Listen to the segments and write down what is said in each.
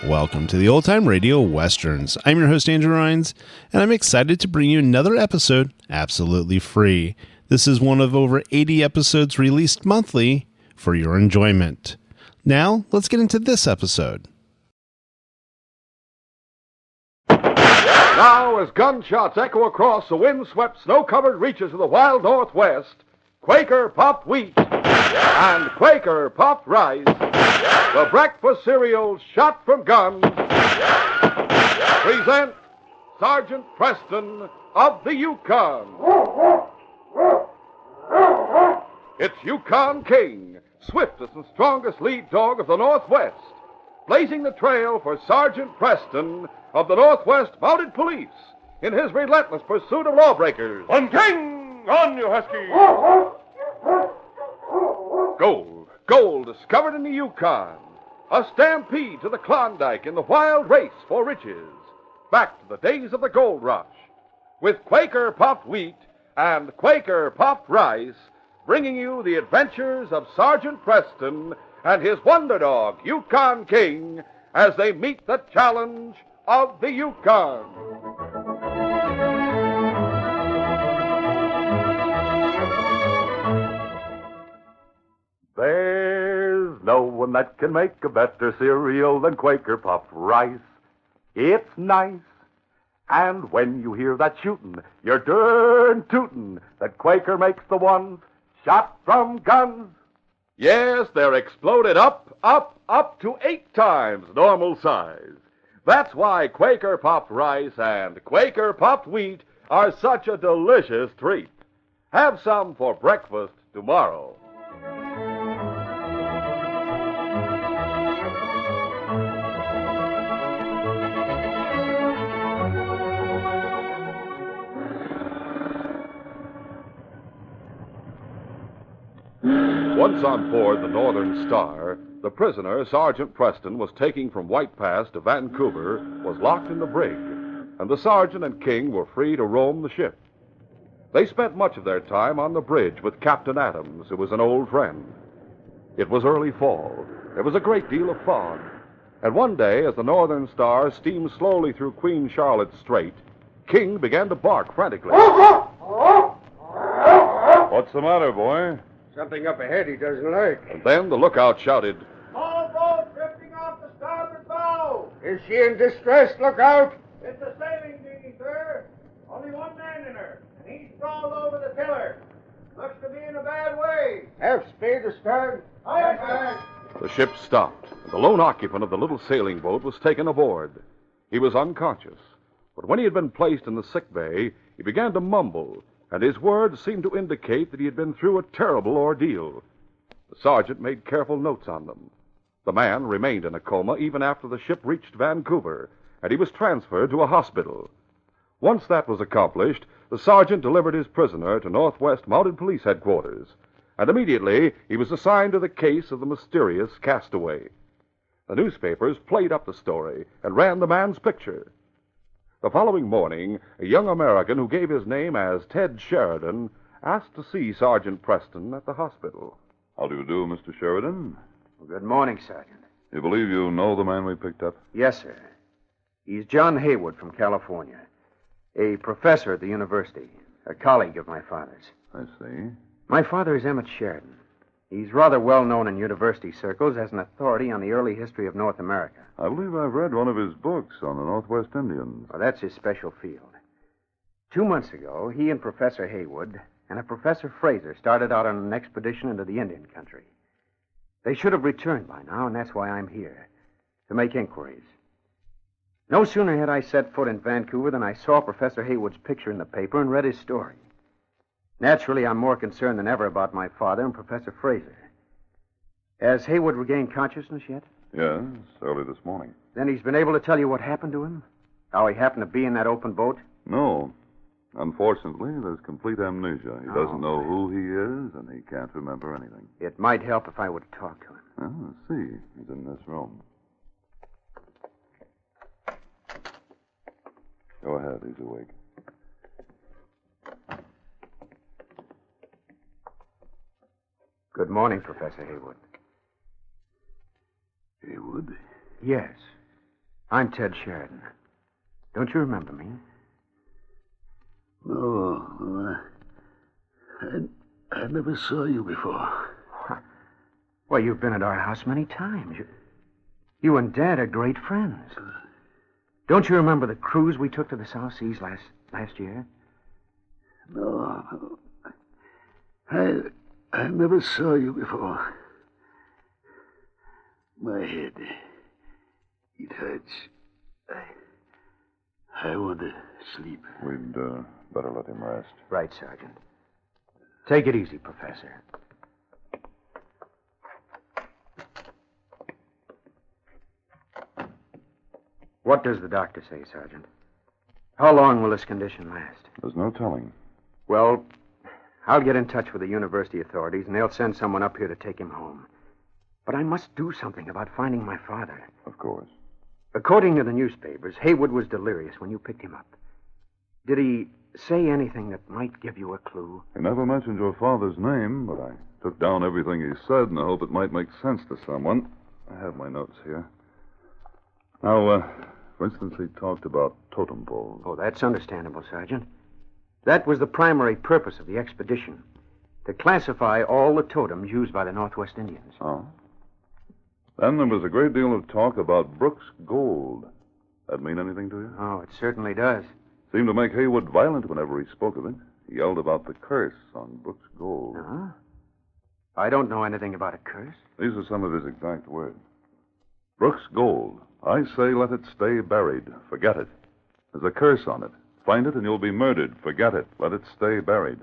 Welcome to the Old Time Radio Westerns. I'm your host, Andrew Rhynes, and I'm excited to bring you another episode absolutely free. This is one of over 80 episodes released monthly for your enjoyment. Now, let's get into this episode. Now, as gunshots echo across the wind-swept, snow-covered reaches of the wild Northwest, Quaker Puffed Wheat and Quaker Puffed Rice, the breakfast cereals shot from guns, present Sergeant Preston of the Yukon. It's Yukon King, swiftest and strongest lead dog of the Northwest, blazing the trail for Sergeant Preston of the Northwest Mounted Police in his relentless pursuit of lawbreakers. On King! On, you husky! Gold discovered in the Yukon. A stampede to the Klondike in the wild race for riches. Back to the days of the gold rush. With Quaker Puffed Wheat and Quaker Puffed Rice, bringing you the adventures of Sergeant Preston and his wonder dog, Yukon King, as they meet the challenge of the Yukon. There's no one that can make a better cereal than Quaker Puffed Rice. It's nice. And when you hear that shootin', you're darn tootin' that Quaker makes the ones shot from guns. Yes, they're exploded up to 8 times normal size. That's why Quaker Puffed Rice and Quaker Puffed Wheat are such a delicious treat. Have some for breakfast tomorrow. Once on board the Northern Star, the prisoner Sergeant Preston was taking from White Pass to Vancouver was locked in the brig, and the sergeant and King were free to roam the ship. They spent much of their time on the bridge with Captain Adams, who was an old friend. It was early fall. There was a great deal of fog. And one day, as the Northern Star steamed slowly through Queen Charlotte's Strait, King began to bark frantically. What's the matter, boy? Something up ahead he doesn't like. And then the lookout shouted, Small boat drifting off the starboard bow. Is she in distress? Look out! It's a sailing dinghy, sir. Only one man in her, and he's sprawled over the tiller. Looks to be in a bad way. Have speed astern. Aye, sir. The ship stopped, and the lone occupant of the little sailing boat was taken aboard. He was unconscious, but when he had been placed in the sick bay, he began to mumble, and his words seemed to indicate that he had been through a terrible ordeal. The sergeant made careful notes on them. The man remained in a coma even after the ship reached Vancouver, and he was transferred to a hospital. Once that was accomplished, the sergeant delivered his prisoner to Northwest Mounted Police Headquarters, and immediately he was assigned to the case of the mysterious castaway. The newspapers played up the story and ran the man's picture. The following morning, a young American who gave his name as Ted Sheridan asked to see Sergeant Preston at the hospital. How do you do, Mr. Sheridan? Well, good morning, Sergeant. You believe you know the man we picked up? Yes, sir. He's John Haywood from California, a professor at the university, a colleague of my father's. I see. My father is Emmett Sheridan. He's rather well known in university circles as an authority on the early history of North America. I believe I've read one of his books on the Northwest Indians. Well, that's his special field. 2 months ago, he and Professor Haywood and a Professor Fraser started out on an expedition into the Indian country. They should have returned by now, and that's why I'm here, to make inquiries. No sooner had I set foot in Vancouver than I saw Professor Haywood's picture in the paper and read his story. Naturally, I'm more concerned than ever about my father and Professor Fraser. Has Haywood regained consciousness yet? Yes, early this morning. Then he's been able to tell you what happened to him? How he happened to be in that open boat? No. Unfortunately, there's complete amnesia. He doesn't know who he is, and he can't remember anything. It might help if I would talk to him. Well, let's see. He's in this room. Go ahead. He's awake. Good morning, Professor Haywood. Haywood? Yes. I'm Ted Sheridan. Don't you remember me? No. I never saw you before. Well, you've been at our house many times. You and Dad are great friends. Don't you remember the cruise we took to the South Seas last year? No. I never saw you before. My head, it hurts. I want to sleep. We'd better let him rest. Right, Sergeant. Take it easy, Professor. What does the doctor say, Sergeant? How long will this condition last? There's no telling. Well, I'll get in touch with the university authorities, and they'll send someone up here to take him home. But I must do something about finding my father. Of course. According to the newspapers, Haywood was delirious when you picked him up. Did he say anything that might give you a clue? He never mentioned your father's name, but I took down everything he said in the hope it might make sense to someone. I have my notes here. Now, for instance, he talked about totem poles. Oh, that's understandable, Sergeant. That was the primary purpose of the expedition, to classify all the totems used by the Northwest Indians. Oh? Then there was a great deal of talk about Brooks Gold. That mean anything to you? Oh, it certainly does. Seemed to make Haywood violent whenever he spoke of it. He yelled about the curse on Brooks Gold. Huh? I don't know anything about a curse. These are some of his exact words. Brooks Gold. I say let it stay buried. Forget it. There's a curse on it. Find it and you'll be murdered. Forget it. Let it stay buried.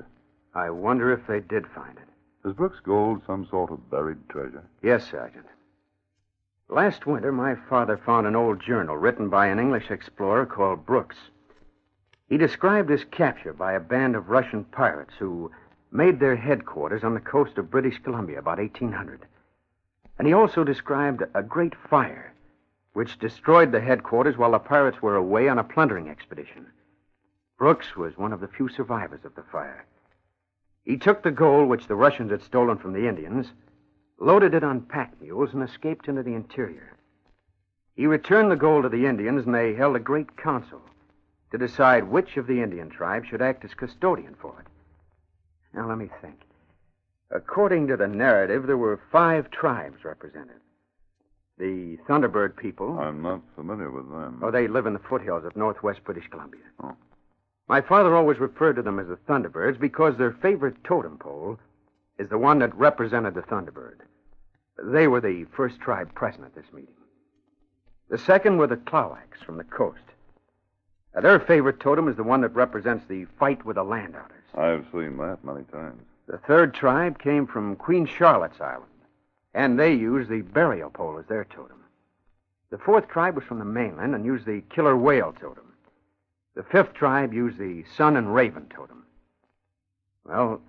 I wonder if they did find it. Is Brooks Gold some sort of buried treasure? Yes, Sergeant. Last winter, my father found an old journal written by an English explorer called Brooks. He described his capture by a band of Russian pirates who made their headquarters on the coast of British Columbia about 1800. And he also described a great fire which destroyed the headquarters while the pirates were away on a plundering expedition. Brooks was one of the few survivors of the fire. He took the gold which the Russians had stolen from the Indians, loaded it on pack mules, and escaped into the interior. He returned the gold to the Indians, and they held a great council to decide which of the Indian tribes should act as custodian for it. Now, let me think. According to the narrative, there were 5 tribes represented. The Thunderbird people. I'm not familiar with them. Oh, they live in the foothills of northwest British Columbia. Oh. My father always referred to them as the Thunderbirds because their favorite totem pole is the one that represented the Thunderbird. They were the first tribe present at this meeting. The second were the Klawaks from the coast. Their favorite totem is the one that represents the fight with the land otters. I've seen that many times. The third tribe came from Queen Charlotte's Island, and they used the burial pole as their totem. The fourth tribe was from the mainland and used the killer whale totem. The fifth tribe used the sun and raven totem. Well,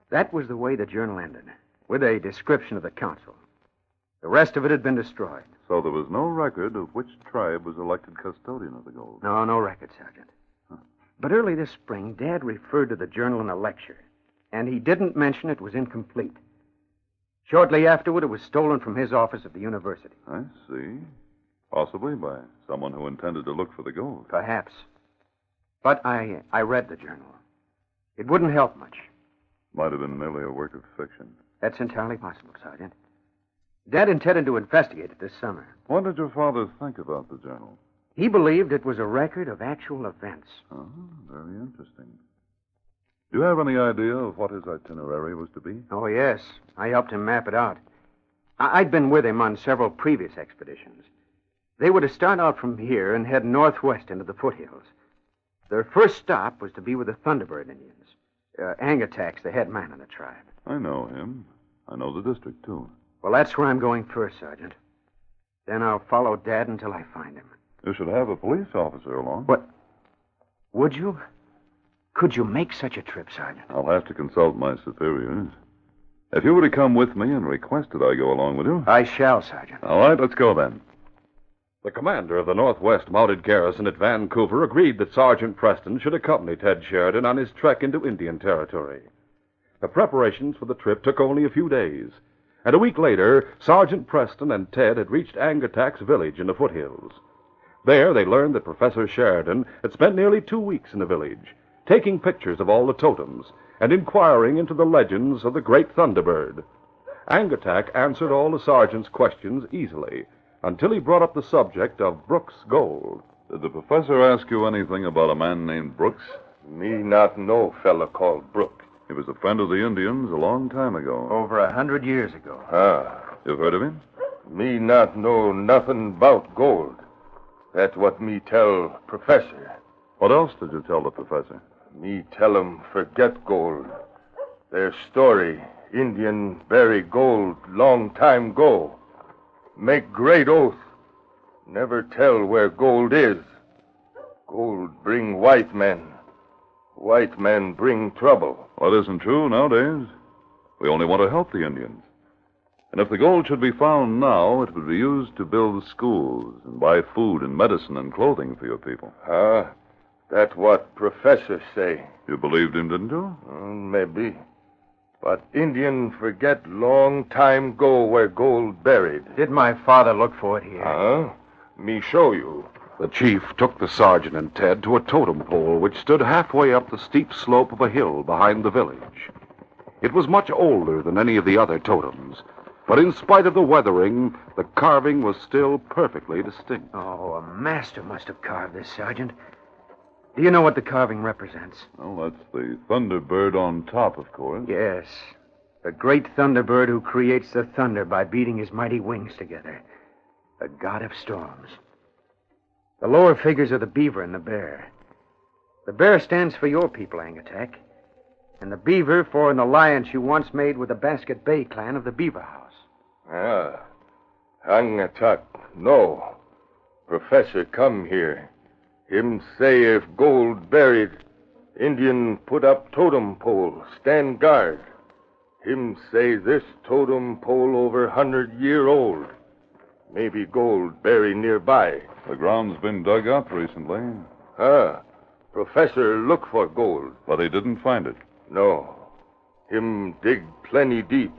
that was the way the journal ended, with a description of the council. The rest of it had been destroyed. So there was no record of which tribe was elected custodian of the gold. No record, Sergeant. Huh. But early this spring, Dad referred to the journal in a lecture, and he didn't mention it was incomplete. Shortly afterward, it was stolen from his office at the university. I see. Possibly by someone who intended to look for the gold. Perhaps. But I read the journal. It wouldn't help much. Might have been merely a work of fiction. That's entirely possible, Sergeant. Dad intended to investigate it this summer. What did your father think about the journal? He believed it was a record of actual events. Oh, very interesting. Do you have any idea of what his itinerary was to be? Oh, yes. I helped him map it out. I'd been with him on several previous expeditions. They were to start out from here and head northwest into the foothills. Their first stop was to be with the Thunderbird Indians. Angatax, the head man of the tribe. I know him. I know the district, too. Well, that's where I'm going first, Sergeant. Then I'll follow Dad until I find him. You should have a police officer along. What? Would you? Could you make such a trip, Sergeant? I'll have to consult my superiors. If you were to come with me and request that I go along with you... I shall, Sergeant. All right, let's go then. The commander of the Northwest Mounted Garrison at Vancouver agreed that Sergeant Preston should accompany Ted Sheridan on his trek into Indian Territory. The preparations for the trip took only a few days, and a week later, Sergeant Preston and Ted had reached Angatak's village in the foothills. There, they learned that Professor Sheridan had spent nearly 2 weeks in the village, taking pictures of all the totems and inquiring into the legends of the great Thunderbird. Angatak answered all the sergeant's questions easily, until he brought up the subject of Brooks Gold. Did the professor ask you anything about a man named Brooks? Me not know fella called Brook. He was a friend of the Indians a long time ago. Over 100 years ago. You've heard of him? Me not know nothing about gold. That's what me tell professor. What else did you tell the professor? Me tell 'em forget gold. Their story, Indian bury gold long time go. Make great oath. Never tell where gold is. Gold bring white men. White men bring trouble. That isn't true nowadays. We only want to help the Indians. And if the gold should be found now, it would be used to build schools and buy food and medicine and clothing for your people. That's what professor say. You believed him, didn't you? Maybe. But Indian forget long time go where gold buried. Did my father look for it here? Me show you. The chief took the sergeant and Ted to a totem pole which stood halfway up the steep slope of a hill behind the village. It was much older than any of the other totems, but in spite of the weathering, the carving was still perfectly distinct. Oh, a master must have carved this, Sergeant. Do you know what the carving represents? Well, that's the Thunderbird on top, of course. Yes. The great Thunderbird who creates the thunder by beating his mighty wings together. The god of storms. The lower figures are the beaver and the bear. The bear stands for your people, Angatak. And the beaver for an alliance you once made with the Basket Bay clan of the Beaver House. Angatak, no. Professor come here. Him say if gold buried, Indian put up totem pole, stand guard. Him say this totem pole over 100-year old. Maybe gold buried nearby. The ground's been dug up recently. Professor look for gold. But he didn't find it. No. Him dig plenty deep.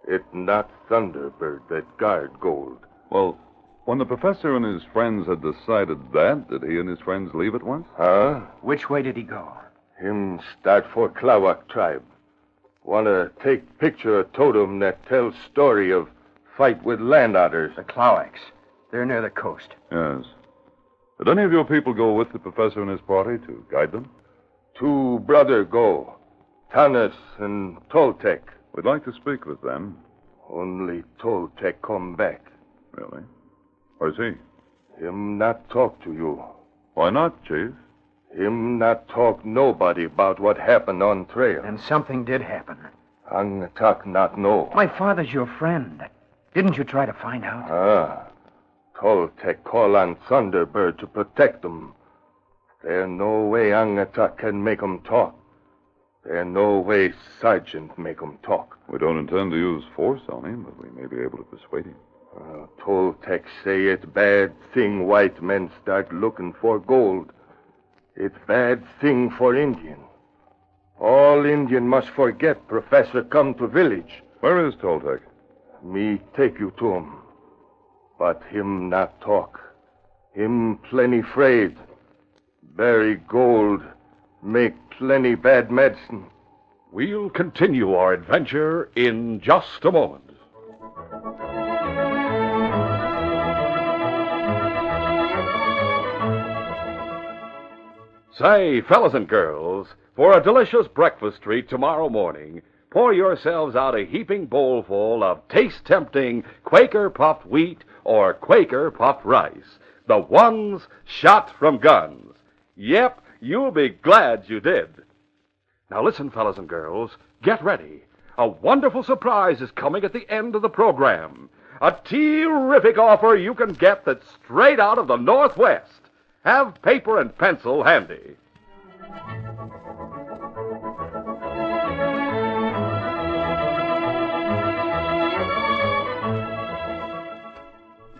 It not Thunderbird that guard gold. Well, when the professor and his friends had decided that, did he and his friends leave at once? Which way did he go? Him start for Klawak tribe. Wanna take picture of totem that tells story of fight with land otters. The Klawaks. They're near the coast. Yes. Did any of your people go with the professor and his party to guide them? 2 brother go. Tanis and Toltek. We'd like to speak with them. Only Toltek come back. Really? Where's he? Him not talk to you. Why not, Chief? Him not talk nobody about what happened on trail. And something did happen. Angatak not know. My father's your friend. Didn't you try to find out? Toltek call on Thunderbird to protect them. There no way Angatak can make 'em talk. There no way Sergeant make 'em talk. We don't intend to use force on him, but we may be able to persuade him. Toltek say it's bad thing white men start looking for gold. It's bad thing for Indian. All Indian must forget Professor come to village. Where is Toltek? Me take you to him. But him not talk. Him plenty afraid. Bury gold. Make plenty bad medicine. We'll continue our adventure in just a moment. Say, fellas and girls, for a delicious breakfast treat tomorrow morning, pour yourselves out a heaping bowlful of taste-tempting Quaker puffed wheat or Quaker puffed rice, the ones shot from guns. Yep, you'll be glad you did. Now listen, fellas and girls, get ready. A wonderful surprise is coming at the end of the program. A terrific offer you can get that's straight out of the Northwest. Have paper and pencil handy.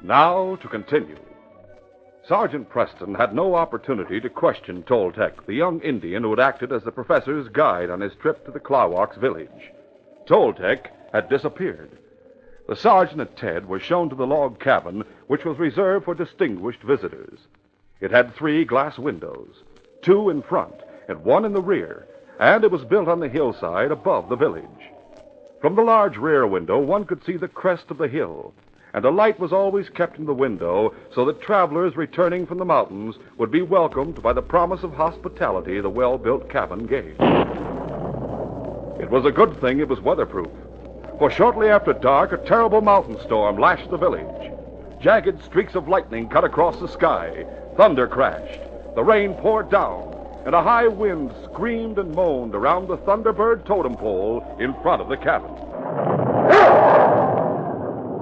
Now to continue. Sergeant Preston had no opportunity to question Toltec, the young Indian who had acted as the professor's guide on his trip to the Klawaks village. Toltec had disappeared. The sergeant and Ted were shown to the log cabin, which was reserved for distinguished visitors. It had 3 glass windows, 2 in front and 1 in the rear, and it was built on the hillside above the village. From the large rear window, one could see the crest of the hill, and a light was always kept in the window so that travelers returning from the mountains would be welcomed by the promise of hospitality the well-built cabin gave. It was a good thing it was weatherproof, for shortly after dark, a terrible mountain storm lashed the village. Jagged streaks of lightning cut across the sky, thunder crashed, the rain poured down, and a high wind screamed and moaned around the Thunderbird totem pole in front of the cabin.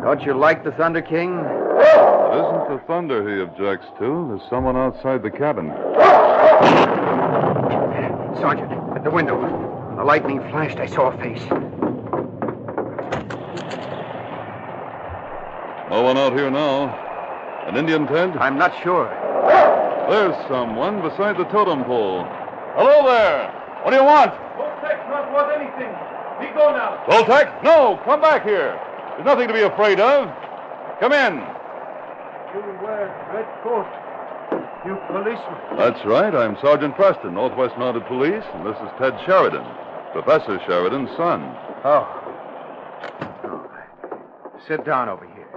Don't you like the Thunder King? It isn't the thunder he objects to. There's someone outside the cabin. Sergeant, at the window. When the lightning flashed, I saw a face. No one out here now. An Indian tent? I'm not sure. There's someone beside the totem pole. Hello there! What do you want? Toltec's not worth anything. We go now. Toltec? No, come back here. There's nothing to be afraid of. Come in. You wear red coat. You policeman. That's right. I'm Sergeant Preston, Northwest Mounted Police, and this is Ted Sheridan, Professor Sheridan's son. Oh. Sit down over here,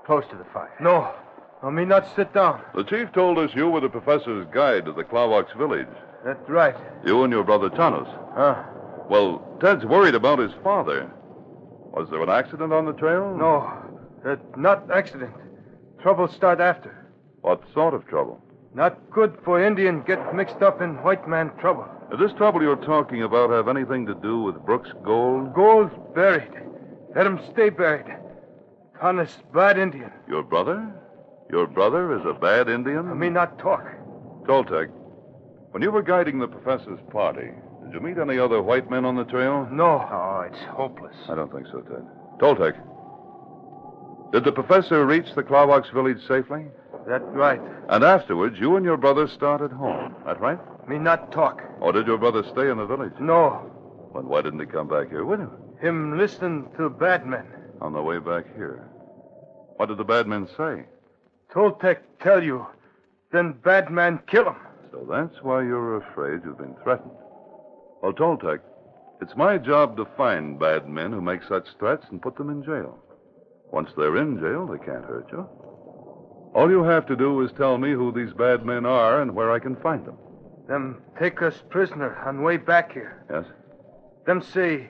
close to the fire. No. I mean not sit down. The chief told us you were the professor's guide to the Klawaks village. That's right. You and your brother Tanos. Huh? Well, Ted's worried about his father. Was there an accident on the trail? No. Not accident. Trouble start after. What sort of trouble? Not good for Indian get mixed up in white man trouble. Does this trouble you're talking about have anything to do with Brooks' gold? Gold's buried. Let him stay buried. Honest, bad Indian. Your brother? Your brother is a bad Indian? I mean not talk. Toltec, when you were guiding the professor's party, did you meet any other white men on the trail? No. Oh, it's hopeless. I don't think so, Ted. Toltec, did the professor reach the Klawaks village safely? That's right. And afterwards, you and your brother started home. That right? Me not talk. Or did your brother stay in the village? No. Then why didn't he come back here with him? Him listen to bad men. On the way back here. What did the bad men say? Toltec tell you. Then bad man kill him. So that's why you're afraid you've been threatened. Well, Toltec, it's my job to find bad men who make such threats and put them in jail. Once they're in jail, they can't hurt you. All you have to do is tell me who these bad men are and where I can find them. Them take us prisoner on way back here. Yes? Them say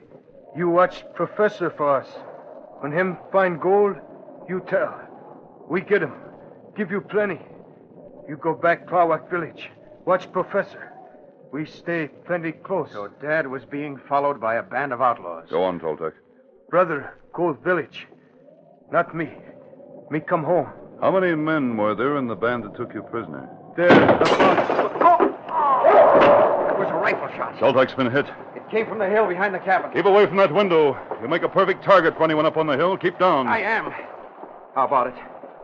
you watch professor for us. When him find gold, you tell. We get him. Give you plenty. You go back Klawak village. Watch professor. We stay plenty close. So Dad was being followed by a band of outlaws. Go on, Toltec. Brother, go village. Not me. Me come home. How many men were there in the band that took you prisoner? There about... That was a rifle shot. Toltec's been hit. It came from the hill behind the cabin. Keep away from that window. You make a perfect target for anyone up on the hill. Keep down. I am. How about it?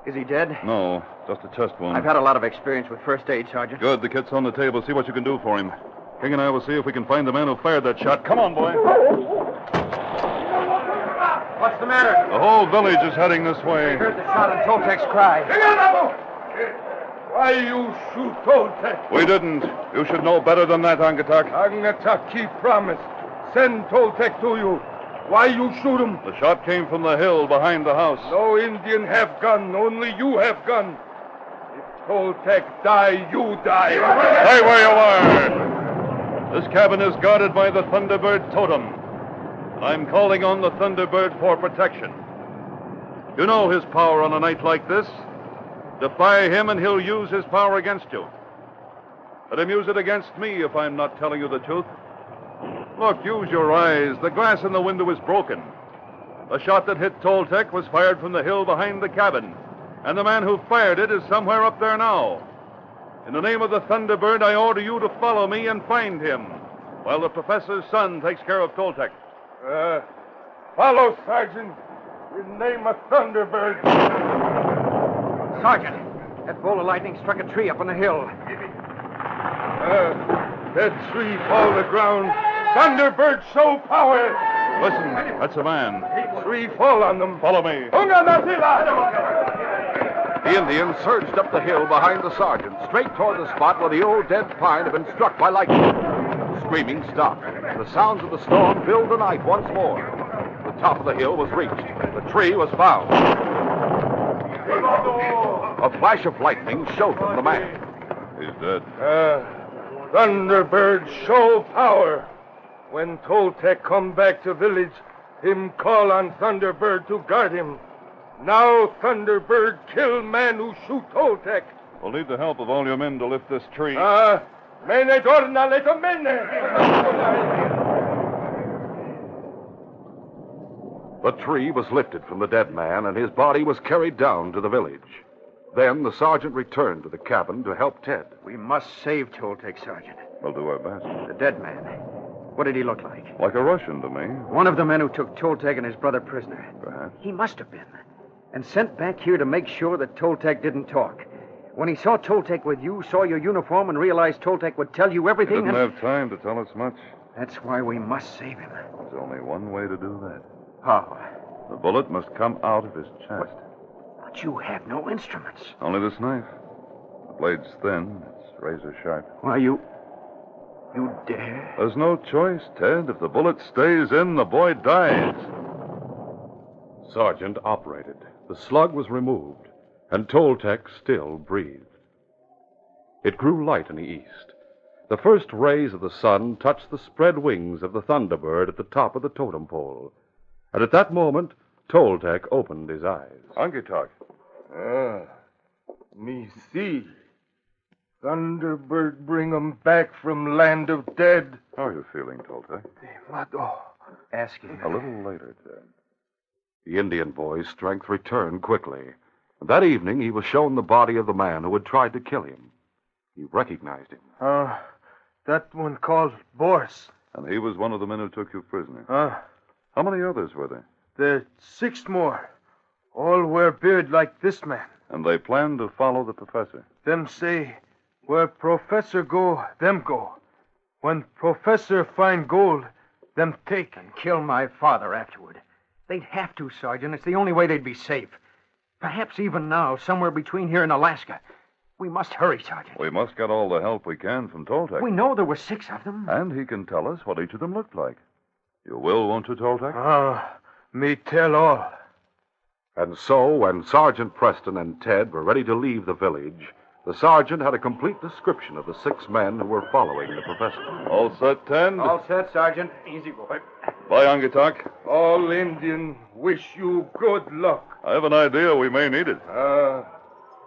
Is he dead? No, just a chest wound. I've had a lot of experience with first aid, Sergeant. Good. The kit's on the table. See what you can do for him. King and I will see if we can find the man who fired that shot. Come on, boy. What's the matter? The whole village is heading this way. I heard the shot and Toltec's cry. Why you shoot Toltec? We didn't. You should know better than that, Angatak. Angatak keep promise. Send Toltec to you. Why you shoot him? The shot came from the hill behind the house. No Indian have gun. Only you have gun. If Toltec die, you die. Stay where you are. This cabin is guarded by the Thunderbird Totem. I'm calling on the Thunderbird for protection. You know his power on a night like this. Defy him and he'll use his power against you. Let him use it against me if I'm not telling you the truth. Look, use your eyes. The glass in the window is broken. The shot that hit Toltec was fired from the hill behind the cabin. And the man who fired it is somewhere up there now. In the name of the Thunderbird, I order you to follow me and find him, while the professor's son takes care of Toltec. Follow, Sergeant. In name of Thunderbird. Sergeant, That bolt of lightning struck a tree up on the hill. That tree fall to ground. Thunderbird show power. Listen, that's a man. Tree fall on them. Follow me. The Indians surged up the hill behind the sergeant, straight toward the spot where the old dead pine had been struck by lightning. The screaming stopped. The sounds of the storm filled the night once more. The top of the hill was reached. The tree was found. A flash of lightning showed them the man. He's dead. Thunderbird show power. When Toltec come back to village, him call on Thunderbird to guard him. Now Thunderbird kill man who shoot Toltec. We'll need the help of all your men to lift this tree. Mene torna leto mene. The tree was lifted from the dead man, and his body was carried down to the village. Then the sergeant returned to the cabin to help Ted. We must save Toltec, Sergeant. We'll do our best. The dead man. What did he look like? Like a Russian to me, One of the men who took Toltec and his brother prisoner. perhaps. He must have been. And sent back here to make sure that Toltec didn't talk. When he saw Toltec with you, saw your uniform, and realized Toltec would tell you He everything... didn't and... have time to tell us much. That's why we must save him. There's only one way to do that. How? The bullet must come out of his chest. But you have no instruments. Only this knife. The blade's thin. It's razor sharp. Why, you dare? There's no choice, Ted. If the bullet stays in, the boy dies. Sergeant operated. The slug was removed, and Toltec still breathed. It grew light in the east. The first rays of the sun touched the spread wings of the Thunderbird at the top of the totem pole. And at that moment, Toltec opened his eyes. Angitak. Me see. Thunderbird bring 'em back from land of dead. How are you feeling, Toltec? Ask him. A little later, Ted. The Indian boy's strength returned quickly. That evening, he was shown the body of the man who had tried to kill him. He recognized him. That one called Boris. And he was one of the men who took you prisoner. How many others were there? There's 6 more. All wear beard like this man. And they planned to follow the professor. Them say, where Professor go, them go. When Professor find gold, them take. And kill my father afterward. They'd have to, Sergeant. It's the only way they'd be safe. Perhaps even now, somewhere between here and Alaska. We must hurry, Sergeant. We must get all the help we can from Toltec. We know there were 6 of them. And he can tell us what each of them looked like. You will, won't you, Toltec? Me tell all. And so, when Sergeant Preston and Ted were ready to leave the village, the sergeant had a complete description of the 6 men who were following the professor. All set, Ted? All set, Sergeant. Easy boy. Bye, Angitak. All Indian wish you good luck. I have an idea we may need it.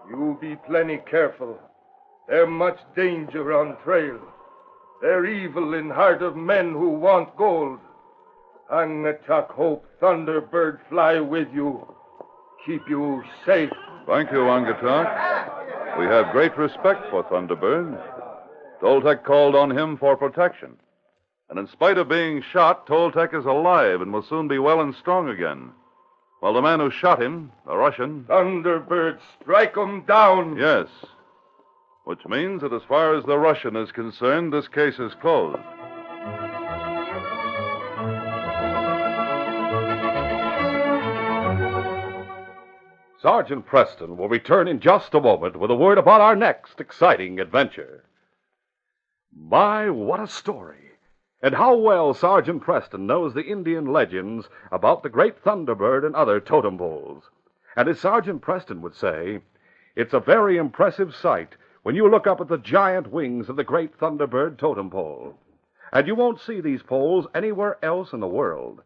You be plenty careful. There much danger on trail. They're evil in heart of men who want gold. Angatak hope Thunderbird fly with you. Keep you safe. Thank you, Angitak. We have great respect for Thunderbird. Toltec called on him for protection. And in spite of being shot, Toltec is alive and will soon be well and strong again. While the man who shot him, the Russian... Thunderbird, strike 'em down. Yes. Which means that as far as the Russian is concerned, this case is closed. Sergeant Preston will return in just a moment with a word about our next exciting adventure. My, what a story! And how well Sergeant Preston knows the Indian legends about the great Thunderbird and other totem poles. And as Sergeant Preston would say, it's a very impressive sight when you look up at the giant wings of the great Thunderbird totem pole. And you won't see these poles anywhere else in the world.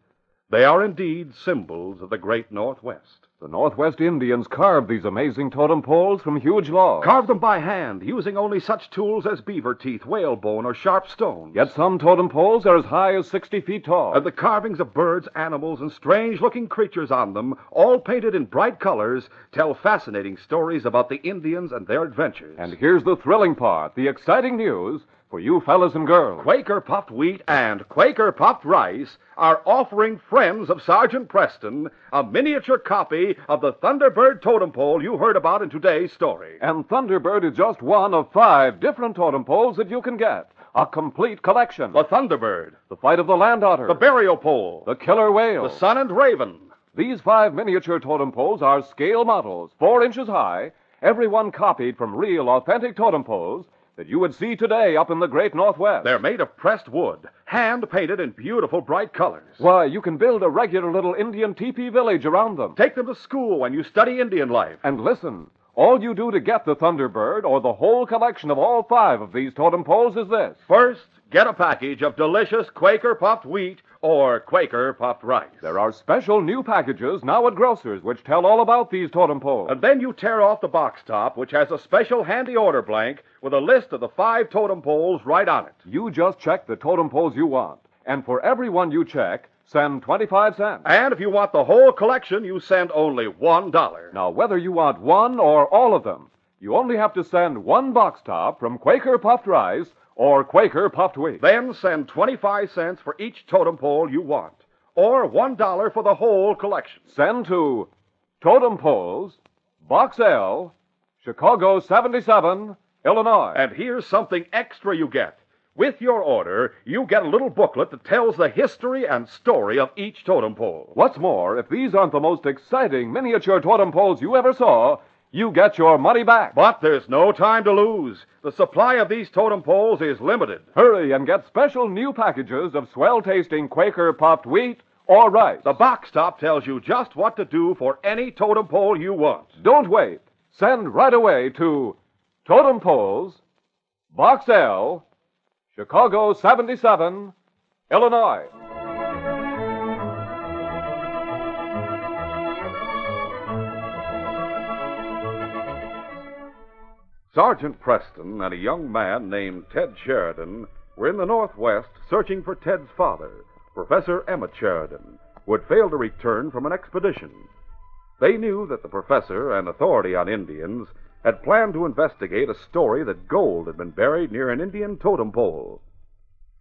They are indeed symbols of the great Northwest. The Northwest Indians carved these amazing totem poles from huge logs. Carved them by hand, using only such tools as beaver teeth, whalebone, or sharp stones. Yet some totem poles are as high as 60 feet tall. And the carvings of birds, animals, and strange-looking creatures on them, all painted in bright colors, tell fascinating stories about the Indians and their adventures. And here's the thrilling part, the exciting news for you fellas and girls. Quaker Puffed Wheat and Quaker Puffed Rice are offering friends of Sergeant Preston a miniature copy courtesy of the Thunderbird totem pole you heard about in today's story. And Thunderbird is just one of 5 different totem poles that you can get. A complete collection. The Thunderbird, The fight of the land otter. the burial pole, The killer whale. the sun and raven. These 5 miniature totem poles are scale models, 4 inches high, every one copied from real, authentic totem poles that you would see today up in the great Northwest. They're made of pressed wood, hand-painted in beautiful, bright colors. Why, you can build a regular little Indian teepee village around them. Take them to school when you study Indian life. And listen, all you do to get the Thunderbird or the whole collection of all 5 of these totem poles is this. First, get a package of delicious Quaker puffed wheat or Quaker puffed rice. There are special new packages now at grocers which tell all about these totem poles. And then you tear off the box top, which has a special handy order blank with a list of the 5 totem poles right on it. You just check the totem poles you want, and for every one you check, send 25 cents. And if you want the whole collection, you send only $1. Now, whether you want one or all of them, you only have to send 1 box top from Quaker puffed rice or Quaker puffed wheat. Then send 25 cents for each totem pole you want, or $1 for the whole collection. Send to Totem Poles, Box L, Chicago 77, Illinois. And here's something extra you get. With your order, you get a little booklet that tells the history and story of each totem pole. What's more, if these aren't the most exciting miniature totem poles you ever saw, you get your money back. But there's no time to lose. The supply of these totem poles is limited. Hurry and get special new packages of swell-tasting Quaker puffed wheat or rice. The box top tells you just what to do for any totem pole you want. Don't wait. Send right away to Totem Poles, Box L, Chicago 77, Illinois. Sergeant Preston and a young man named Ted Sheridan were in the Northwest searching for Ted's father, Professor Emmett Sheridan, who had failed to return from an expedition. They knew that the professor and authority on Indians had planned to investigate a story that gold had been buried near an Indian totem pole.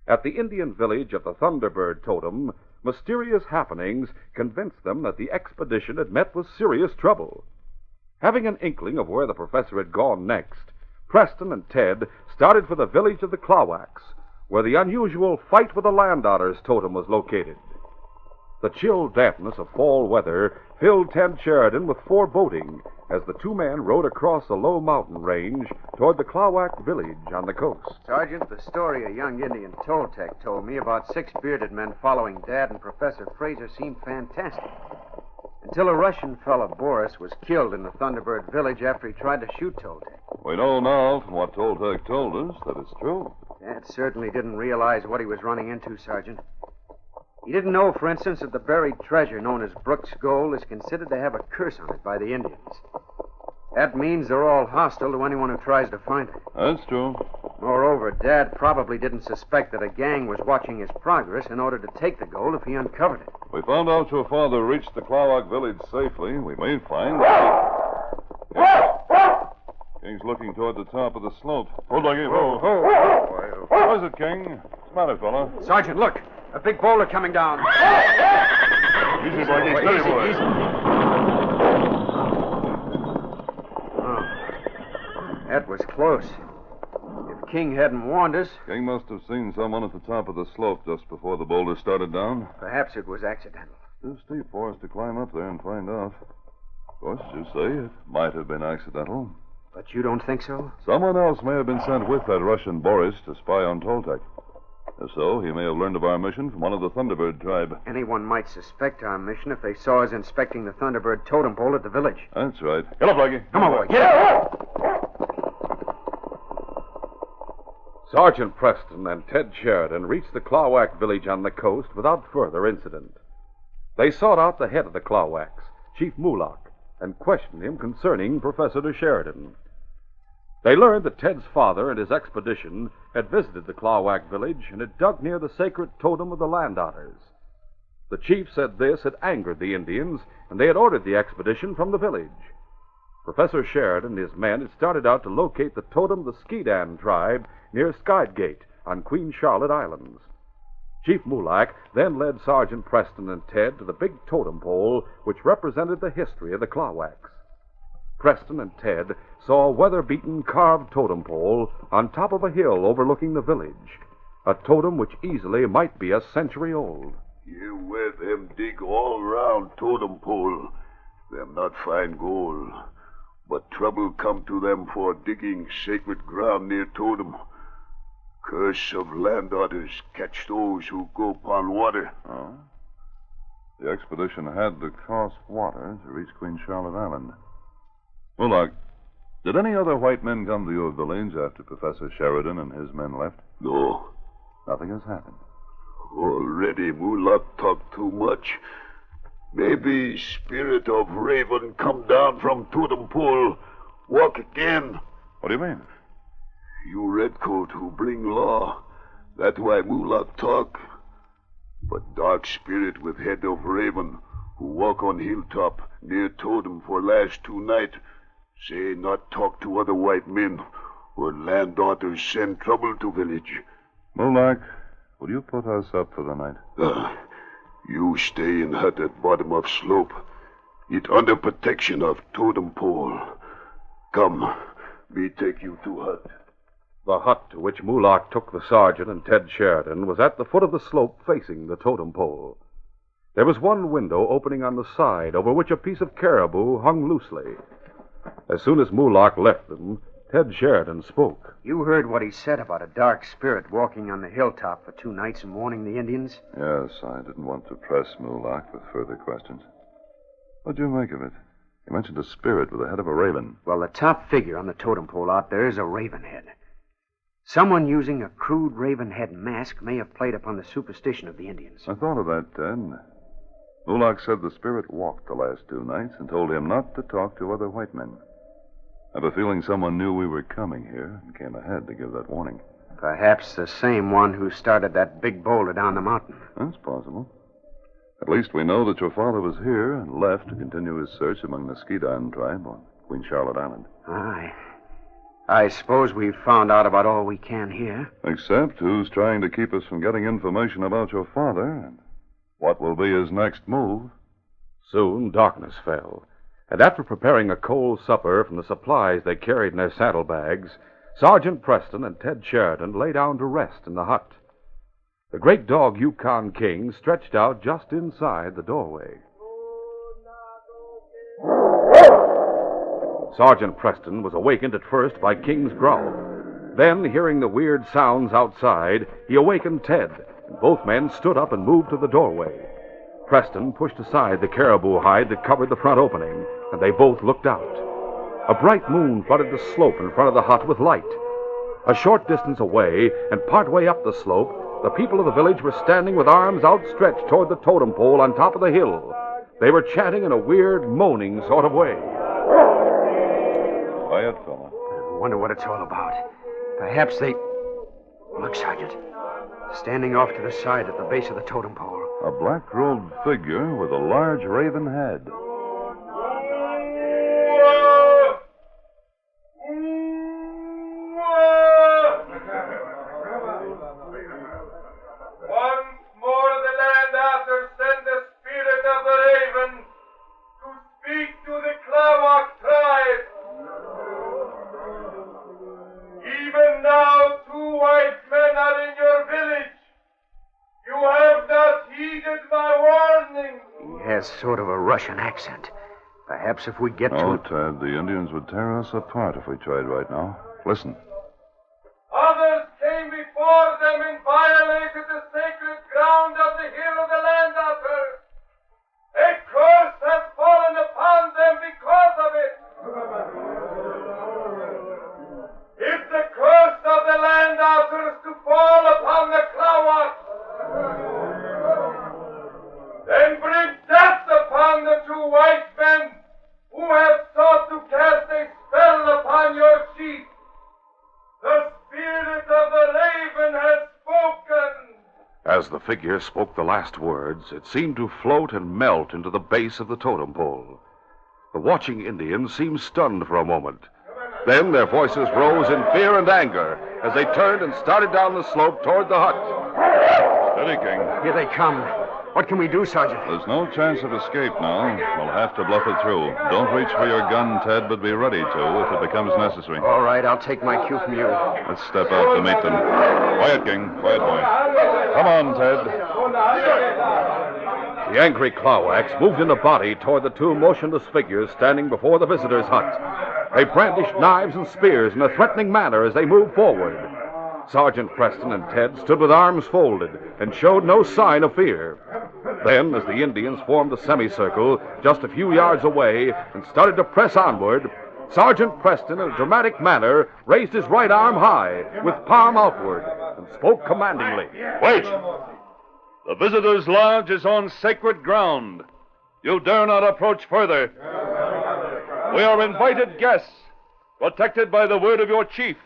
At the Indian village of the Thunderbird totem, mysterious happenings convinced them that the expedition had met with serious trouble. Having an inkling of where the professor had gone next, Preston and Ted started for the village of the Klawaks, where the unusual fight with the land otters totem was located. The chill dampness of fall weather filled Ted Sheridan with foreboding as the 2 men rode across a low mountain range toward the Klawak village on the coast. Sergeant, the story a young Indian Toltec told me about 6 bearded men following Dad and Professor Fraser seemed fantastic. Until a Russian fellow, Boris, was killed in the Thunderbird village after he tried to shoot Toltec. We know now from what Toltec told us that it's true. Dad certainly didn't realize what he was running into, Sergeant. He didn't know, for instance, that the buried treasure known as Brooks Gold is considered to have a curse on it by the Indians. That means they're all hostile to anyone who tries to find it. That's true. Moreover, Dad probably didn't suspect that a gang was watching his progress in order to take the gold if he uncovered it. If we found out your father reached the Klawak village safely, we may find... King's looking toward the top of the slope. Hold on, whoa. What is it, King? What's the matter, fella? Sergeant, look. A big boulder coming down. Easy, Blackie. Steady, boy. Easy. Oh, that was close. If King hadn't warned us, King must have seen someone at the top of the slope just before the boulder started down. perhaps it was accidental. Too steep for us to climb up there and find out. Of course, as you say, it might have been accidental. But you don't think so? Someone else may have been sent with that Russian Boris to spy on Toltec. If so, he may have learned of our mission from one of the Thunderbird tribe. Anyone might suspect our mission if they saw us inspecting the Thunderbird totem pole at the village. That's right. Get up, Blackie. Come on, boy. Get up! Sergeant Preston and Ted Sheridan reached the Klawak village on the coast without further incident. They sought out the head of the Klawaks, Chief Mulak, and questioned him concerning Professor Sheridan. They learned that Ted's father and his expedition had visited the Klawak village and had dug near the sacred totem of the land otters. The chief said this had angered the Indians, and they had ordered the expedition from the village. Professor Sheridan and his men had started out to locate the totem of the Skeedan tribe near Skydgate on Queen Charlotte Islands. Chief Moolak then led Sergeant Preston and Ted to the big totem pole which represented the history of the Clawacks. Preston and Ted saw a weather-beaten carved totem pole on top of a hill overlooking the village, a totem which easily might be a century old. Here where them dig all round totem pole. Them not find gold. But trouble come to them for digging sacred ground near totem. Curse of land otters catch those who go upon water. Oh? The expedition had to cross water to reach Queen Charlotte Island. Moolak, did any other white men come to your village after Professor Sheridan and his men left? No. Nothing has happened. Already Moolak talked too much. Maybe spirit of raven come down from totem pole, walk again. What do you mean? You redcoat who bring law. That's why Moolak talk. But dark spirit with head of raven who walk on hilltop near totem for last 2 night say not talk to other white men or land otters send trouble to village. Moolak, will you put us up for the night? You stay in hut at bottom of slope. It under protection of totem pole. Come, me take you to hut. The hut to which Moolak took the sergeant and Ted Sheridan was at the foot of the slope facing the totem pole. There was one window opening on the side over which a piece of caribou hung loosely. As soon as Moolak left them, Ted Sheridan spoke. You heard what he said about a dark spirit walking on the hilltop for 2 nights and warning the Indians? Yes, I didn't want to press Moolak with further questions. What'd you make of it? You mentioned a spirit with the head of a raven. Well, the top figure on the totem pole out there is a raven head. Someone using a crude raven head mask may have played upon the superstition of the Indians. I thought of that, Ted. Moolak said the spirit walked the last 2 nights and told him not to talk to other white men. I have a feeling someone knew we were coming here and came ahead to give that warning. Perhaps the same one who started that big boulder down the mountain. That's possible. At least we know that your father was here and left to continue his search among the Skedon tribe on Queen Charlotte Island. I suppose we've found out about all we can here. Except who's trying to keep us from getting information about your father and what will be his next move. Soon darkness fell, and after preparing a cold supper from the supplies they carried in their saddlebags, Sergeant Preston and Ted Sheridan lay down to rest in the hut. The great dog Yukon King stretched out just inside the doorway. Sergeant Preston was awakened at first by King's growl. Then, hearing the weird sounds outside, he awakened Ted, and both men stood up and moved to the doorway. Preston pushed aside the caribou hide that covered the front opening, and they both looked out. A bright moon flooded the slope in front of the hut with light. A short distance away, and partway up the slope, the people of the village were standing with arms outstretched toward the totem pole on top of the hill. They were chanting in a weird, moaning sort of way. Quiet, fella. I wonder what it's all about. Perhaps they... Look, Sergeant. Standing off to the side at the base of the totem pole. A black-robed figure with a large raven head. Once more the land after sent the spirit of the raven to speak to the Clawacks tribe. Even now 2 white men are in your village. You have not heeded my warning. He has sort of a Russian accent. Perhaps if we get to... Oh, Ted, the Indians would tear us apart if we tried right now. Listen. Others came before them and violated the sacred ground of the hill of the land otter. A curse has fallen upon them because of it. It's the curse of the land otters to fall upon the Clawacks. Then bring death upon the 2 white men who have sought to cast a spell upon your chief. The spirit of the raven has spoken. As the figure spoke the last words, it seemed to float and melt into the base of the totem pole. The watching Indians seemed stunned for a moment. Then their voices rose in fear and anger as they turned and started down the slope toward the hut. Steady, King. Here they come. What can we do, Sergeant? There's no chance of escape now. We'll have to bluff it through. Don't reach for your gun, Ted, but be ready to if it becomes necessary. All right, I'll take my cue from you. Let's step out to meet them. Quiet, King. Quiet, boy. Come on, Ted. The angry Clawwax moved in a body toward the two motionless figures standing before the visitor's hut. They brandished knives and spears in a threatening manner as they moved forward. Sergeant Preston and Ted stood with arms folded and showed no sign of fear. Then, as the Indians formed a semicircle just a few yards away and started to press onward, Sergeant Preston, in a dramatic manner, raised his right arm high, with palm outward, and spoke commandingly. Wait! The visitor's lodge is on sacred ground. You dare not approach further. We are invited guests, protected by the word of your chief.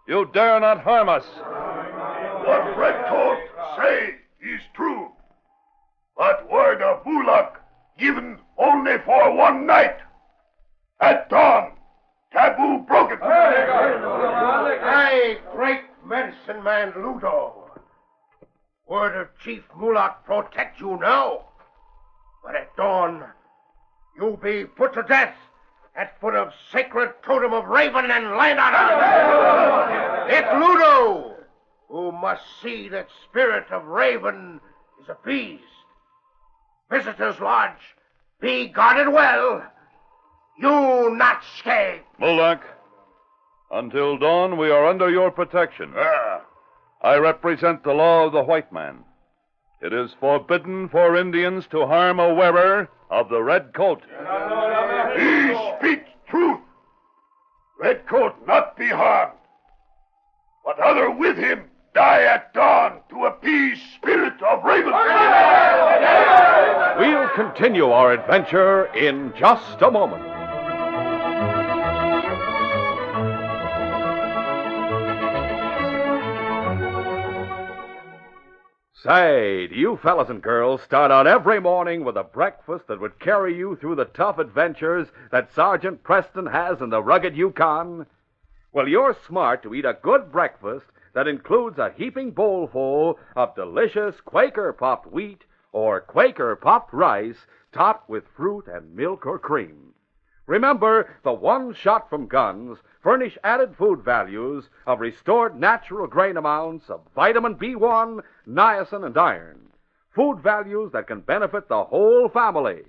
You dare not harm us. What Redcoat say is true. But word of Mulak given only for one night. At dawn, taboo broken. Hey, great medicine man Ludo. Word of Chief Mulak protect you now. But at dawn, you'll be put to death at foot of sacred totem of raven and land otter. It's Ludo who must see that spirit of raven is appeased. Visitors' lodge, be guarded well. You not escape. Mulak, until dawn we are under your protection. I represent the law of the white man. It is forbidden for Indians to harm a wearer of the red coat. He speaks truth. Redcoat not be harmed. But other with him die at dawn to appease spirit of raven. We'll continue our adventure in just a moment. Say, do you fellas and girls start out every morning with a breakfast that would carry you through the tough adventures that Sergeant Preston has in the rugged Yukon? Well, you're smart to eat a good breakfast that includes a heaping bowlful of delicious Quaker popped wheat or Quaker popped rice topped with fruit and milk or cream. Remember, the one shot from guns furnish added food values of restored natural grain amounts of vitamin B1, niacin, and iron. Food values that can benefit the whole family.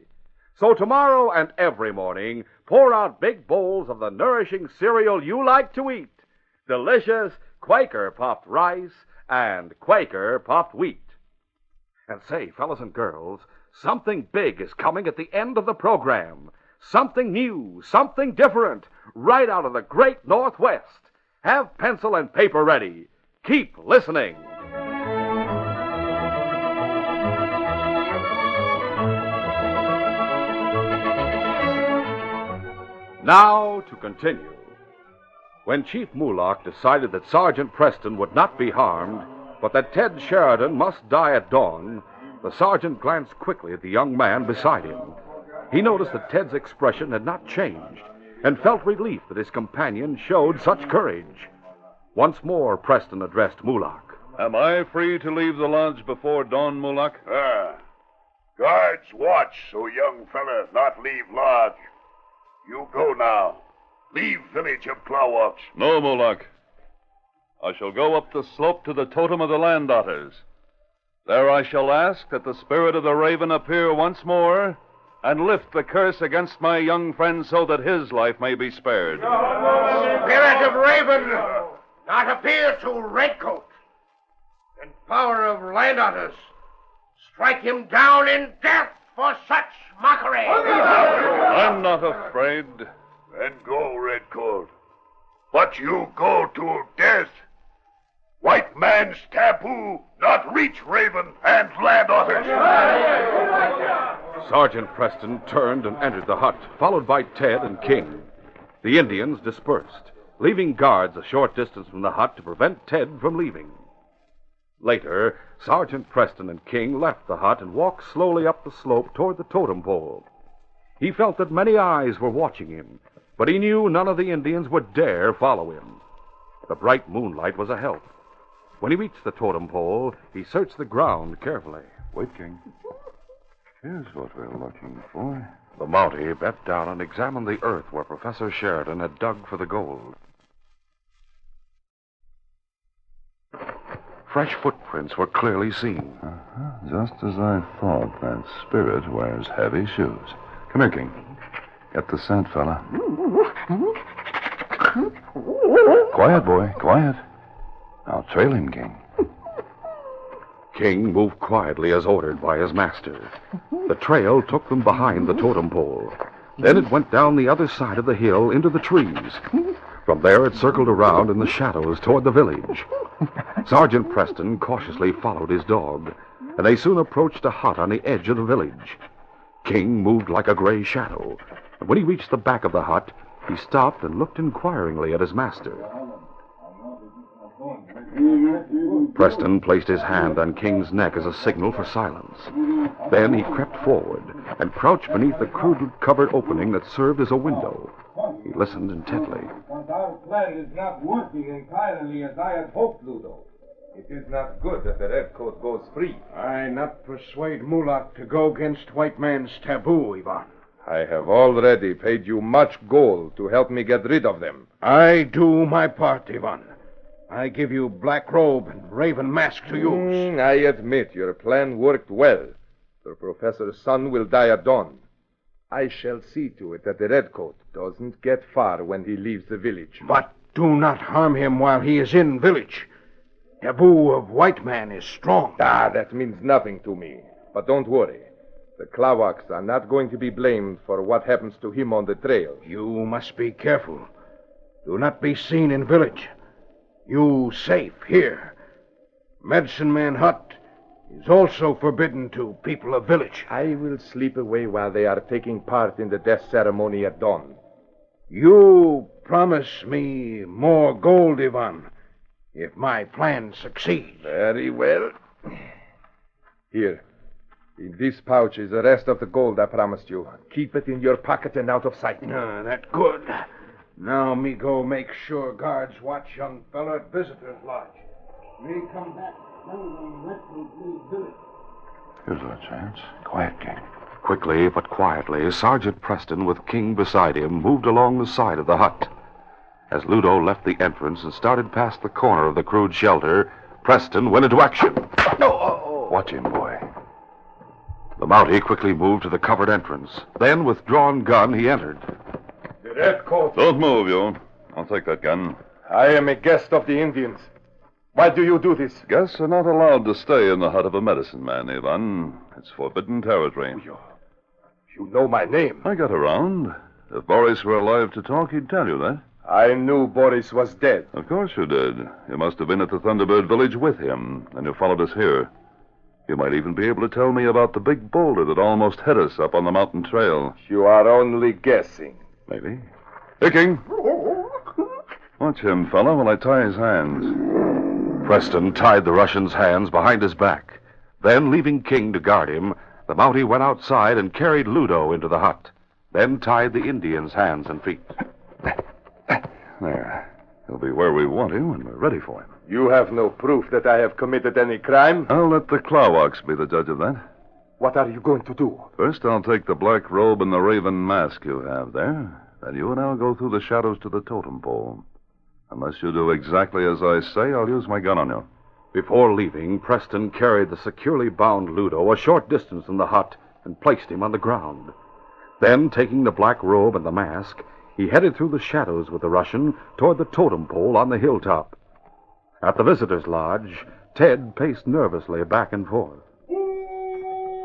So tomorrow and every morning, pour out big bowls of the nourishing cereal you like to eat. Delicious Quaker popped rice and Quaker popped wheat. And say, fellas and girls, something big is coming at the end of the program. Something new, something different, right out of the great Northwest. Have pencil and paper ready. Keep listening. Now to continue. When Chief Mulak decided that Sergeant Preston would not be harmed, but that Ted Sheridan must die at dawn, the sergeant glanced quickly at the young man beside him. He noticed that Ted's expression had not changed, and felt relief that his companion showed such courage. Once more, Preston addressed Mulak. Am I free to leave the lodge before dawn, Mulak? Guards watch so young fella not leave lodge. You go now. Leave village of Clawwax. No, Mulak. I shall go up the slope to the totem of the land otters. There I shall ask that the spirit of the raven appear once more and lift the curse against my young friend so that his life may be spared. Spirit of raven, not appear to Redcoat. In power of land otters, strike him down in death for such mockery. I'm not afraid. Then go, Redcoat. But you go to death. White man's taboo not reach raven and land otters. Sergeant Preston turned and entered the hut, followed by Ted and King. The Indians dispersed, leaving guards a short distance from the hut to prevent Ted from leaving. Later, Sergeant Preston and King left the hut and walked slowly up the slope toward the totem pole. He felt that many eyes were watching him, but he knew none of the Indians would dare follow him. The bright moonlight was a help. When he reached the totem pole, he searched the ground carefully. Wait, King. Here's what we're looking for. The Mountie bent down and examined the earth where Professor Sheridan had dug for the gold. Fresh footprints were clearly seen. Just as I thought. That spirit wears heavy shoes. Come here, King. Get the scent, fella. Quiet, boy. Quiet. Now trail him, King. King moved quietly as ordered by his master. The trail took them behind the totem pole. Then it went down the other side of the hill into the trees. From there it circled around in the shadows toward the village. Sergeant Preston cautiously followed his dog, and they soon approached a hut on the edge of the village. King moved like a gray shadow, and when he reached the back of the hut, he stopped and looked inquiringly at his master. Preston placed his hand on King's neck as a signal for silence. Then he crept forward and crouched beneath the crude-covered opening that served as a window. He listened intently. But our plan is not working entirely as I had hoped, Ludo. It is not good that the redcoat goes free. I not persuade Mulak to go against white man's taboo, Ivan. I have already paid you much gold to help me get rid of them. I do my part, Ivan. I give you black robe and raven mask to use. I admit your plan worked well. The professor's son will die at dawn. I shall see to it that the redcoat doesn't get far when he leaves the village. But do not harm him while he is in village. Taboo of white man is strong. That means nothing to me. But don't worry. The Klawaks are not going to be blamed for what happens to him on the trail. You must be careful. Do not be seen in village. You safe here. Medicine Man hut is also forbidden to people of village. I will sleep away while they are taking part in the death ceremony at dawn. You promise me more gold, Ivan, if my plan succeeds. Very well. Here. In this pouch is the rest of the gold I promised you. Keep it in your pocket and out of sight. That good. Now me go make sure guards watch young fella at visitor's lodge. Me come back. Here's our chance. Quiet, King. Quickly but quietly, Sergeant Preston, with King beside him, moved along the side of the hut. As Ludo left the entrance and started past the corner of the crude shelter, Preston went into action. Watch him, boy. The Mountie quickly moved to the covered entrance. Then, with drawn gun, he entered. The redcoat. Don't move, you. I'll take that gun. I am a guest of the Indians. Why do you do this? Guests are not allowed to stay in the hut of a medicine man, Ivan. It's forbidden territory. You know my name. I got around. If Boris were alive to talk, he'd tell you that. I knew Boris was dead. Of course you did. You must have been at the Thunderbird village with him, and you followed us here. You might even be able to tell me about the big boulder that almost hit us up on the mountain trail. You are only guessing. Maybe. Here, King. Watch him, fella, while I tie his hands. Preston tied the Russian's hands behind his back. Then, leaving King to guard him, the Mountie went outside and carried Ludo into the hut. Then tied the Indian's hands and feet. There. He'll be where we want him when we're ready for him. You have no proof that I have committed any crime. I'll let the Klawaks be the judge of that. What are you going to do? First, I'll take the black robe and the raven mask you have there. Then you and I'll go through the shadows to the totem pole. Unless you do exactly as I say, I'll use my gun on you. Before leaving, Preston carried the securely bound Ludo a short distance from the hut and placed him on the ground. Then, taking the black robe and the mask, he headed through the shadows with the Russian toward the totem pole on the hilltop. At the visitor's lodge, Ted paced nervously back and forth.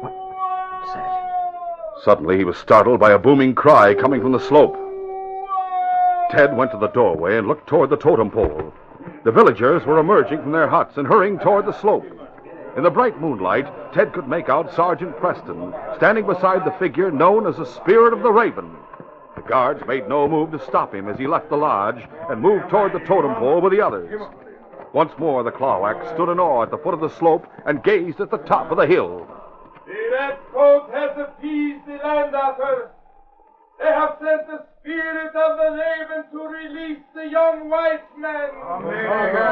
What's that? Suddenly, he was startled by a booming cry coming from the slope. Ted went to the doorway and looked toward the totem pole. The villagers were emerging from their huts and hurrying toward the slope. In the bright moonlight, Ted could make out Sergeant Preston standing beside the figure known as the Spirit of the Raven. The guards made no move to stop him as he left the lodge and moved toward the totem pole with the others. Once more, the Klawaks stood in awe at the foot of the slope and gazed at the top of the hill. The redcoat has appeased the land, Otter. They have sent a spirit of the raven to release the young white man.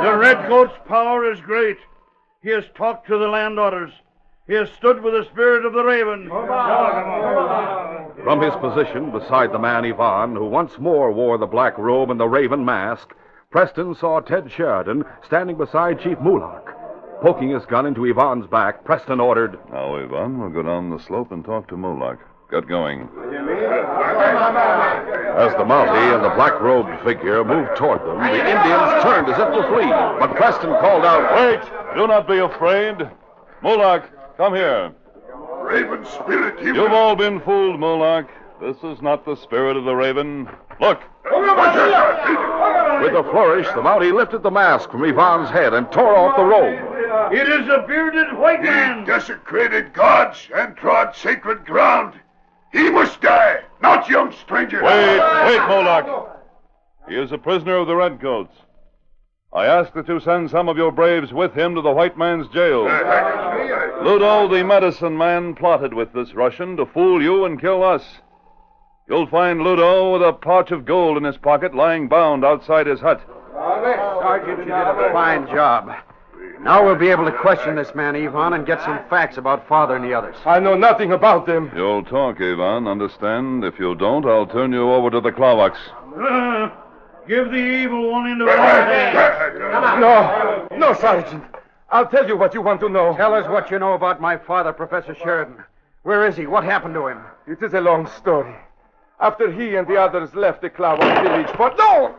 The Redcoat's power is great. He has talked to the land otters. He has stood with the spirit of the raven. From his position beside the man Ivan, who once more wore the black robe and the raven mask, Preston saw Ted Sheridan standing beside Chief Mulak. Poking his gun into Ivan's back, Preston ordered, Now, Ivan, we'll go down the slope and talk to Mulak. Get going. As the Mountie and the black-robed figure moved toward them, the Indians turned as if to flee, but Preston called out, Wait! Do not be afraid. Mulak, come here. Raven spirit, he You've all been fooled, Mulak. This is not the spirit of the raven. Look! With a flourish, the Mountie lifted the mask from Ivan's head and tore off the robe. It is a bearded white man. He desecrated gods and trod sacred ground. He must die, not young stranger. Wait, Mulak. He is a prisoner of the Redcoats. I ask that you send some of your braves with him to the white man's jail. Ludo, the medicine man, plotted with this Russian to fool you and kill us. You'll find Ludo with a pouch of gold in his pocket lying bound outside his hut. Sergeant, you did a fine job. Now we'll be able to question this man, Ivan, and get some facts about Father and the others. I know nothing about them. You'll talk, Ivan, understand? If you don't, I'll turn you over to the Klawaks. Give the evil one into our hands. No, Sergeant. I'll tell you what you want to know. Tell us what you know about my father, Professor Sheridan. Where is he? What happened to him? It is a long story. After he and the others left the Klawak village for... No!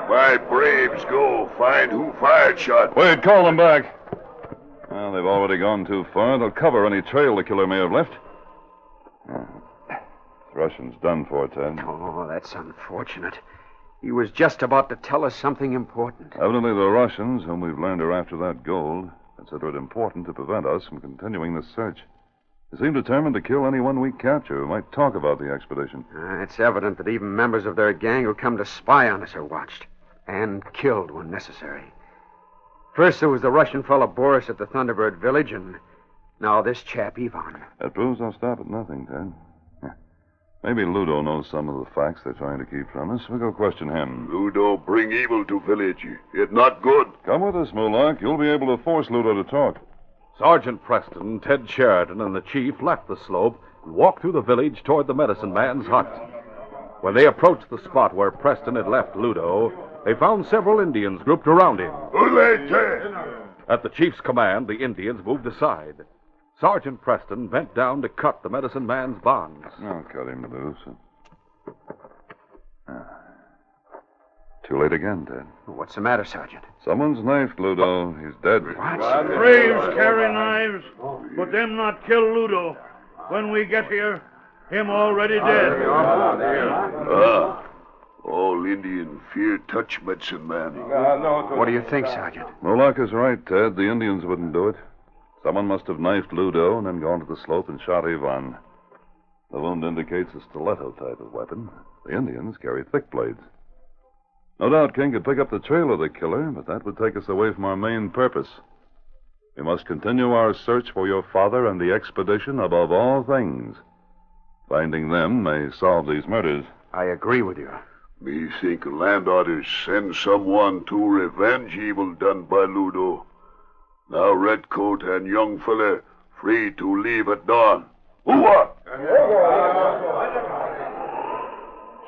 My braves go find who fired shot. Wait, call them back. Well, they've already gone too far. They'll cover any trail the killer may have left. The Russian's done for, Ted. Oh, that's unfortunate. He was just about to tell us something important. Evidently, the Russians, whom we've learned are after that gold, consider it important to prevent us from continuing the search. They seem determined to kill anyone we capture who might talk about the expedition. It's evident that even members of their gang who come to spy on us are watched. And killed when necessary. First there was the Russian fellow Boris at the Thunderbird village, and now this chap, Ivan. That proves I'll stop at nothing, Ted. Maybe Ludo knows some of the facts they're trying to keep from us. We'll go question him. Ludo bring evil to village. It not good. Come with us, Mulak. You'll be able to force Ludo to talk. Sergeant Preston, Ted Sheridan, and the chief left the slope and walked through the village toward the medicine man's hut. When they approached the spot where Preston had left Ludo, they found several Indians grouped around him. At the chief's command, the Indians moved aside. Sergeant Preston bent down to cut the medicine man's bonds. I'll cut him loose. Too late again, Ted. What's the matter, Sergeant? Someone's knifed Ludo. He's dead. What? Braves carry knives, but them not kill Ludo. When we get here, him already dead. All Indian fear touch medicine man. What do you think, Sergeant? Mulak is right, Ted. The Indians wouldn't do it. Someone must have knifed Ludo and then gone to the slope and shot Ivan. The wound indicates a stiletto type of weapon. The Indians carry thick blades. No doubt King could pick up the trail of the killer, but that would take us away from our main purpose. We must continue our search for your father and the expedition above all things. Finding them may solve these murders. I agree with you. Me think land otters send someone to revenge evil done by Ludo. Now Redcoat and young fella free to leave at dawn. Hooah!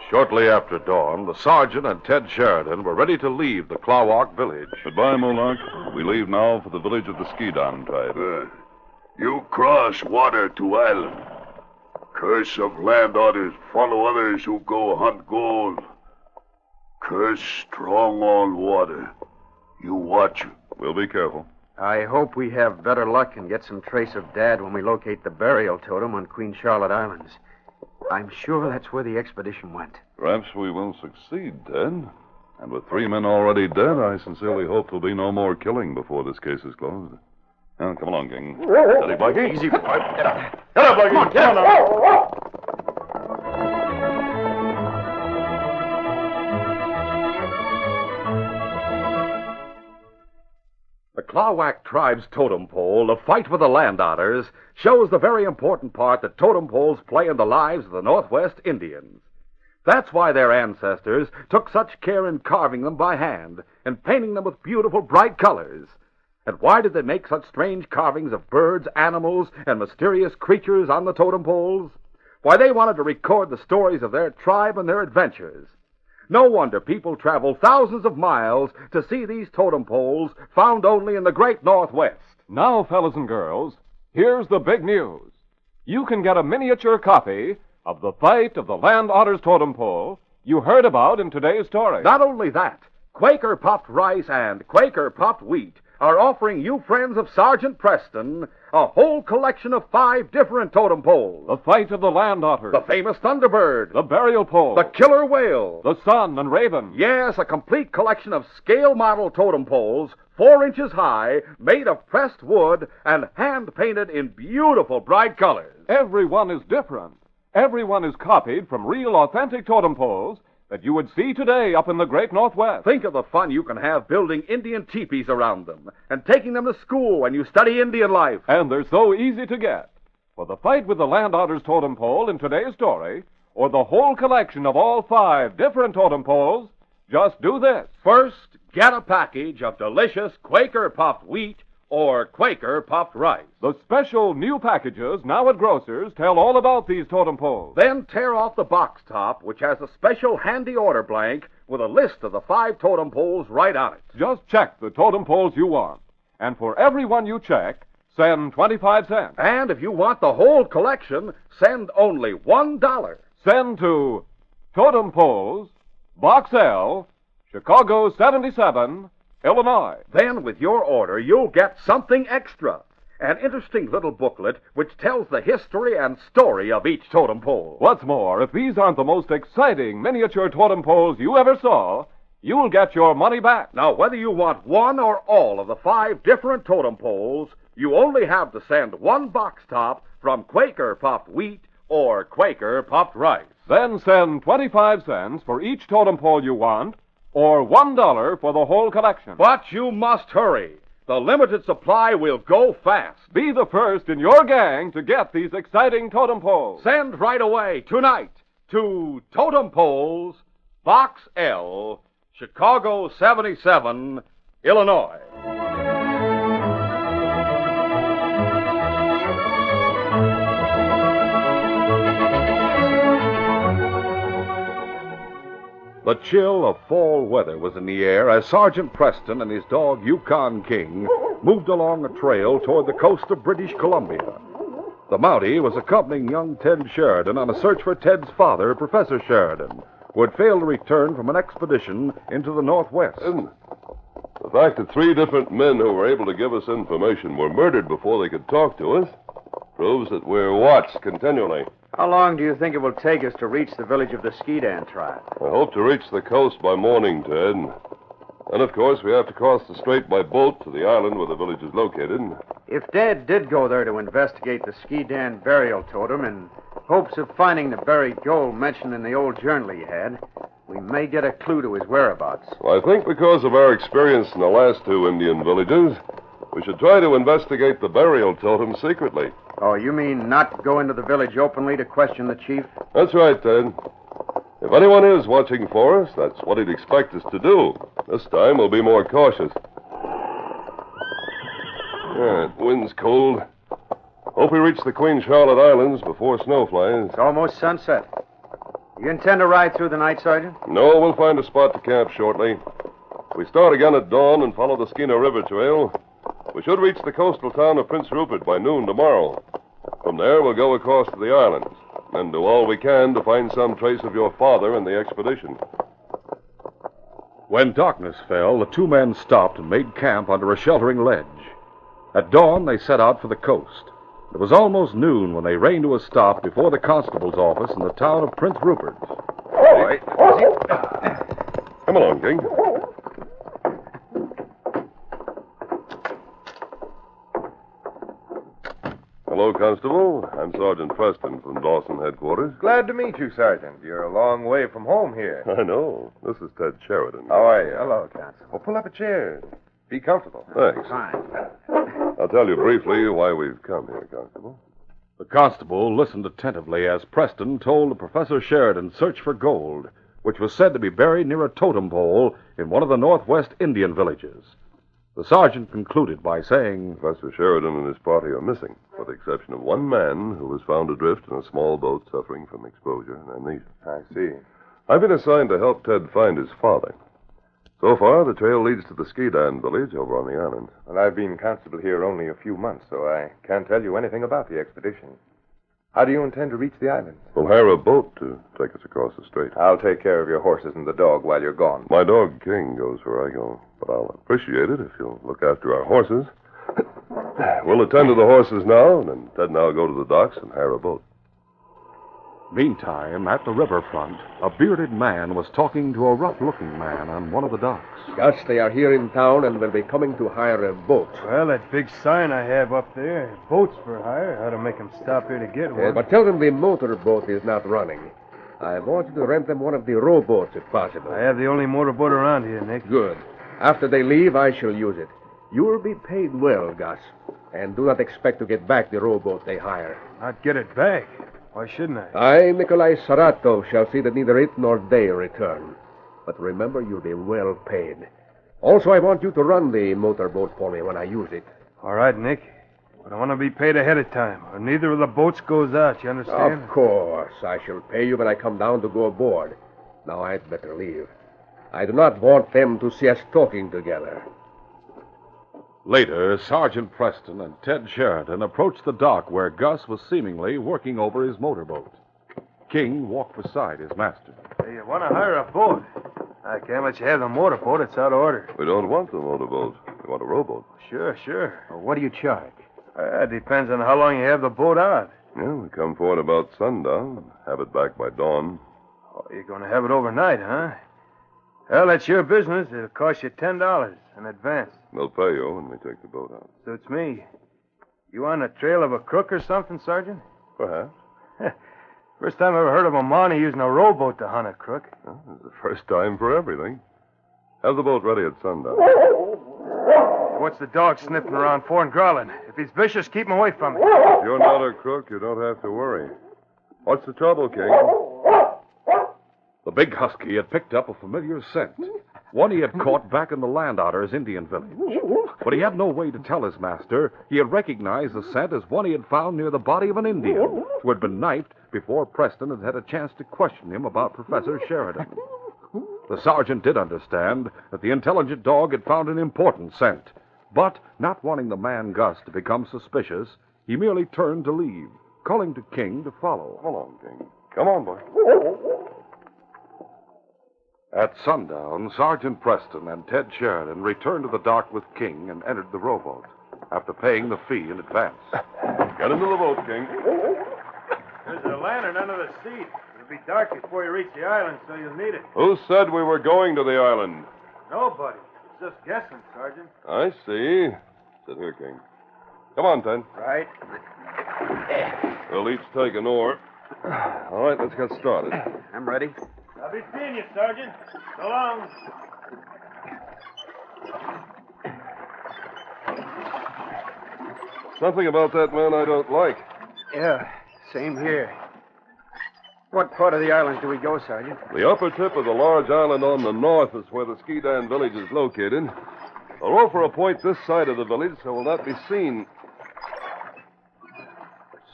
Shortly after dawn, the sergeant and Ted Sheridan were ready to leave the Klawak village. Goodbye, Mulak. We leave now for the village of the Skidon tribe. You cross water to island. Curse of land otters follow others who go hunt gold. Curse strong on water. You watch. We'll be careful. I hope we have better luck and get some trace of Dad when we locate the burial totem on Queen Charlotte Islands. I'm sure that's where the expedition went. Perhaps we will succeed, Ted. And with 3 men already dead, I sincerely hope there'll be no more killing before this case is closed. Now, come along, King. Steady, Blackie. Easy, boy. Get up. Get up, Blackie. Come on now. The Clawhack tribe's totem pole, the fight with the land otters, shows the very important part that totem poles play in the lives of the Northwest Indians. That's why their ancestors took such care in carving them by hand and painting them with beautiful, bright colors. And why did they make such strange carvings of birds, animals, and mysterious creatures on the totem poles? Why, they wanted to record the stories of their tribe and their adventures. No wonder people travel thousands of miles to see these totem poles found only in the great Northwest. Now, fellas and girls, here's the big news. You can get a miniature copy of the fight of the land otter's totem pole you heard about in today's story. Not only that, Quaker puffed rice and Quaker puffed wheat are offering you friends of Sergeant Preston a whole collection of 5 different totem poles. The fight of the land otter. The famous Thunderbird. The burial pole. The killer whale. The sun and raven. Yes, a complete collection of scale model totem poles, 4 inches high, made of pressed wood and hand-painted in beautiful bright colors. Every one is different. Every one is copied from real authentic totem poles that you would see today up in the great Northwest. Think of the fun you can have building Indian teepees around them and taking them to school when you study Indian life. And they're so easy to get. For the fight with the land otter's totem pole in today's story, or the whole collection of all 5 different totem poles, just do this. First, get a package of delicious Quaker puffed wheat or Quaker puffed rice. The special new packages now at grocers tell all about these totem poles. Then tear off the box top, which has a special handy order blank with a list of the 5 totem poles right on it. Just check the totem poles you want. And for every one you check, send 25 cents. And if you want the whole collection, send only $1. Send to Totem Poles, Box L, Chicago 77, Illinois. Then, with your order, you'll get something extra. An interesting little booklet which tells the history and story of each totem pole. What's more, if these aren't the most exciting miniature totem poles you ever saw, you'll get your money back. Now, whether you want one or all of the 5 different totem poles, you only have to send 1 box top from Quaker puffed wheat or Quaker puffed rice. Then send 25 cents for each totem pole you want, or $1 for the whole collection. But you must hurry. The limited supply will go fast. Be the first in your gang to get these exciting totem poles. Send right away, tonight, to Totem Poles, Box L, Chicago 77, Illinois. The chill of fall weather was in the air as Sergeant Preston and his dog Yukon King moved along a trail toward the coast of British Columbia. The Mountie was accompanying young Ted Sheridan on a search for Ted's father, Professor Sheridan, who had failed to return from an expedition into the Northwest. The fact that 3 different men who were able to give us information were murdered before they could talk to us proves that we're watched continually. How long do you think it will take us to reach the village of the Skeedan tribe? I hope to reach the coast by morning, Ted. And, of course, we have to cross the strait by boat to the island where the village is located. If Dad did go there to investigate the Skeedan burial totem in hopes of finding the buried gold mentioned in the old journal he had, we may get a clue to his whereabouts. Well, I think because of our experience in the last 2 Indian villages, we should try to investigate the burial totem secretly. Oh, you mean not go into the village openly to question the chief? That's right, Ted. If anyone is watching for us, that's what he'd expect us to do. This time we'll be more cautious. Yeah, the wind's cold. Hope we reach the Queen Charlotte Islands before snow flies. It's almost sunset. You intend to ride through the night, Sergeant? No, we'll find a spot to camp shortly. We start again at dawn and follow the Skeena River Trail. We should reach the coastal town of Prince Rupert by noon tomorrow. From there, we'll go across to the islands and do all we can to find some trace of your father and the expedition. When darkness fell, the 2 men stopped and made camp under a sheltering ledge. At dawn, they set out for the coast. It was almost noon when they reined to a stop before the constable's office in the town of Prince Rupert. All right. Come along, King. Hello, Constable. I'm Sergeant Preston from Dawson Headquarters. Glad to meet you, Sergeant. You're a long way from home here. I know. This is Ted Sheridan. How are you? Hello, Constable. Well, pull up a chair. Be comfortable. Thanks. Fine. I'll tell you briefly why we've come here, Constable. The constable listened attentively as Preston told Professor Sheridan's search for gold, which was said to be buried near a totem pole in one of the northwest Indian villages. The sergeant concluded by saying, Professor Sheridan and his party are missing, with the exception of one man who was found adrift in a small boat suffering from exposure and amnesia. I see. I've been assigned to help Ted find his father. So far, the trail leads to the Skidan village over on the island. Well, I've been constable here only a few months, so I can't tell you anything about the expedition. How do you intend to reach the island? We'll hire a boat to take us across the strait. I'll take care of your horses and the dog while you're gone. My dog, King, goes where I go, but I'll appreciate it if you'll look after our horses. We'll attend to the horses now, and then Ted and I'll go to the docks and hire a boat. meantime, at the riverfront, a bearded man was talking to a rough-looking man on one of the docks. Gus, they are here in town and will be coming to hire a boat. Well, that big sign I have up there, boats for hire, ought to make them stop here to get one. But tell them the motorboat is not running. I want you to rent them one of the rowboats, if possible. I have the only motorboat around here, Nick. Good. After they leave, I shall use it. You will be paid well, Gus. And do not expect to get back the rowboat they hire. Not get it back? Why shouldn't I? I, Nikolai Saratov, shall see that neither it nor they return. But remember, you'll be well paid. Also, I want you to run the motorboat for me when I use it. All right, Nick. But I want to be paid ahead of time, or neither of the boats goes out, you understand? Of course. I shall pay you when I come down to go aboard. Now, I'd better leave. I do not want them to see us talking together. Later, Sergeant Preston and Ted Sheridan approached the dock where Gus was seemingly working over his motorboat. King walked beside his master. Hey, you want to hire a boat? I can't let you have the motorboat. It's out of order. We don't want the motorboat. We want a rowboat. Sure. Well, what do you charge? Depends on how long you have the boat out. Yeah, we come for it about sundown and have it back by dawn. Oh, you're going to have it overnight, huh? Well, that's your business. It'll cost you $10 in advance. They'll pay you when we take the boat out. Suits me. You on the trail of a crook or something, Sergeant? Perhaps. First time I ever heard of a Mountie using a rowboat to hunt a crook. Well, it's the first time for everything. Have the boat ready at sundown. What's the dog sniffing around for and growling? If he's vicious, keep him away from me. If you're not a crook, you don't have to worry. What's the trouble, King? The big husky had picked up a familiar scent, one he had caught back in the Land Otter's Indian village. But he had no way to tell his master he had recognized the scent as one he had found near the body of an Indian who had been knifed before Preston had had a chance to question him about Professor Sheridan. The sergeant did understand that the intelligent dog had found an important scent, but not wanting the man Gus to become suspicious, he merely turned to leave, calling to King to follow. Come on, King. Come on, boy. At sundown, Sergeant Preston and Ted Sheridan returned to the dock with King and entered the rowboat, after paying the fee in advance. Get into the boat, King. There's a lantern under the seat. It'll be dark before you reach the island, so you'll need it. Who said we were going to the island? Nobody. Just guessing, Sergeant. I see. Sit here, King. Come on, Ted. Right. We'll each take an oar. All right, let's get started. I'm ready. I'll be seeing you, Sergeant. So long. Something about that man I don't like. Yeah, same here. What part of the island do we go, Sergeant? The upper tip of the large island on the north is where the Skidan village is located. I'll row for a point this side of the village so we'll not be seen.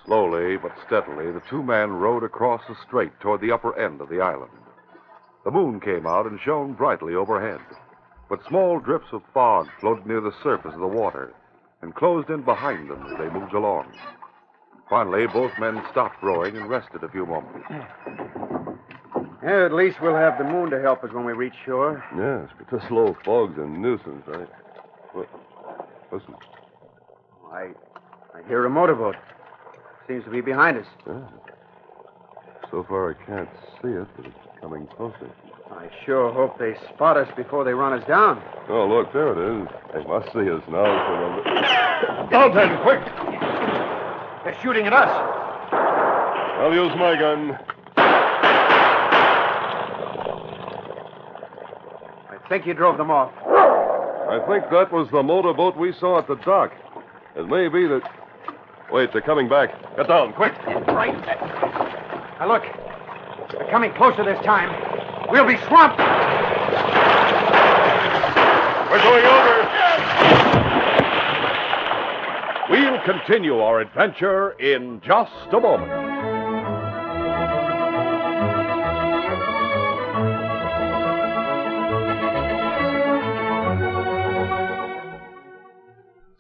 Slowly but steadily, the two men rowed across the strait toward the upper end of the island. The moon came out and shone brightly overhead, but small drifts of fog floated near the surface of the water and closed in behind them as they moved along. Finally, both men stopped rowing and rested a few moments. Yeah, at least we'll have the moon to help us when we reach shore. Yes, but this low fog's a nuisance, eh? Well, listen. I hear a motorboat. Seems to be behind us. Yeah. So far I can't see it, but it's coming closer. I sure hope they spot us before they run us down. Oh, look, there it is. They must see us now. So Totem, quick! They're shooting at us. I'll use my gun. I think you drove them off. I think that was the motorboat we saw at the dock. It may be that... Wait, they're coming back. Get down, quick. Right. Now, look. They're coming closer this time. We'll be swamped. We're going over. We'll continue our adventure in just a moment.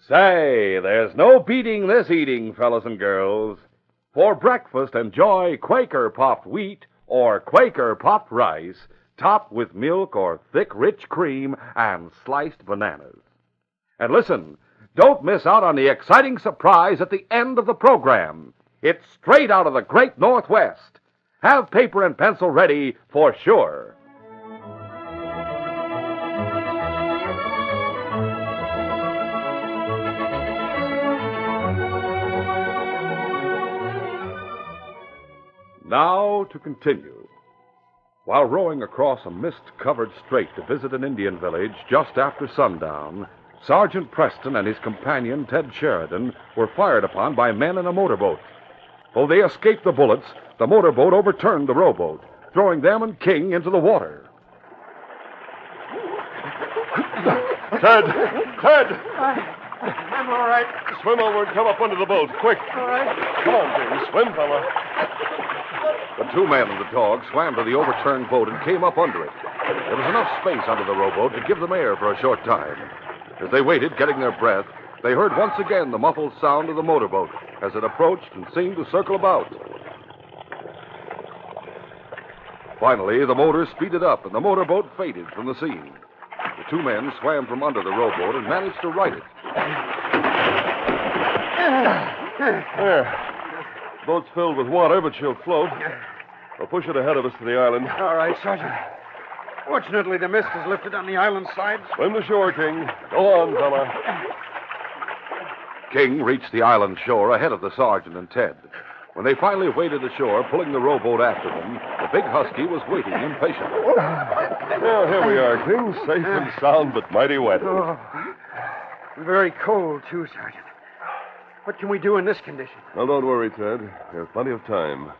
Say, there's no beating this eating, fellas and girls. For breakfast, enjoy Quaker popped wheat or Quaker popped rice, topped with milk or thick, rich cream and sliced bananas. And listen, don't miss out on the exciting surprise at the end of the program. It's straight out of the great Northwest. Have paper and pencil ready for sure. Now to continue. While rowing across a mist-covered strait to visit an Indian village just after sundown, Sergeant Preston and his companion, Ted Sheridan, were fired upon by men in a motorboat. Though they escaped the bullets, the motorboat overturned the rowboat, throwing them and King into the water. Ted! Ted! I'm all right. Swim over and come up under the boat, quick. All right. Come on, King. Swim, fella. The two men and the dog swam to the overturned boat and came up under it. There was enough space under the rowboat to give them air for a short time. As they waited, getting their breath, they heard once again the muffled sound of the motorboat as it approached and seemed to circle about. Finally, the motor speeded up and the motorboat faded from the scene. The two men swam from under the rowboat and managed to right it. There. Boat's filled with water, but she'll float. We'll push it ahead of us to the island. All right, Sergeant. Fortunately, the mist has lifted on the island side. Swim to shore, King. Go on, fella. King reached the island shore ahead of the sergeant and Ted. When they finally waded ashore, pulling the rowboat after them, the big husky was waiting impatiently. Well, here we are, King. Safe and sound, but mighty wet. Oh, very cold, too, Sergeant. What can we do in this condition? Well, don't worry, Ted. We have plenty of time.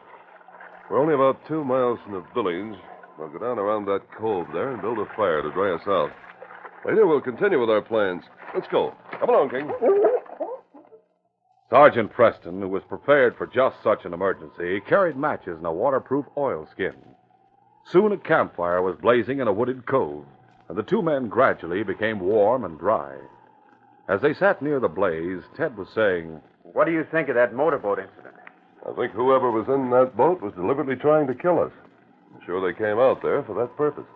We're only about 2 miles from the village. We'll go down around that cove there and build a fire to dry us out. Later, we'll continue with our plans. Let's go. Come along, King. Sergeant Preston, who was prepared for just such an emergency, carried matches and a waterproof oilskin. Soon a campfire was blazing in a wooded cove, and the two men gradually became warm and dry. As they sat near the blaze, Ted was saying, What do you think of that motorboat incident? I think whoever was in that boat was deliberately trying to kill us. I'm sure they came out there for that purpose.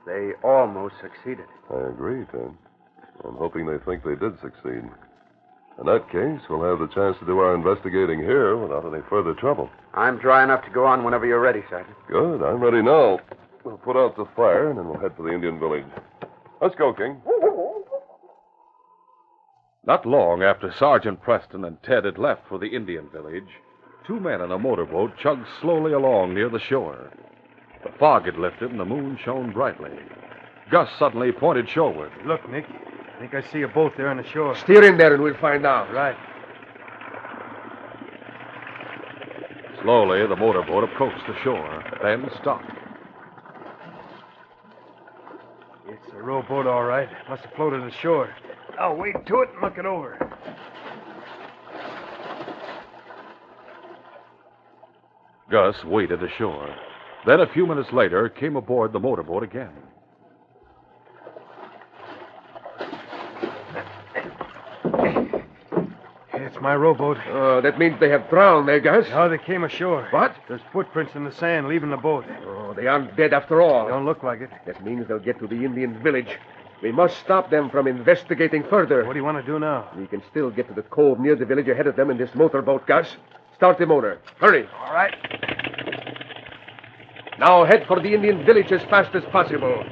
They almost succeeded. I agree, Ted. I'm hoping they think they did succeed. In that case, we'll have the chance to do our investigating here without any further trouble. I'm dry enough to go on whenever you're ready, Sergeant. Good. I'm ready now. We'll put out the fire, and then we'll head for the Indian village. Let's go, King. Not long after Sergeant Preston and Ted had left for the Indian village, two men in a motorboat chugged slowly along near the shore. The fog had lifted and the moon shone brightly. Gus suddenly pointed shoreward. Look, Nick. I think I see a boat there on the shore. Steer in there and we'll find out. Right. Slowly, the motorboat approached the shore, then stopped. It's a rowboat, all right. Must have floated ashore. I'll wade to it and look it over. Gus waded ashore. Then, a few minutes later, came aboard the motorboat again. It's my rowboat. Oh, that means they have drowned there, Gus. No, they came ashore. What? There's footprints in the sand leaving the boat. Oh, they aren't dead after all. Don't look like it. That means they'll get to the Indian village. We must stop them from investigating further. What do you want to do now? We can still get to the cove near the village ahead of them in this motorboat, Gus. Start the motor. Hurry. All right. Now head for the Indian village as fast as possible.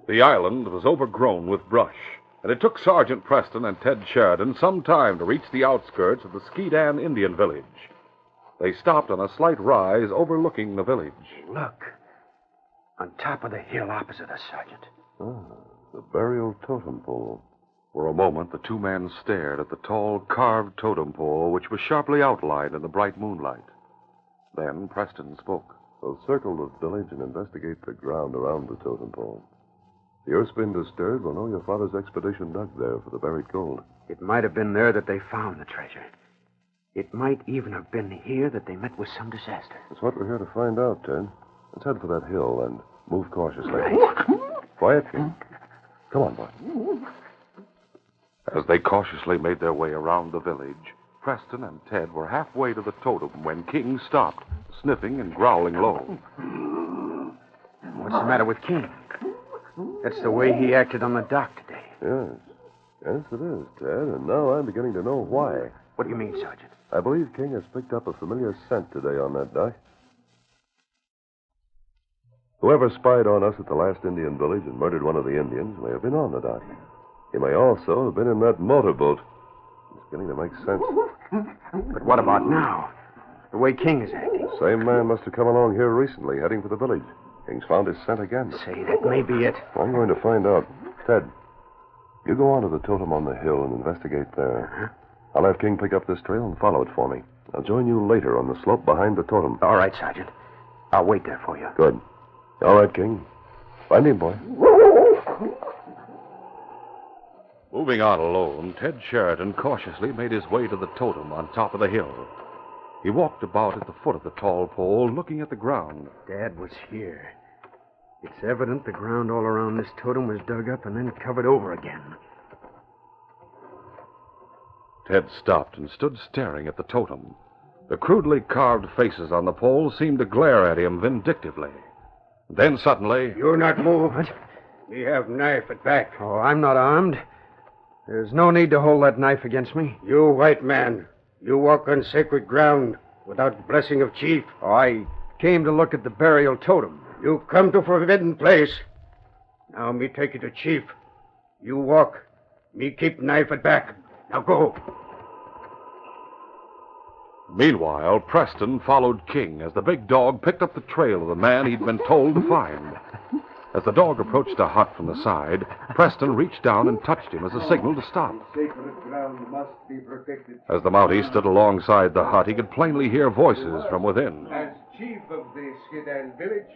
The island was overgrown with brush, and it took Sergeant Preston and Ted Sheridan some time to reach the outskirts of the Skeedan Indian village. They stopped on a slight rise overlooking the village. Look. On top of the hill opposite us, Sergeant. Oh, the burial totem pole. For a moment, the two men stared at the tall, carved totem pole, which was sharply outlined in the bright moonlight. Then Preston spoke. So circle the village and investigate the ground around the totem pole. If the earth's been disturbed, we'll know your father's expedition dug there for the buried gold. It might have been there that they found the treasure. It might even have been here that they met with some disaster. That's what we're here to find out, Ted. Let's head for that hill and move cautiously. Right. Quiet, King. Come on, boy. As they cautiously made their way around the village, Preston and Ted were halfway to the totem when King stopped, sniffing and growling low. What's the matter with King? That's the way he acted on the dock today. Yes. Yes, it is, Ted. And now I'm beginning to know why. What do you mean, Sergeant? I believe King has picked up a familiar scent today on that dock. Whoever spied on us at the last Indian village and murdered one of the Indians may have been on the dock. He may also have been in that motorboat. It's beginning to make sense. But what about now? The way King is acting. Same man must have come along here recently, heading for the village. King's found his scent again. Say, that may be it. I'm going to find out. Ted, you go on to the totem on the hill and investigate there. Uh-huh. I'll have King pick up this trail and follow it for me. I'll join you later on the slope behind the totem. All right, Sergeant. I'll wait there for you. Good. All right, King. Find him, boy. Moving on alone, Ted Sheridan cautiously made his way to the totem on top of the hill. He walked about at the foot of the tall pole, looking at the ground. Dad was here. It's evident the ground all around this totem was dug up and then covered over again. Ted stopped and stood staring at the totem. The crudely carved faces on the pole seemed to glare at him vindictively. Then suddenly... You not move. What? We have knife at back. Oh, I'm not armed. There's no need to hold that knife against me. You, white man, you walk on sacred ground without blessing of chief. Oh, I came to look at the burial totem. You come to forbidden place. Now me take you to chief. You walk. Me keep knife at back. Now go. Meanwhile, Preston followed King as the big dog picked up the trail of the man he'd been told to find. As the dog approached a hut from the side, Preston reached down and touched him as a signal to stop. Sacred ground must be protected. As the Mountie stood alongside the hut, he could plainly hear voices from within. As chief of the Skidan village,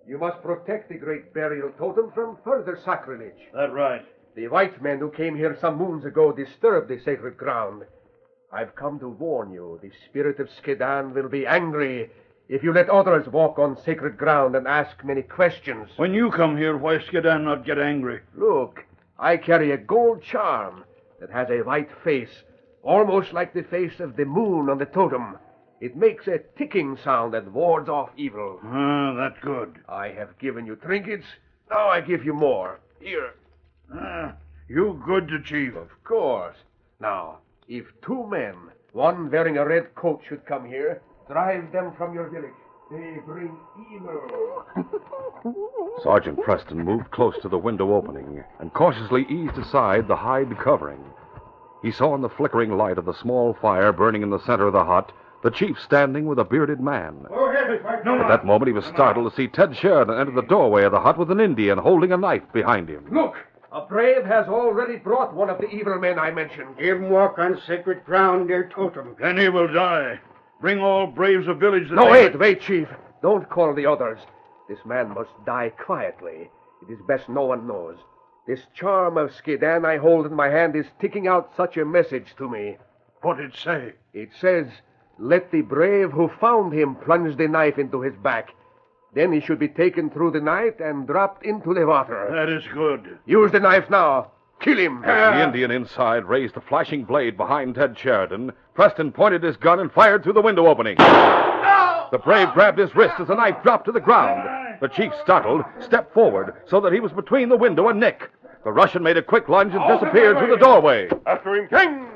you must protect the great burial totem from further sacrilege. That's right. The white men who came here some moons ago disturbed the sacred ground. I've come to warn you, the spirit of Skidan will be angry if you let others walk on sacred ground and ask many questions. When you come here, why Skidan not get angry? Look, I carry a gold charm that has a white face, almost like the face of the moon on the totem. It makes a ticking sound that wards off evil. Ah, that's good. I have given you trinkets. Now I give you more. Here. Ah, you good to chief. Of course. Now, if two men, one wearing a red coat, should come here, drive them from your village. They bring evil. Sergeant Preston moved close to the window opening and cautiously eased aside the hide covering. He saw in the flickering light of the small fire burning in the center of the hut the chief standing with a bearded man. Go ahead, white man. At that moment, he was startled to see Ted Sheridan enter the doorway of the hut with an Indian holding a knife behind him. Look! A brave has already brought one of the evil men I mentioned. Him walk on sacred ground near totem. Then he will die. Bring all braves of village that No, they... wait, Chief. Don't call the others. This man must die quietly. It is best no one knows. This charm of Skidan I hold in my hand is ticking out such a message to me. What it say? It says, let the brave who found him plunge the knife into his back. Then he should be taken through the night and dropped into the water. That is good. Use the knife now. Kill him. As the Indian inside raised the flashing blade behind Ted Sheridan, Preston pointed his gun and fired through the window opening. The brave grabbed his wrist as the knife dropped to the ground. The chief, startled, stepped forward so that he was between the window and Nick. The Russian made a quick lunge and disappeared through the doorway. After him, King!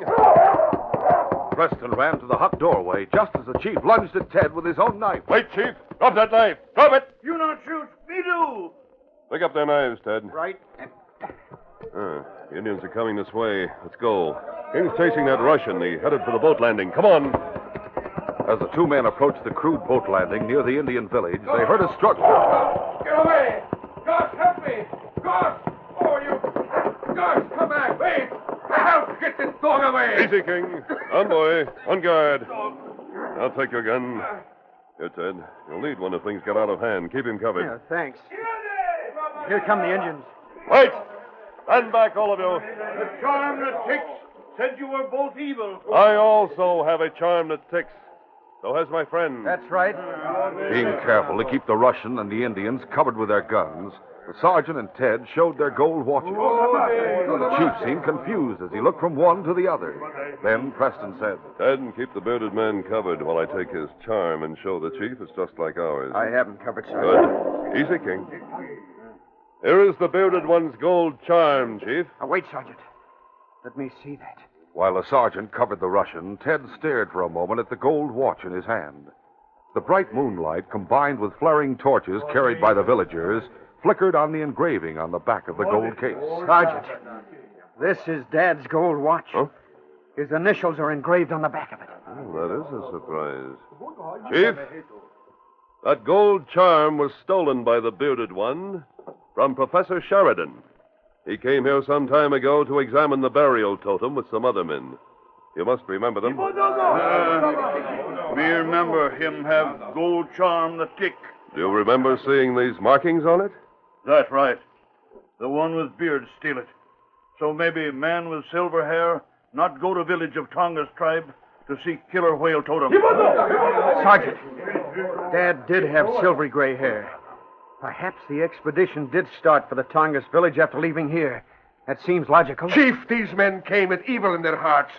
Preston ran to the hut doorway just as the chief lunged at Ted with his own knife. Wait, Chief. Drop that knife. Drop it. You not shoot. Me do. Pick up their knives, Ted. Right. The Indians are coming this way. Let's go. King's chasing that Russian. He headed for the boat landing. Come on. As the two men approached the crude boat landing near the Indian village, they heard a struggle. Get away! Gus, help me! Gus! Oh, you... Gus, come back! Wait! Help! Get this dog away! Easy, King. On, boy. On guard. I'll take your gun. Here, Ted. You'll need one if things get out of hand. Keep him covered. Yeah, thanks. Here come the Indians. Wait! Stand back, all of you. The charm that ticks said you were both evil. I also have a charm that ticks. So has my friend. That's right. Being careful to keep the Russian and the Indians covered with their guns, the sergeant and Ted showed their gold watches. The chief seemed confused as he looked from one to the other. Then Preston said, Ted, keep the bearded man covered while I take his charm and show the chief it's just like ours. I have him covered, Sergeant. Good. Easy, King. Here is the bearded one's gold charm, Chief. Wait, Sergeant. Let me see that. While the sergeant covered the Russian, Ted stared for a moment at the gold watch in his hand. The bright moonlight, combined with flaring torches carried by the villagers, flickered on the engraving on the back of the gold case. Sergeant, this is Dad's gold watch. Huh? His initials are engraved on the back of it. Well, that is a surprise. Chief, that gold charm was stolen by the bearded one from Professor Sheridan. He came here some time ago to examine the burial totem with some other men. You must remember them. Me remember him have gold charm that tick. Do you remember seeing these markings on it? That's right. The one with beard steal it. So maybe man with silver hair not go to village of Tonga's tribe to see killer whale totem. Sergeant, Dad did have silvery gray hair. Perhaps the expedition did start for the Tongass village after leaving here. That seems logical. Chief, these men came with evil in their hearts.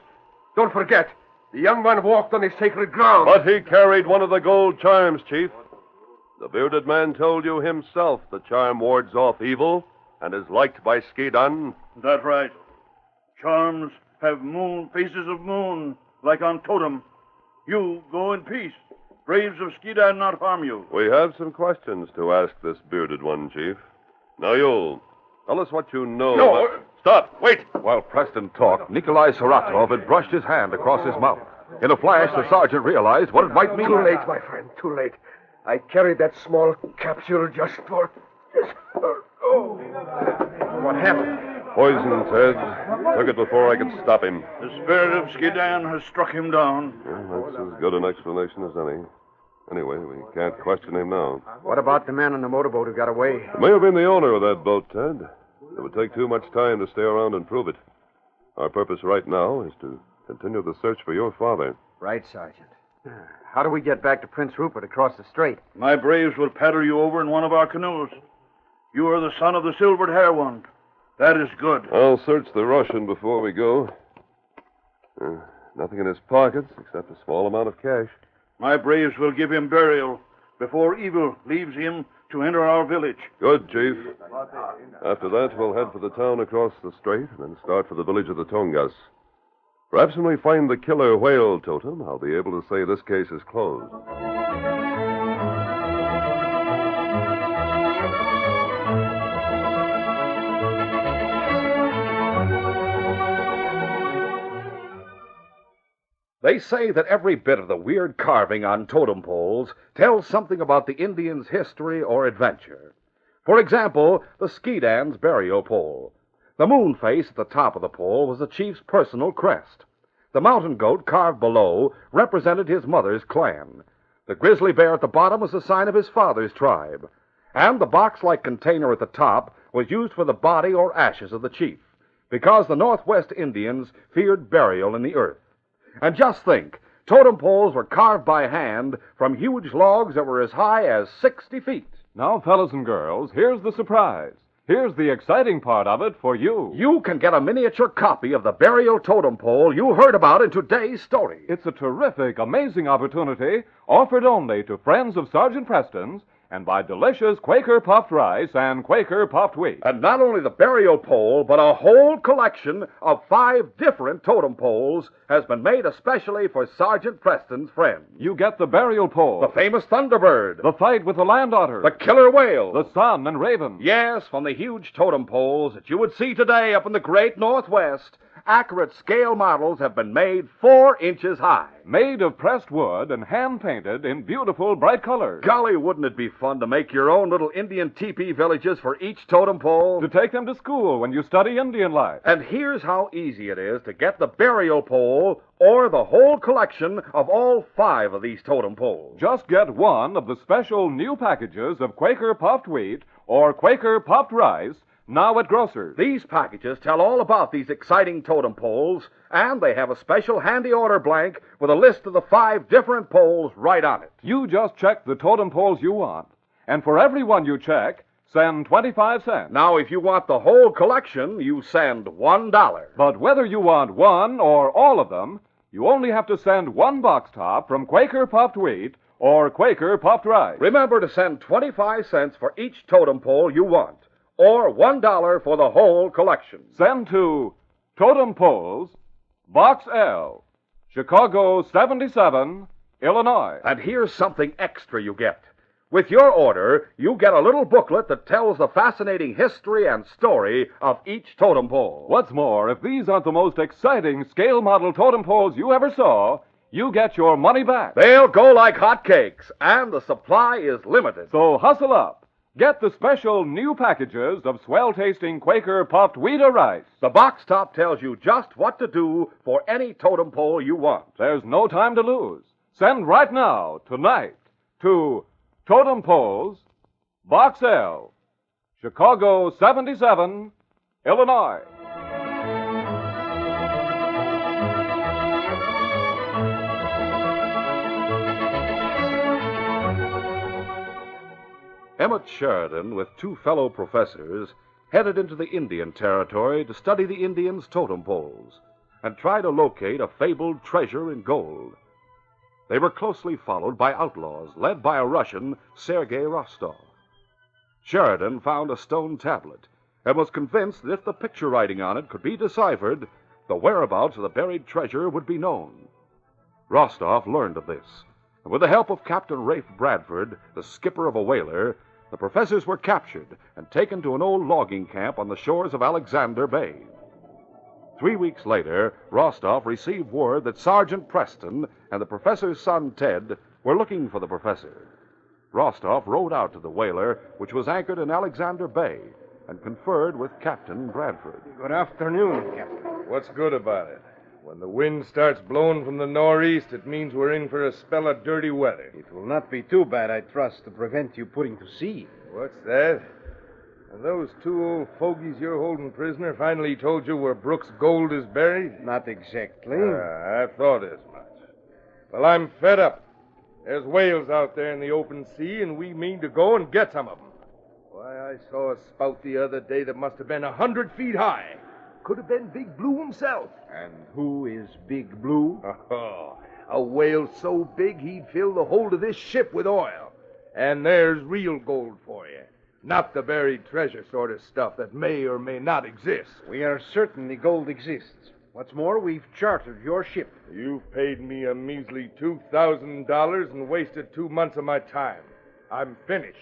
Don't forget, the young man walked on his sacred ground. But he carried one of the gold charms, Chief. The bearded man told you himself the charm wards off evil and is liked by Skidan. That's right. Charms have moon, faces of moon, like on Totem. You go in peace. Braves of Skidan not harm you. We have some questions to ask this bearded one, Chief. Now you, tell us what you know. No. Stop, wait. While Preston talked, Nikolai Saratov had brushed his hand across his mouth. In a flash, the sergeant realized what it might mean. Too late, my friend, too late. I carried that small capsule just for... Oh. What happened? Poison, Ted. Took it before I could stop him. The spirit of Skidan has struck him down. Well, that's as good an explanation as any. Anyway, we can't question him now. What about the man on the motorboat who got away? May have been the owner of that boat, Ted. It would take too much time to stay around and prove it. Our purpose right now is to continue the search for your father. Right, Sergeant. How do we get back to Prince Rupert across the strait? My braves will paddle you over in one of our canoes. You are the son of the silvered hair one. That is good. I'll search the Russian before we go. Nothing in his pockets except a small amount of cash. My braves will give him burial before evil leaves him to enter our village. Good, Chief. After that, we'll head for the town across the strait and then start for the village of the Tongass. Perhaps when we find the killer whale totem, I'll be able to say this case is closed. They say that every bit of the weird carving on totem poles tells something about the Indians' history or adventure. For example, the Skidan's burial pole. The moon face at the top of the pole was the chief's personal crest. The mountain goat carved below represented his mother's clan. The grizzly bear at the bottom was a sign of his father's tribe. And the box-like container at the top was used for the body or ashes of the chief, because the Northwest Indians feared burial in the earth. And just think, totem poles were carved by hand from huge logs that were as high as 60 feet. Now, fellas and girls, here's the surprise. Here's the exciting part of it for you. You can get a miniature copy of the burial totem pole you heard about in today's story. It's a terrific, amazing opportunity offered only to friends of Sergeant Preston's and by delicious Quaker puffed rice and Quaker puffed wheat. And not only the burial pole, but a whole collection of 5 different totem poles has been made especially for Sergeant Preston's friends. You get the burial pole, the famous Thunderbird, the fight with the land otter, the killer whale, the sun and raven. Yes, from the huge totem poles that you would see today up in the great Northwest, accurate scale models have been made 4 inches high. Made of pressed wood and hand-painted in beautiful, bright colors. Golly, wouldn't it be fun to make your own little Indian teepee villages for each totem pole? To take them to school when you study Indian life. And here's how easy it is to get the burial pole or the whole collection of all 5 of these totem poles. Just get one of the special new packages of Quaker puffed wheat or Quaker puffed rice now at grocers. These packages tell all about these exciting totem poles, and they have a special handy order blank with a list of the 5 different poles right on it. You just check the totem poles you want, and for every one you check, send 25 cents. Now, if you want the whole collection, you send $1. But whether you want one or all of them, you only have to send one box top from Quaker puffed wheat or Quaker puffed rice. Remember to send 25 cents for each totem pole you want, or $1 for the whole collection. Send to Totem Poles, Box L, Chicago 77, Illinois. And here's something extra you get. With your order, you get a little booklet that tells the fascinating history and story of each totem pole. What's more, if these aren't the most exciting scale model totem poles you ever saw, you get your money back. They'll go like hotcakes, and the supply is limited. So hustle up. Get the special new packages of swell-tasting Quaker puffed wheat or rice. The box top tells you just what to do for any totem pole you want. There's no time to lose. Send right now, tonight, to Totem Poles, Box L, Chicago 77, Illinois. Emmett Sheridan, with 2 fellow professors, headed into the Indian Territory to study the Indians' totem poles and try to locate a fabled treasure in gold. They were closely followed by outlaws led by a Russian, Sergei Rostov. Sheridan found a stone tablet and was convinced that if the picture writing on it could be deciphered, the whereabouts of the buried treasure would be known. Rostov learned of this, and with the help of Captain Rafe Bradford, the skipper of a whaler, the professors were captured and taken to an old logging camp on the shores of Alexander Bay. 3 weeks later, Rostov received word that Sergeant Preston and the professor's son Ted were looking for the professor. Rostov rowed out to the whaler, which was anchored in Alexander Bay, and conferred with Captain Bradford. Good afternoon, Captain. What's good about it? When the wind starts blowing from the northeast, it means we're in for a spell of dirty weather. It will not be too bad, I trust, to prevent you putting to sea. What's that? And those 2 old fogies you're holding prisoner finally told you where Brooks' gold is buried? Not exactly. I thought as much. Well, I'm fed up. There's whales out there in the open sea, and we mean to go and get some of them. Why, I saw a spout the other day that must have been 100 feet high. Could have been Big Blue himself. And who is Big Blue? Oh, a whale so big he'd fill the hold of this ship with oil. And there's real gold for you. Not the buried treasure sort of stuff that may or may not exist. We are certain the gold exists. What's more, we've chartered your ship. You've paid me a measly $2,000 and wasted 2 months of my time. I'm finished.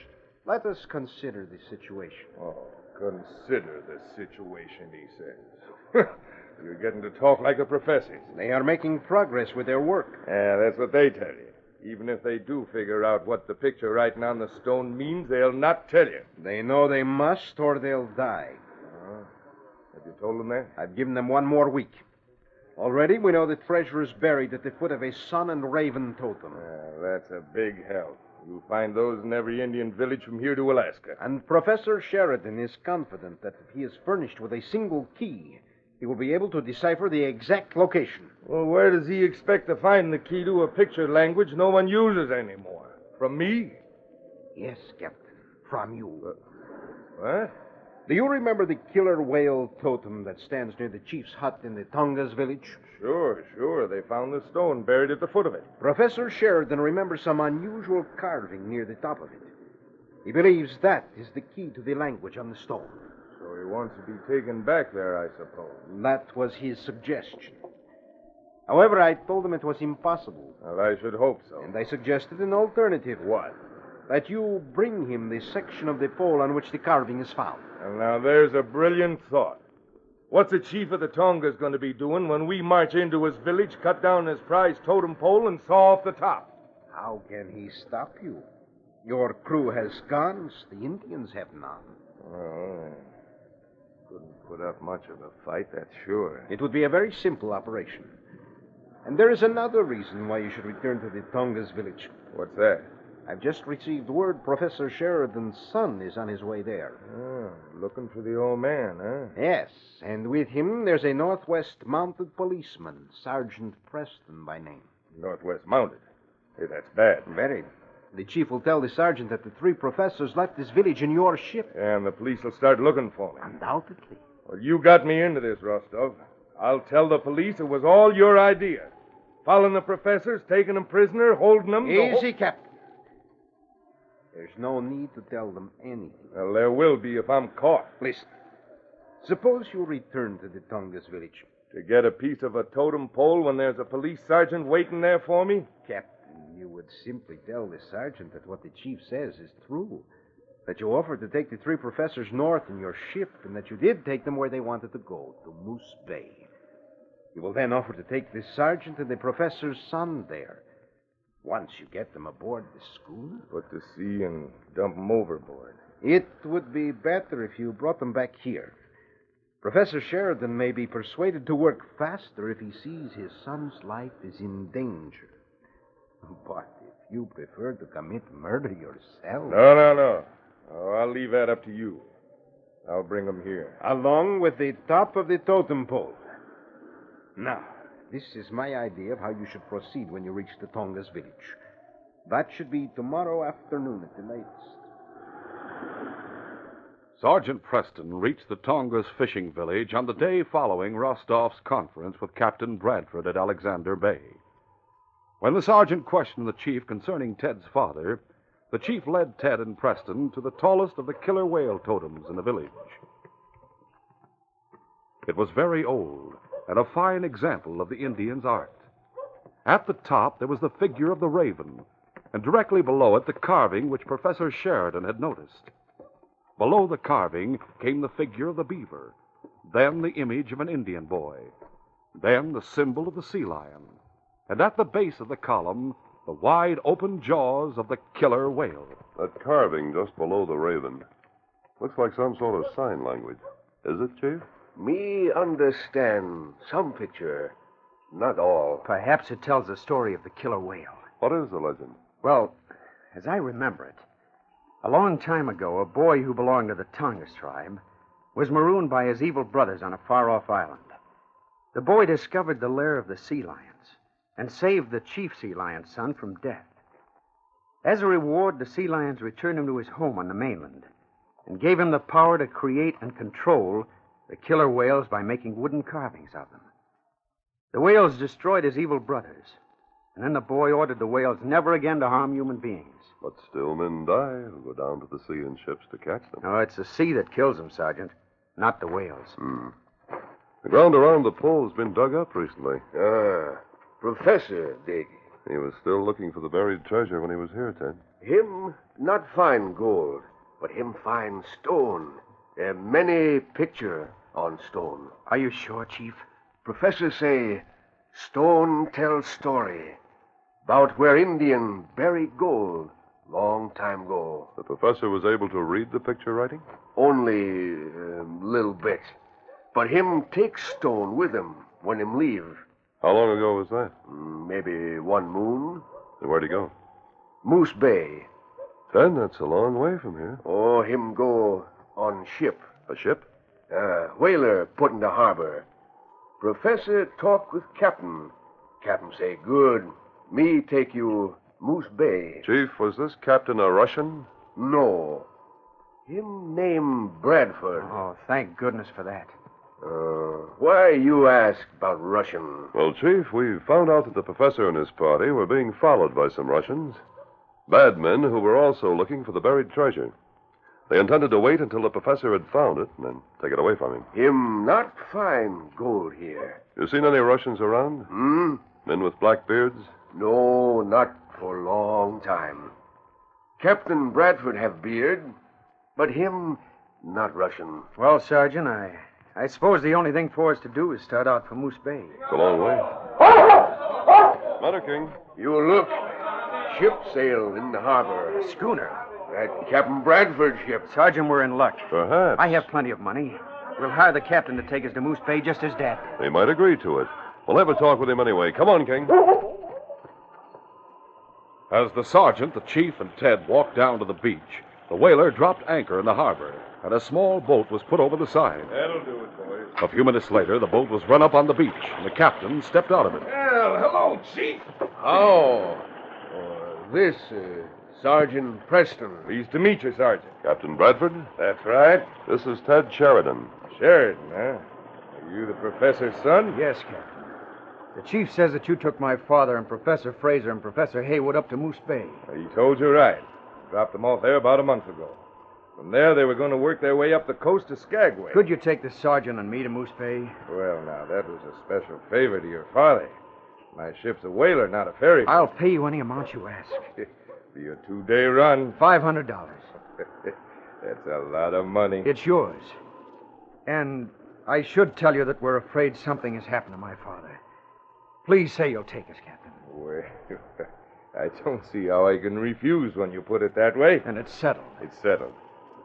Let us consider the situation. Oh, consider the situation, he says. You're getting to talk like a professor. They are making progress with their work. Yeah, that's what they tell you. Even if they do figure out what the picture writing on the stone means, they'll not tell you. They know they must, or they'll die. Have you told them that? I've given them 1 more week. Already, we know the treasure is buried at the foot of a sun and raven totem. That's a big help. You'll find those in every Indian village from here to Alaska. And Professor Sheridan is confident that if he is furnished with a single key, he will be able to decipher the exact location. Well, where does he expect to find the key to a picture language no one uses anymore? From me? Yes, Captain. From you. What? Do you remember the killer whale totem that stands near the chief's hut in the Tongass village? Sure. They found the stone buried at the foot of it. Professor Sheridan remembers some unusual carving near the top of it. He believes that is the key to the language on the stone. So he wants to be taken back there, I suppose. That was his suggestion. However, I told him it was impossible. Well, I should hope so. And I suggested an alternative. What? That you bring him the section of the pole on which the carving is found. Well, now, there's a brilliant thought. What's the chief of the Tongas going to be doing when we march into his village, cut down his prize totem pole, and saw off the top? How can he stop you? Your crew has guns. The Indians have none. Well, I couldn't put up much of a fight, that's sure. It would be a very simple operation. And there is another reason why you should return to the Tonga's village. What's that? I've just received word Professor Sheridan's son is on his way there. Oh, looking for the old man, huh? Yes, and with him there's a Northwest mounted policeman, Sergeant Preston by name. Northwest mounted? Hey, that's bad. Very. The chief will tell the sergeant that the 3 professors left this village in your ship. And the police will start looking for me. Undoubtedly. Well, you got me into this, Rostov. I'll tell the police it was all your idea. Following the professors, taking them prisoner, holding them... Easy, Captain. There's no need to tell them anything. Well, there will be if I'm caught. Listen. Suppose you return to the Tonga's village. To get a piece of a totem pole when there's a police sergeant waiting there for me? Captain, you would simply tell the sergeant that what the chief says is true. That you offered to take the 3 professors north in your ship, and that you did take them where they wanted to go, to Moose Bay. You will then offer to take the sergeant and the professor's son there. Once you get them aboard the schooner... Put to sea and dump them overboard. It would be better if you brought them back here. Professor Sheridan may be persuaded to work faster if he sees his son's life is in danger. But if you prefer to commit murder yourself... No. Oh, I'll leave that up to you. I'll bring them here. Along with the top of the totem pole. Now, this is my idea of how you should proceed when you reach the Tonga's village. That should be tomorrow afternoon at the latest. Sergeant Preston reached the Tonga's fishing village on the day following Rostov's conference with Captain Bradford at Alexander Bay. When the sergeant questioned the chief concerning Ted's father, the chief led Ted and Preston to the tallest of the killer whale totems in the village. It was very old and a fine example of the Indian's art. At the top, there was the figure of the raven, and directly below it, the carving which Professor Sheridan had noticed. Below the carving came the figure of the beaver, then the image of an Indian boy, then the symbol of the sea lion, and at the base of the column, the wide open jaws of the killer whale. That carving just below the raven looks like some sort of sign language. Is it, Chief? Me understand some picture, not all. Perhaps it tells the story of the killer whale. What is the legend? Well, as I remember it, a long time ago, a boy who belonged to the Tongass tribe was marooned by his evil brothers on a far-off island. The boy discovered the lair of the sea lions and saved the chief sea lion's son from death. As a reward, the sea lions returned him to his home on the mainland and gave him the power to create and control the killer whales by making wooden carvings of them. The whales destroyed his evil brothers, and then the boy ordered the whales never again to harm human beings. But still men die who go down to the sea in ships to catch them. No, it's the sea that kills them, Sergeant, not the whales. The ground around the pole has been dug up recently. Professor dig. He was still looking for the buried treasure when he was here, Ted. Him not find gold, but him find stone. Many picture on stone. Are you sure, Chief? Professor say, stone tell story about where Indian bury gold long time ago. The professor was able to read the picture writing? Only little bit. But him take stone with him when him leave. How long ago was that? Maybe 1 moon. And where'd he go? Moose Bay. Ted, that's a long way from here. Oh, him go on ship. A ship? Whaler put in the harbor. Professor talk with Captain. Captain say, good. Me take you Moose Bay. Chief, was this captain a Russian? No. Him name Bradford. Oh, thank goodness for that. Why you ask about Russian? Well, Chief, we found out that the professor and his party were being followed by some Russians. Bad men who were also looking for the buried treasure. They intended to wait until the professor had found it and then take it away from him. Him not find gold here. You seen any Russians around? Men with black beards? No, not for long time. Captain Bradford have beard, but him not Russian. Well, Sergeant, I suppose the only thing for us to do is start out for Moose Bay. It's a long way. Matter, King. You look. Ship sail in the harbor. A schooner. That Captain Bradford's ship. Sergeant, we're in luck. Perhaps. I have plenty of money. We'll hire the captain to take us to Moose Bay just as Dad did. He might agree to it. We'll have a talk with him anyway. Come on, King. As the sergeant, the chief, and Ted walked down to the beach, the whaler dropped anchor in the harbor, and a small boat was put over the side. That'll do it, boys. A few minutes later, the boat was run up on the beach, and the captain stepped out of it. Well, hello, Chief. Oh. This, Sergeant Preston. Pleased to meet you, Sergeant. Captain Bradford? That's right. This is Ted Sheridan. Sheridan, huh? Are you the professor's son? Yes, Captain. The chief says that you took my father and Professor Fraser and Professor Haywood up to Moose Bay. He told you right. Dropped them off there about a month ago. From there, they were going to work their way up the coast to Skagway. Could you take the sergeant and me to Moose Bay? Well, now, that was a special favor to your father. My ship's a whaler, not a ferry boat. I'll pay you any amount you ask. Be a 2-day run. $500. That's a lot of money. It's yours. And I should tell you that we're afraid something has happened to my father. Please say you'll take us, Captain. Well, I don't see how I can refuse when you put it that way. And it's settled. It's settled.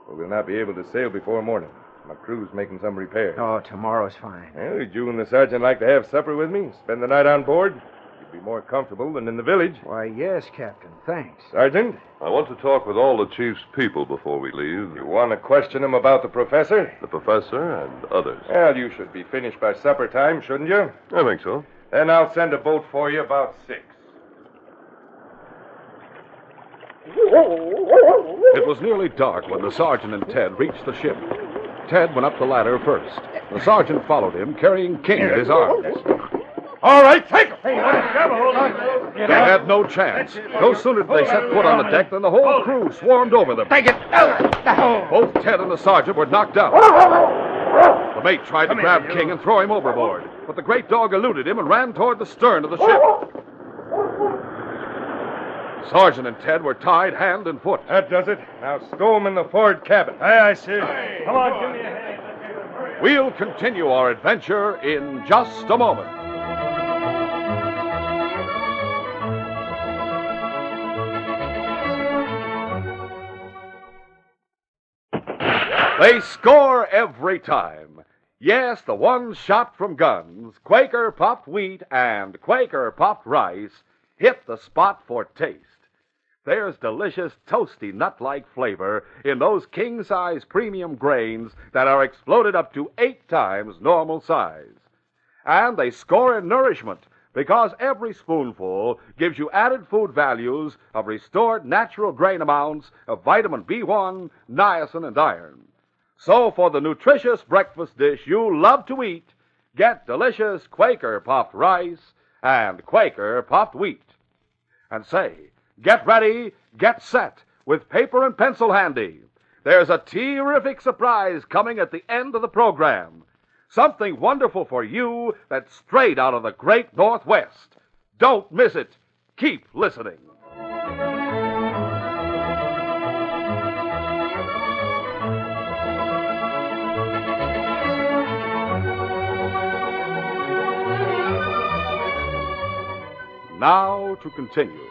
But we'll not be able to sail before morning. My crew's making some repairs. Oh, tomorrow's fine. Well, would you and the sergeant like to have supper with me? Spend the night on board? You'd be more comfortable than in the village. Why, yes, Captain. Thanks. Sergeant? I want to talk with all the chief's people before we leave. You want to question him about the professor? The professor and others. Well, you should be finished by supper time, shouldn't you? I think so. Then I'll send a boat for you about 6. It was nearly dark when the sergeant and Ted reached the ship. Ted went up the ladder first. The sergeant followed him, carrying King in his arms. All right, take him. They had no chance. No sooner did they set foot on the deck than the whole crew swarmed over them. Take it! Both Ted and the sergeant were knocked out. The mate tried to grab King and throw him overboard, but the great dog eluded him and ran toward the stern of the ship. Sergeant and Ted were tied hand and foot. That does it. Now stow him in the forward cabin. Aye, sir. Come on, give me a hand. We'll continue our adventure in just a moment. They score every time. Yes, the ones shot from guns, Quaker popped wheat and Quaker popped rice, hit the spot for taste. There's delicious, toasty, nut-like flavor in those king-size premium grains that are exploded up to 8 times normal size. And they score in nourishment because every spoonful gives you added food values of restored natural grain amounts of vitamin B1, niacin, and iron. So for the nutritious breakfast dish you love to eat, get delicious Quaker popped rice and Quaker popped wheat. And say, get ready, get set, with paper and pencil handy. There's a terrific surprise coming at the end of the program. Something wonderful for you that's straight out of the great Northwest. Don't miss it. Keep listening. Now to continue.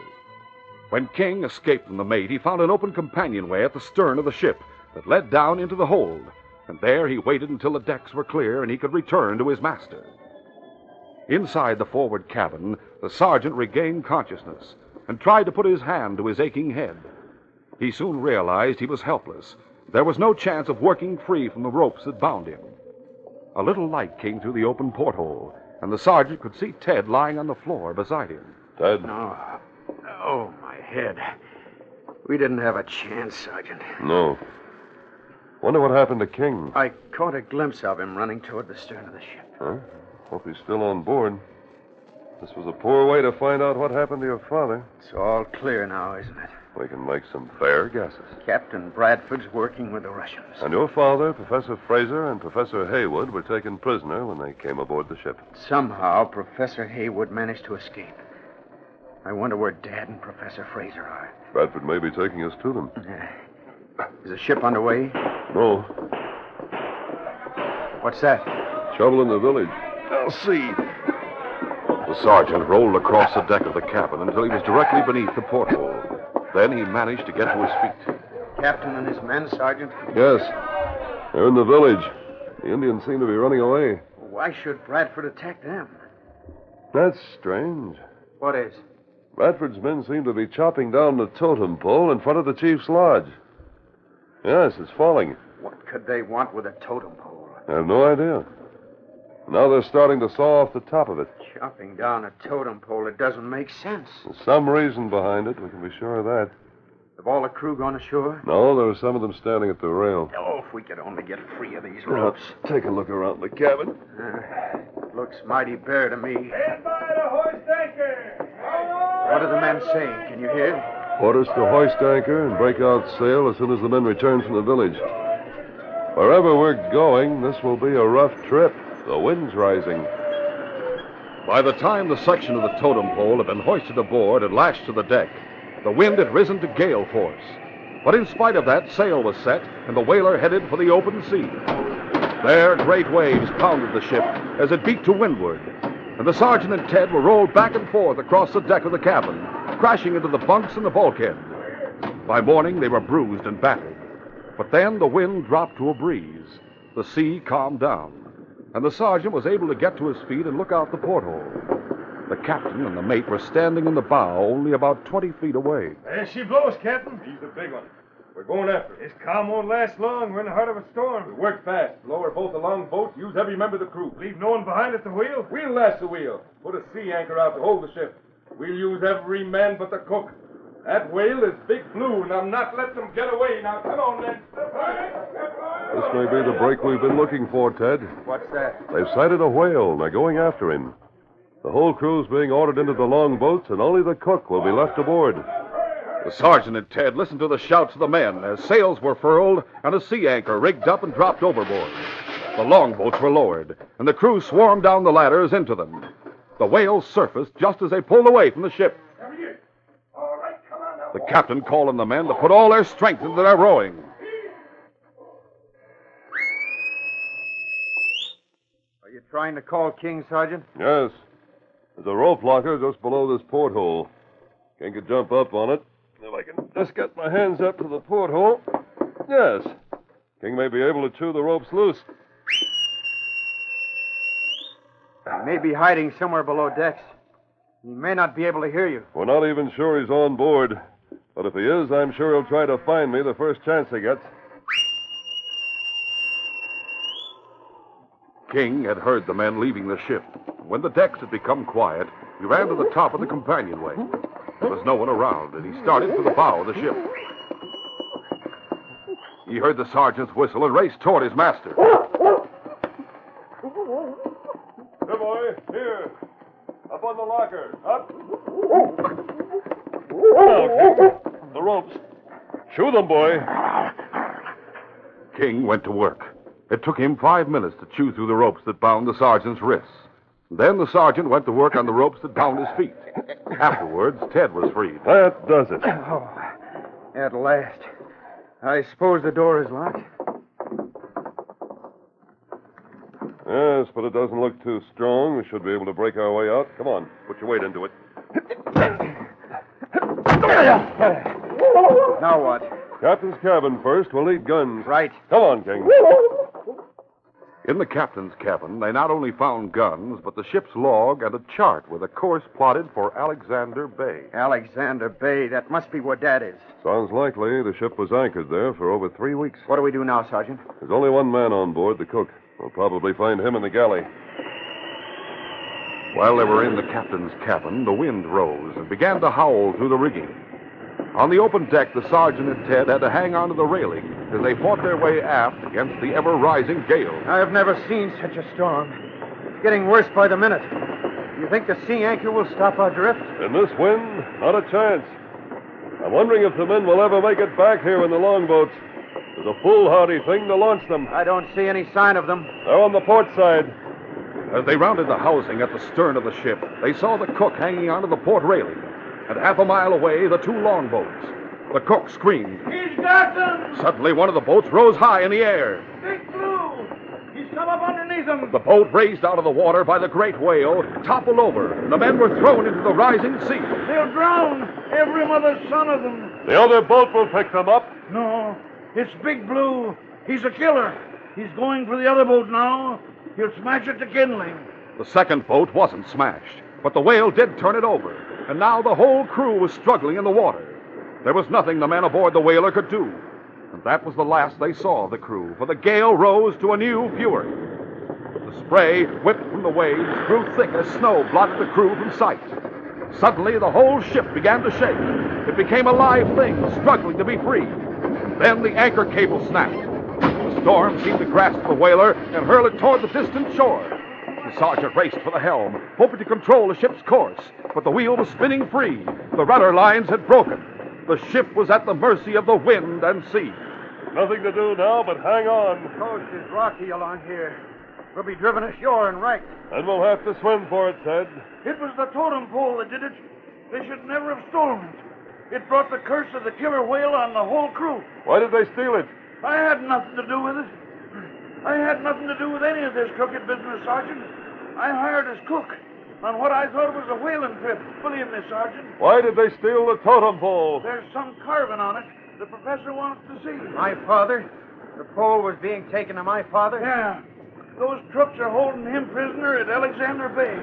When King escaped from the mate, he found an open companionway at the stern of the ship that led down into the hold, and there he waited until the decks were clear and he could return to his master. Inside the forward cabin, the sergeant regained consciousness and tried to put his hand to his aching head. He soon realized he was helpless. There was no chance of working free from the ropes that bound him. A little light came through the open porthole, and the sergeant could see Ted lying on the floor beside him. Ted? Oh, my head. We didn't have a chance, Sergeant. No. Wonder what happened to King. I caught a glimpse of him running toward the stern of the ship. Huh? Hope he's still on board. This was a poor way to find out what happened to your father. It's all clear now, isn't it? We can make some fair guesses. Captain Bradford's working with the Russians. And your father, Professor Fraser, and Professor Haywood were taken prisoner when they came aboard the ship. Somehow, Professor Haywood managed to escape. I wonder where Dad and Professor Fraser are. Bradford may be taking us to them. Is the ship underway? No. What's that? Trouble in the village. I'll see. The sergeant rolled across the deck of the cabin until he was directly beneath the porthole. Then he managed to get to his feet. Captain and his men, Sergeant? Yes. They're in the village. The Indians seem to be running away. Why should Bradford attack them? That's strange. What is? Bradford's men seem to be chopping down the totem pole in front of the chief's lodge. Yes, it's falling. What could they want with a totem pole? I have no idea. Now they're starting to saw off the top of it. Chopping down a totem pole, it doesn't make sense. There's some reason behind it. We can be sure of that. Have all the crew gone ashore? No, there are some of them standing at the rail. Oh, if we could only get free of these ropes. Take a look around the cabin. Looks mighty bare to me. Stand by the hoist anchor! What are the men saying? Can you hear? Orders to hoist anchor and break out sail as soon as the men return from the village. Wherever we're going, this will be a rough trip. The wind's rising. By the time the section of the totem pole had been hoisted aboard and lashed to the deck, the wind had risen to gale force. But in spite of that, sail was set, and the whaler headed for the open sea. There, great waves pounded the ship as it beat to windward, and the sergeant and Ted were rolled back and forth across the deck of the cabin, crashing into the bunks and the bulkhead. By morning, they were bruised and battered. But then the wind dropped to a breeze. The sea calmed down, and the sergeant was able to get to his feet and look out the porthole. The captain and the mate were standing in the bow only about 20 feet away. There she blows, Captain. He's the big one. We're going after her. This calm won't last long. We're in the heart of a storm. We work fast. Lower both the long boats. Use every member of the crew. Leave no one behind at the wheel? We'll lash the wheel. Put a sea anchor out to hold the ship. We'll use every man but the cook. That whale is Big Blue, and I'm not letting them get away. Now, come on, then. This may be the break we've been looking for, Ted. What's that? They've sighted a whale, and they're going after him. The whole crew's being ordered into the longboats, and only the cook will be left aboard. The sergeant and Ted listened to the shouts of the men as sails were furled and a sea anchor rigged up and dropped overboard. The longboats were lowered, and the crew swarmed down the ladders into them. The whale surfaced just as they pulled away from the ship. The captain called on the men to put all their strength into their rowing. Are you trying to call King, Sergeant? Yes. There's a rope locker just below this porthole. King could jump up on it. If I can just get my hands up to the porthole. Yes. King may be able to chew the ropes loose. He may be hiding somewhere below decks. He may not be able to hear you. We're not even sure he's on board. But if he is, I'm sure he'll try to find me the first chance he gets. King had heard the men leaving the ship. When the decks had become quiet, he ran to the top of the companionway. There was no one around, and he started for the bow of the ship. He heard the sergeant's whistle and raced toward his master. Here, boy. Here. Up on the locker. Up. Now, King. The ropes. Chew them, boy. King went to work. It took him 5 minutes to chew through the ropes that bound the sergeant's wrists. Then the sergeant went to work on the ropes that bound his feet. Afterwards, Ted was freed. That does it. Oh, at last. I suppose the door is locked. Yes, but it doesn't look too strong. We should be able to break our way out. Come on, put your weight into it. Now what? Captain's cabin first. We'll need guns. Right. Come on, King. In the captain's cabin, they not only found guns, but the ship's log and a chart with a course plotted for Alexander Bay. Alexander Bay. That must be where Dad is. Sounds likely. The ship was anchored there for over 3 weeks. What do we do now, Sergeant? There's only one man on board, the cook. We'll probably find him in the galley. While they were in the captain's cabin, the wind rose and began to howl through the rigging. On the open deck, the sergeant and Ted had to hang onto the railing as they fought their way aft against the ever-rising gale. I have never seen such a storm. It's getting worse by the minute. Do you think the sea anchor will stop our drift? In this wind, not a chance. I'm wondering if the men will ever make it back here in the longboats. There's a foolhardy thing to launch them. I don't see any sign of them. They're on the port side. As they rounded the housing at the stern of the ship, they saw the cook hanging onto the port railing. And half a mile away, the 2 longboats. The cook screamed. He's got them! Suddenly, one of the boats rose high in the air. Big Blue! He's Come up underneath them. The boat, raised out of the water by the great whale, toppled over. The men were thrown into the rising sea. They'll drown, every mother's son of them. The other boat will pick them up. No, it's Big Blue. He's a killer. He's going for the other boat now. He'll smash it to kindling. The second boat wasn't smashed, but the whale did turn it over, and now the whole crew was struggling in the water. There was nothing the men aboard the whaler could do, and that was the last they saw of the crew, for the gale rose to a new fury. The spray, whipped from the waves, grew thick as snow blotted the crew from sight. Suddenly, the whole ship began to shake. It became a live thing, struggling to be free. Then the anchor cable snapped. The storm seemed to grasp the whaler and hurl it toward the distant shore. The sergeant raced for the helm, hoping to control the ship's course, but the wheel was spinning free. The rudder lines had broken. The ship was at the mercy of the wind and sea. Nothing to do now but hang on. The coast is rocky along here. We'll be driven ashore and wrecked. And we'll have to swim for it, Ted. It was the totem pole that did it. They should never have stolen it. It brought the curse of the killer whale on the whole crew. Why did they steal it? I had nothing to do with it. I had nothing to do with any of this crooked business, Sergeant. I hired as cook on what I thought was a whaling trip. Believe me, Sergeant. Why did they steal the totem pole? There's some carving on it the professor wants to see. My father? The pole was being taken to my father? Yeah. Those crooks are holding him prisoner at Alexander Bay.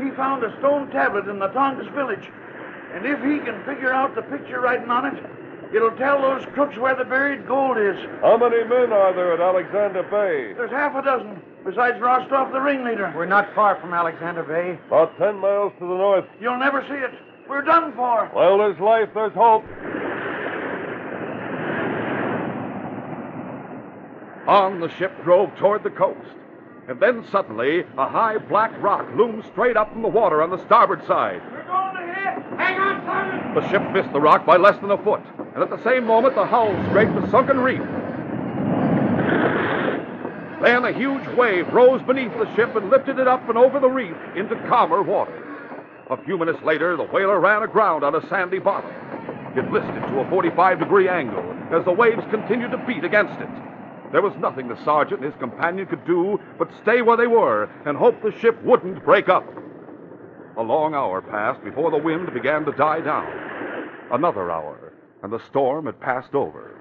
He found a stone tablet in the Tongass village. And if he can figure out the picture writing on it, it'll tell those crooks where the buried gold is. How many men are there at Alexander Bay? There's half a dozen, besides Rostov, the ringleader. We're not far from Alexander Bay. About 10 miles to the north. You'll never see it. We're done for. Well, there's life, there's hope. On the ship drove toward the coast. And then suddenly, a high black rock loomed straight up from the water on the starboard side. We're going to hit. Hang on, Sergeant. The ship missed the rock by less than a foot, and at the same moment, the hull scraped the sunken reef. Then a huge wave rose beneath the ship and lifted it up and over the reef into calmer waters. A few minutes later, the whaler ran aground on a sandy bottom. It listed to a 45-degree angle as the waves continued to beat against it. There was nothing the sergeant and his companion could do but stay where they were and hope the ship wouldn't break up. A long hour passed before the wind began to die down. Another hour, and the storm had passed over.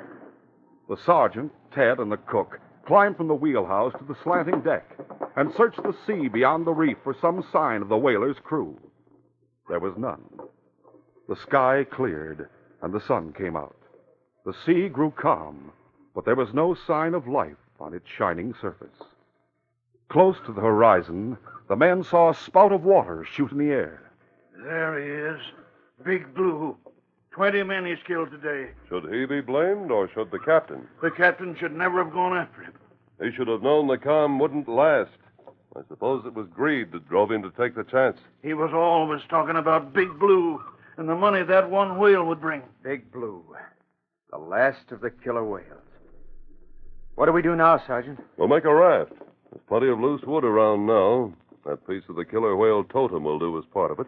The sergeant, Ted, and the cook climbed from the wheelhouse to the slanting deck and searched the sea beyond the reef for some sign of the whaler's crew. There was none. The sky cleared, and the sun came out. The sea grew calm, but there was no sign of life on its shining surface. Close to the horizon, the men saw a spout of water shoot in the air. There he is. Big Blue. 20 men he's killed today. Should he be blamed, or should the captain? The captain should never have gone after him. He should have known the calm wouldn't last. I suppose it was greed that drove him to take the chance. He was always talking about Big Blue and the money that one whale would bring. Big Blue. The last of the killer whales. What do we do now, Sergeant? We'll make a raft. There's plenty of loose wood around now. That piece of the killer whale totem will do as part of it.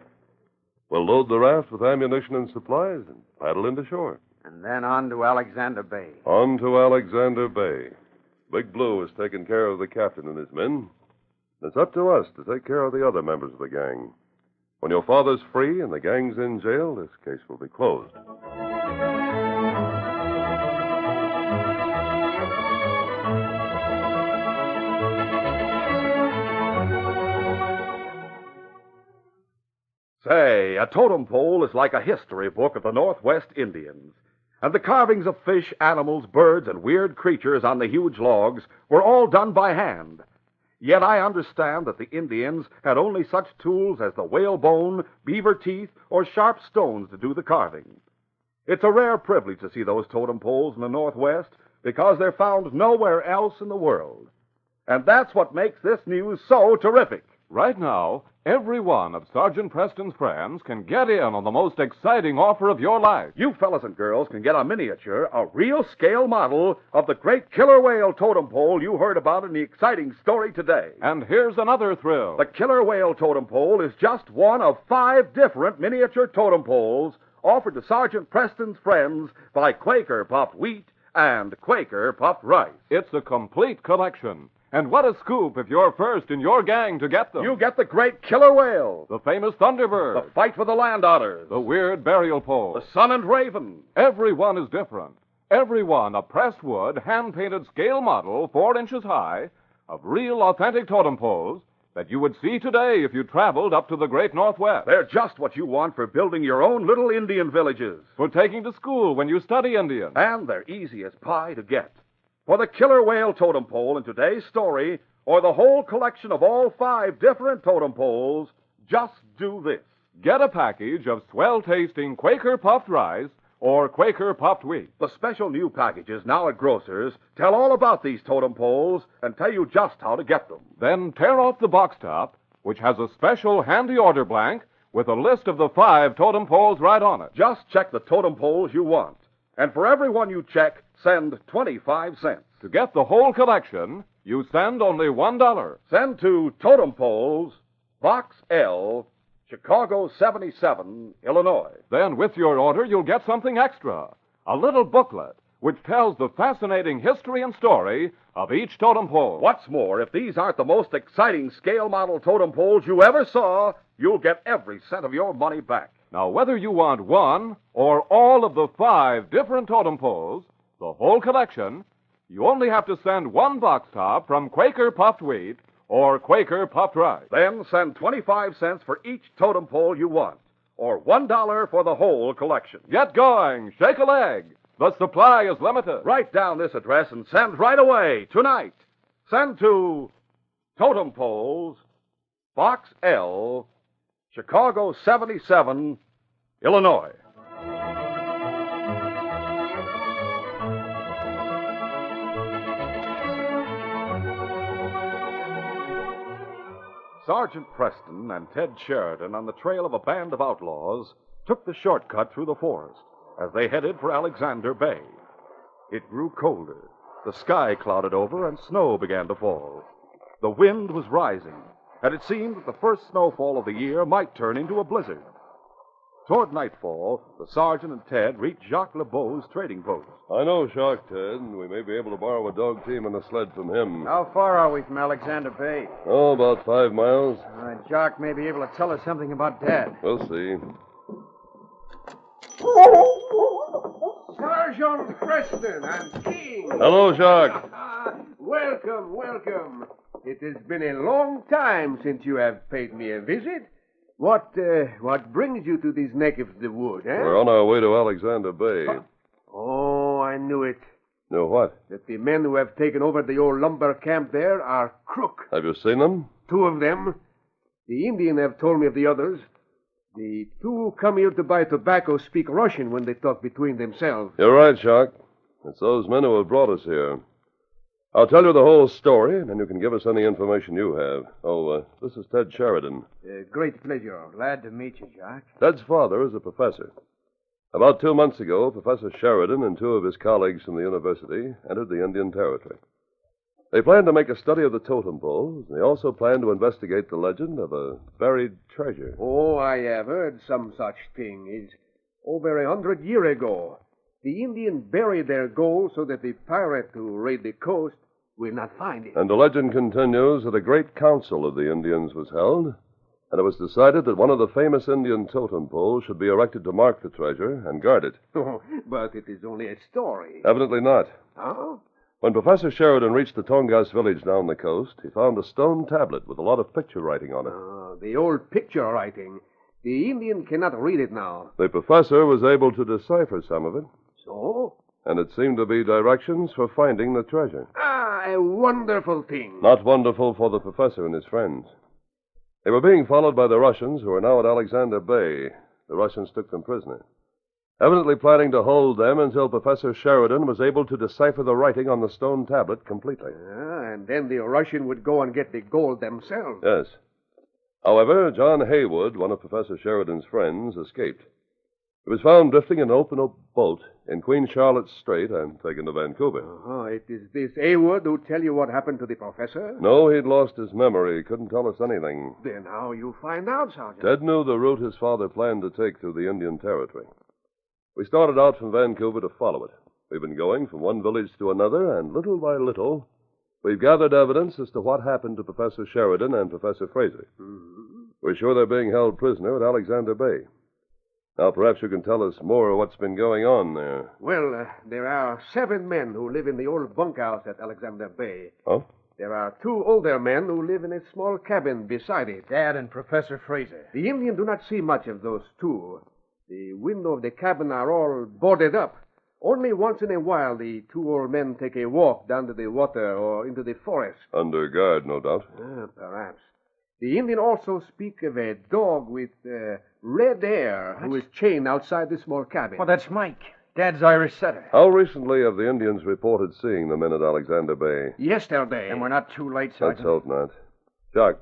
We'll load the raft with ammunition and supplies and paddle into shore. And then on to Alexander Bay. On to Alexander Bay. Big Blue has taken care of the captain and his men. It's up to us to take care of the other members of the gang. When your father's free and the gang's in jail, this case will be closed. Say, a totem pole is like a history book of the Northwest Indians. And the carvings of fish, animals, birds, and weird creatures on the huge logs were all done by hand. Yet I understand that the Indians had only such tools as the whalebone, beaver teeth, or sharp stones to do the carving. It's a rare privilege to see those totem poles in the Northwest because they're found nowhere else in the world. And that's what makes this news so terrific. Right now, every one of Sergeant Preston's friends can get in on the most exciting offer of your life. You fellas and girls can get a miniature, a real-scale model of the great killer whale totem pole you heard about in the exciting story today. And here's another thrill. The killer whale totem pole is just one of 5 different miniature totem poles offered to Sergeant Preston's friends by Quaker Puffed Wheat and Quaker Puffed Rice. It's a complete collection. And what a scoop if you're first in your gang to get them. You get the great killer whale, The famous Thunderbird. the fight for the land otters, The weird burial pole. the sun and raven. Every one is different. Every one a pressed wood, hand-painted scale model 4 inches high of real, authentic totem poles that you would see today if you traveled up to the great Northwest. They're just what you want for building your own little Indian villages. For taking to school when you study Indian. And they're easy as pie to get. For the killer whale totem pole in today's story, or the whole collection of all 5 different totem poles, just do this. Get a package of swell-tasting Quaker puffed rice or Quaker puffed wheat. The special new packages now at grocers tell all about these totem poles and tell you just how to get them. Then tear off the box top, which has a special handy order blank with a list of the 5 totem poles right on it. Just check the totem poles you want. And for every one you check, send 25 cents. To get the whole collection, you send only $1. Send to Totem Poles, Box L, Chicago 77, Illinois. Then with your order, you'll get something extra. A little booklet which tells the fascinating history and story of each totem pole. What's more, if these aren't the most exciting scale model totem poles you ever saw, you'll get every cent of your money back. Now, whether you want one or all of the 5 different totem poles, the whole collection, you only have to send 1 box top from Quaker puffed wheat or Quaker puffed rice. Then send 25 cents for each totem pole you want, or $1 for the whole collection. Get going. Shake a leg. The supply is limited. Write down this address and send right away, tonight. Send to Totem Poles, Box L, Chicago 77, Illinois. Sergeant Preston and Ted Sheridan, on the trail of a band of outlaws, took the shortcut through the forest as they headed for Alexander Bay. It grew colder. The sky clouded over and snow began to fall. The wind was rising, and it seemed that the first snowfall of the year might turn into a blizzard. Toward nightfall, the sergeant and Ted reached Jacques LeBeau's trading post. I know Shark, Ted. We may be able to borrow a dog team and a sled from him. How far are we from Alexander Bay? Oh, about 5 miles. Jock may be able to tell us something about Dad. We'll see. Sergeant Preston and King. Hello, Jacques. Welcome, welcome. It has been a long time since you have paid me a visit. What brings you to these neck of the wood, eh? We're on our way to Alexander Bay. Oh, I knew it. Know what? That the men who have taken over the old lumber camp there are crook. Have you seen them? 2 of them. The Indian have told me of the others. The 2 who come here to buy tobacco speak Russian when they talk between themselves. You're right, Shark. It's those men who have brought us here. I'll tell you the whole story, and then you can give us any information you have. Oh, this is Ted Sheridan. Great pleasure. Glad to meet you, Jock. Ted's father is a professor. About 2 months ago, Professor Sheridan and 2 of his colleagues from the university entered the Indian Territory. They planned to make a study of the totem poles, and they also planned to investigate the legend of a buried treasure. Oh, I have heard some such thing. It's over 100 years ago. The Indian buried their gold so that the pirate who raid the coast will not find it. And the legend continues that a great council of the Indians was held, and it was decided that one of the famous Indian totem poles should be erected to mark the treasure and guard it. Oh, but it is only a story. Evidently not. Huh? When Professor Sheridan reached the Tongass village down the coast, he found a stone tablet with a lot of picture writing on it. The old picture writing. The Indian cannot read it now. The professor was able to decipher some of it. So? And it seemed to be directions for finding the treasure. A wonderful thing. Not wonderful for the professor and his friends. They were being followed by the Russians, who are now at Alexander Bay. The Russians took them prisoner, evidently planning to hold them until Professor Sheridan was able to decipher the writing on the stone tablet completely. And then the Russian would go and get the gold themselves. Yes. However, John Haywood, one of Professor Sheridan's friends, escaped. He was found drifting in an open boat in Queen Charlotte's Strait and taken to Vancouver. It is this Haywood who tell you what happened to the professor? No, he'd lost his memory. He couldn't tell us anything. Then how you find out, Sergeant? Ted knew the route his father planned to take through the Indian Territory. We started out from Vancouver to follow it. We've been going from one village to another, and little by little, We've gathered evidence as to what happened to Professor Sheridan and Professor Fraser. We're sure they're being held prisoner at Alexander Bay. Now, perhaps you can tell us more of what's been going on there. Well, there are 7 men who live in the old bunkhouse at Alexander Bay. Oh? There are 2 older men who live in a small cabin beside it. Dad and Professor Fraser. The Indian do not see much of those 2. The windows of the cabin are all boarded up. Only once in a while the 2 old men take a walk down to the water or into the forest. Under guard, no doubt. Perhaps. The Indian also speak of a dog with red hair who is chained outside the small cabin. Well, that's Mike, Dad's Irish setter. How recently have the Indians reported seeing the men at Alexander Bay? Yesterday. And we're not too late, Sergeant. Let's hope not. Jock,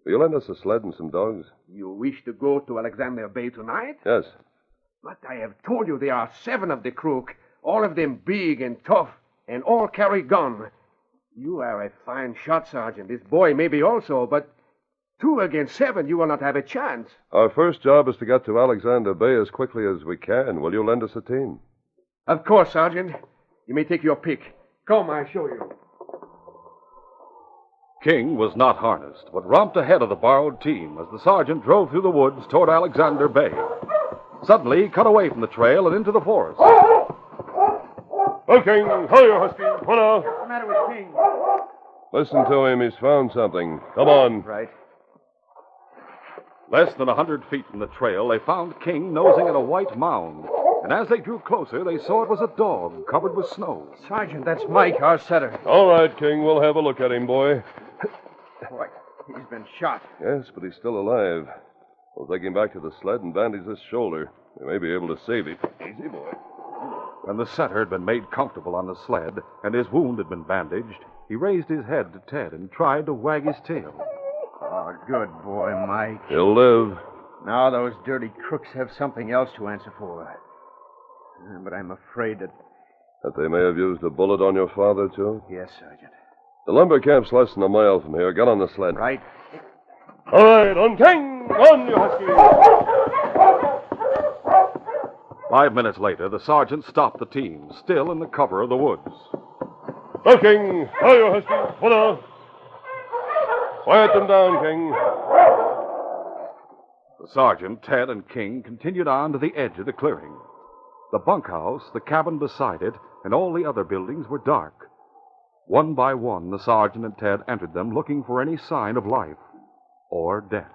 will you lend us a sled and some dogs? You wish to go to Alexander Bay tonight? Yes. But I have told you there are 7 of the crook, all of them big and tough, and all carry gun. You are a fine shot, Sergeant. This boy may be also, but 2 against 7, you will not have a chance. Our first job is to get to Alexander Bay as quickly as we can. Will you lend us a team? Of course, Sergeant. You may take your pick. Come, I'll show you. King was not harnessed, but romped ahead of the borrowed team as the sergeant drove through the woods toward Alexander Bay. Suddenly, he cut away from the trail and into the forest. Oh, King, hurry, Husky. What now? What's the matter with King? Listen to him. He's found something. Come on. Right. Less than 100 feet from the trail, they found King nosing at a white mound. And as they drew closer, they saw it was a dog covered with snow. Sergeant, that's Mike, our setter. All right, King. We'll have a look at him, boy. Boy, he's been shot. Yes, but he's still alive. We'll take him back to the sled and bandage his shoulder. We may be able to save him. Easy, boy. When the setter had been made comfortable on the sled and his wound had been bandaged, he raised his head to Ted and tried to wag his tail. Oh, good boy, Mike. He'll live. Now those dirty crooks have something else to answer for. But I'm afraid that... That they may have used a bullet on your father, too? Yes, Sergeant. The lumber camp's less than a mile from here. Get on the sled. Right. All right, on King! On, you husky! 5 minutes later, the sergeant stopped the team, still in the cover of the woods. On, King! On, you husky! Put on! Quiet them down, King. The sergeant, Ted, and King continued on to the edge of the clearing. The bunkhouse, the cabin beside it, and all the other buildings were dark. One by one, the sergeant and Ted entered them looking for any sign of life or death.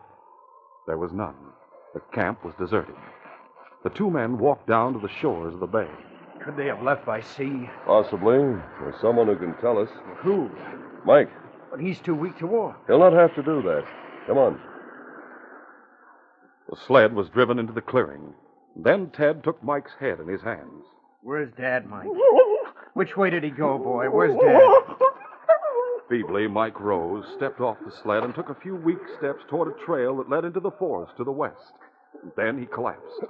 There was none. The camp was deserted. The 2 men walked down to the shores of the bay. Could they have left by sea? Possibly. There's someone who can tell us. Who? Mike. But he's too weak to walk. He'll not have to do that. Come on. The sled was driven into the clearing. Then Ted took Mike's head in his hands. Where's Dad, Mike? Which way did he go, boy? Where's Dad? Feebly, Mike rose, stepped off the sled, and took a few weak steps toward a trail that led into the forest to the west. Then he collapsed.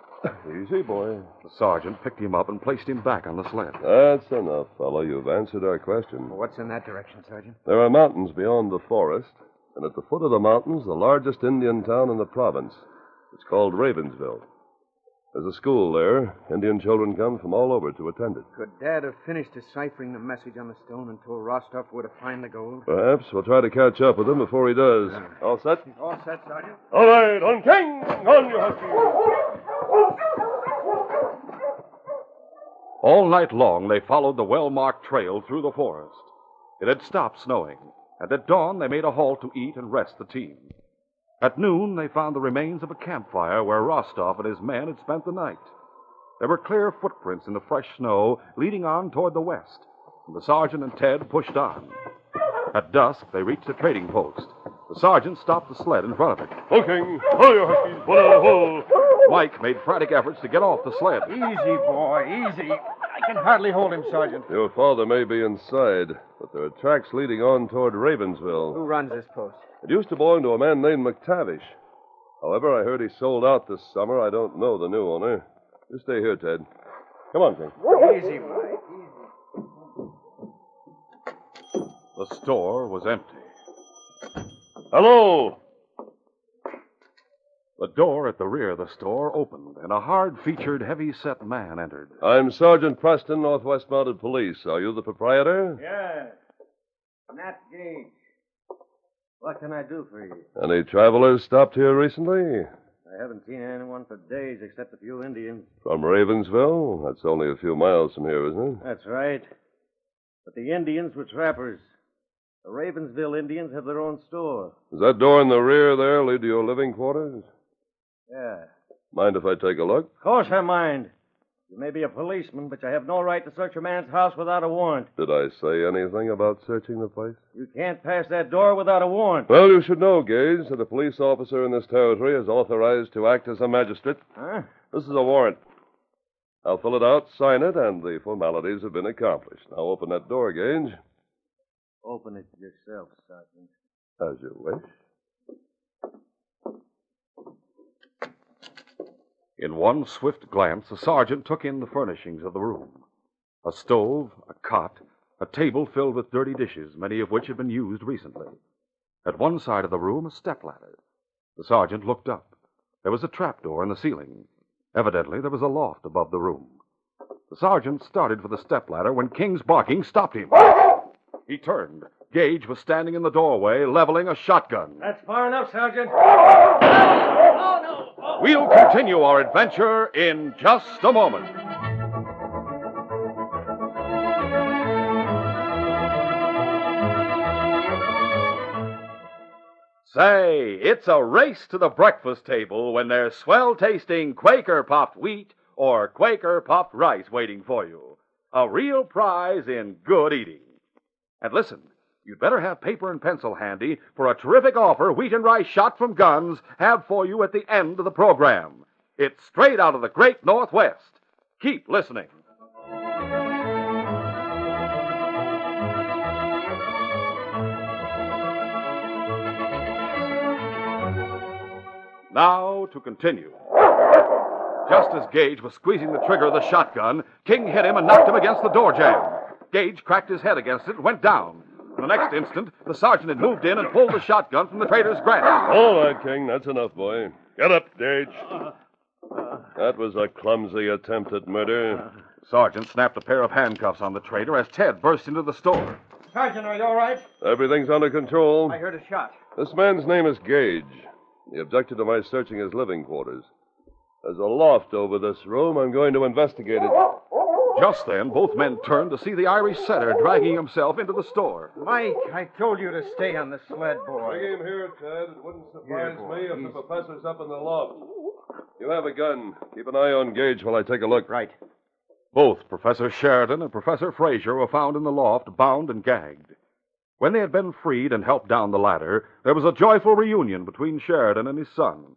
Easy, boy. The sergeant picked him up and placed him back on the sled. That's enough, fellow. You've answered our question. What's in that direction, Sergeant? There are mountains beyond the forest, and at the foot of the mountains, the largest Indian town in the province. It's called Ravensville. There's a school there. Indian children come from all over to attend it. Could Dad have finished deciphering the message on the stone and told Rostov where to find the gold? Perhaps. We'll try to catch up with him before he does. All set? All set, Sergeant. All right, on King! On, you husky! All night long, they followed the well-marked trail through the forest. It had stopped snowing, and at dawn, they made a halt to eat and rest the team. At noon, they found the remains of a campfire where Rostov and his men had spent the night. There were clear footprints in the fresh snow leading on toward the west, and the sergeant and Ted pushed on. At dusk, they reached a trading post. The sergeant stopped the sled in front of it. Looking! Hurry, you huskies! Put on a hole! Mike made frantic efforts to get off the sled. Easy, boy, easy. I can hardly hold him, Sergeant. Your father may be inside, but there are tracks leading on toward Ravensville. Who runs this post? It used to belong to a man named McTavish. However, I heard he sold out this summer. I don't know the new owner. You stay here, Ted. Come on, King. Easy, Mike. Easy. The store was empty. Hello! The door at the rear of the store opened, and a hard-featured, heavy-set man entered. I'm Sergeant Preston, Northwest Mounted Police. Are you the proprietor? Yeah. Nat Gage. What can I do for you? Any travelers stopped here recently? I haven't seen anyone for days except a few Indians. From Ravensville? That's only a few miles from here, isn't it? That's right. But the Indians were trappers. The Ravensville Indians have their own store. Does that door in the rear there lead to your living quarters? Yeah. Mind if I take a look? Of course I mind. You may be a policeman, but you have no right to search a man's house without a warrant. Did I say anything about searching the place? You can't pass that door without a warrant. Well, you should know, Gage, that a police officer in this territory is authorized to act as a magistrate. Huh? This is a warrant. I'll fill it out, sign it, and the formalities have been accomplished. Now open that door, Gage. Open it yourself, Sergeant. As you wish. In one swift glance, the sergeant took in the furnishings of the room. A stove, a cot, a table filled with dirty dishes, many of which had been used recently. At one side of the room, a stepladder. The sergeant looked up. There was a trapdoor in the ceiling. Evidently, there was a loft above the room. The sergeant started for the stepladder when King's barking stopped him. He turned. Gage was standing in the doorway, leveling a shotgun. That's far enough, Sergeant. We'll continue our adventure in just a moment. Say, it's a race to the breakfast table when there's swell-tasting Quaker puffed wheat or Quaker puffed rice waiting for you. A real prize in good eating. And listen, you'd better have paper and pencil handy for a terrific offer wheat and rice shot from guns have for you at the end of the program. It's straight out of the great Northwest. Keep listening. Now to continue. Just as Gage was squeezing the trigger of the shotgun, King hit him and knocked him against the door jamb. Gage cracked his head against it and went down. In the next instant, the sergeant had moved in and pulled the shotgun from the trader's grasp. All right, King. That's enough, boy. Get up, Gage. That was a clumsy attempt at murder. Sergeant snapped a pair of handcuffs on the trader as Ted burst into the store. Sergeant, are you all right? Everything's under control. I heard a shot. This man's name is Gage. He objected to my searching his living quarters. There's a loft over this room. I'm going to investigate it. Just then, both men turned to see the Irish setter dragging himself into the store. Mike, I told you to stay on the sled, boy. Bring him here, Ted. It wouldn't surprise Here, boy, me if the professor's up in the loft. You have a gun. Keep an eye on Gage while I take a look. Right. Both Professor Sheridan and Professor Fraser were found in the loft, bound and gagged. When they had been freed and helped down the ladder, there was a joyful reunion between Sheridan and his son.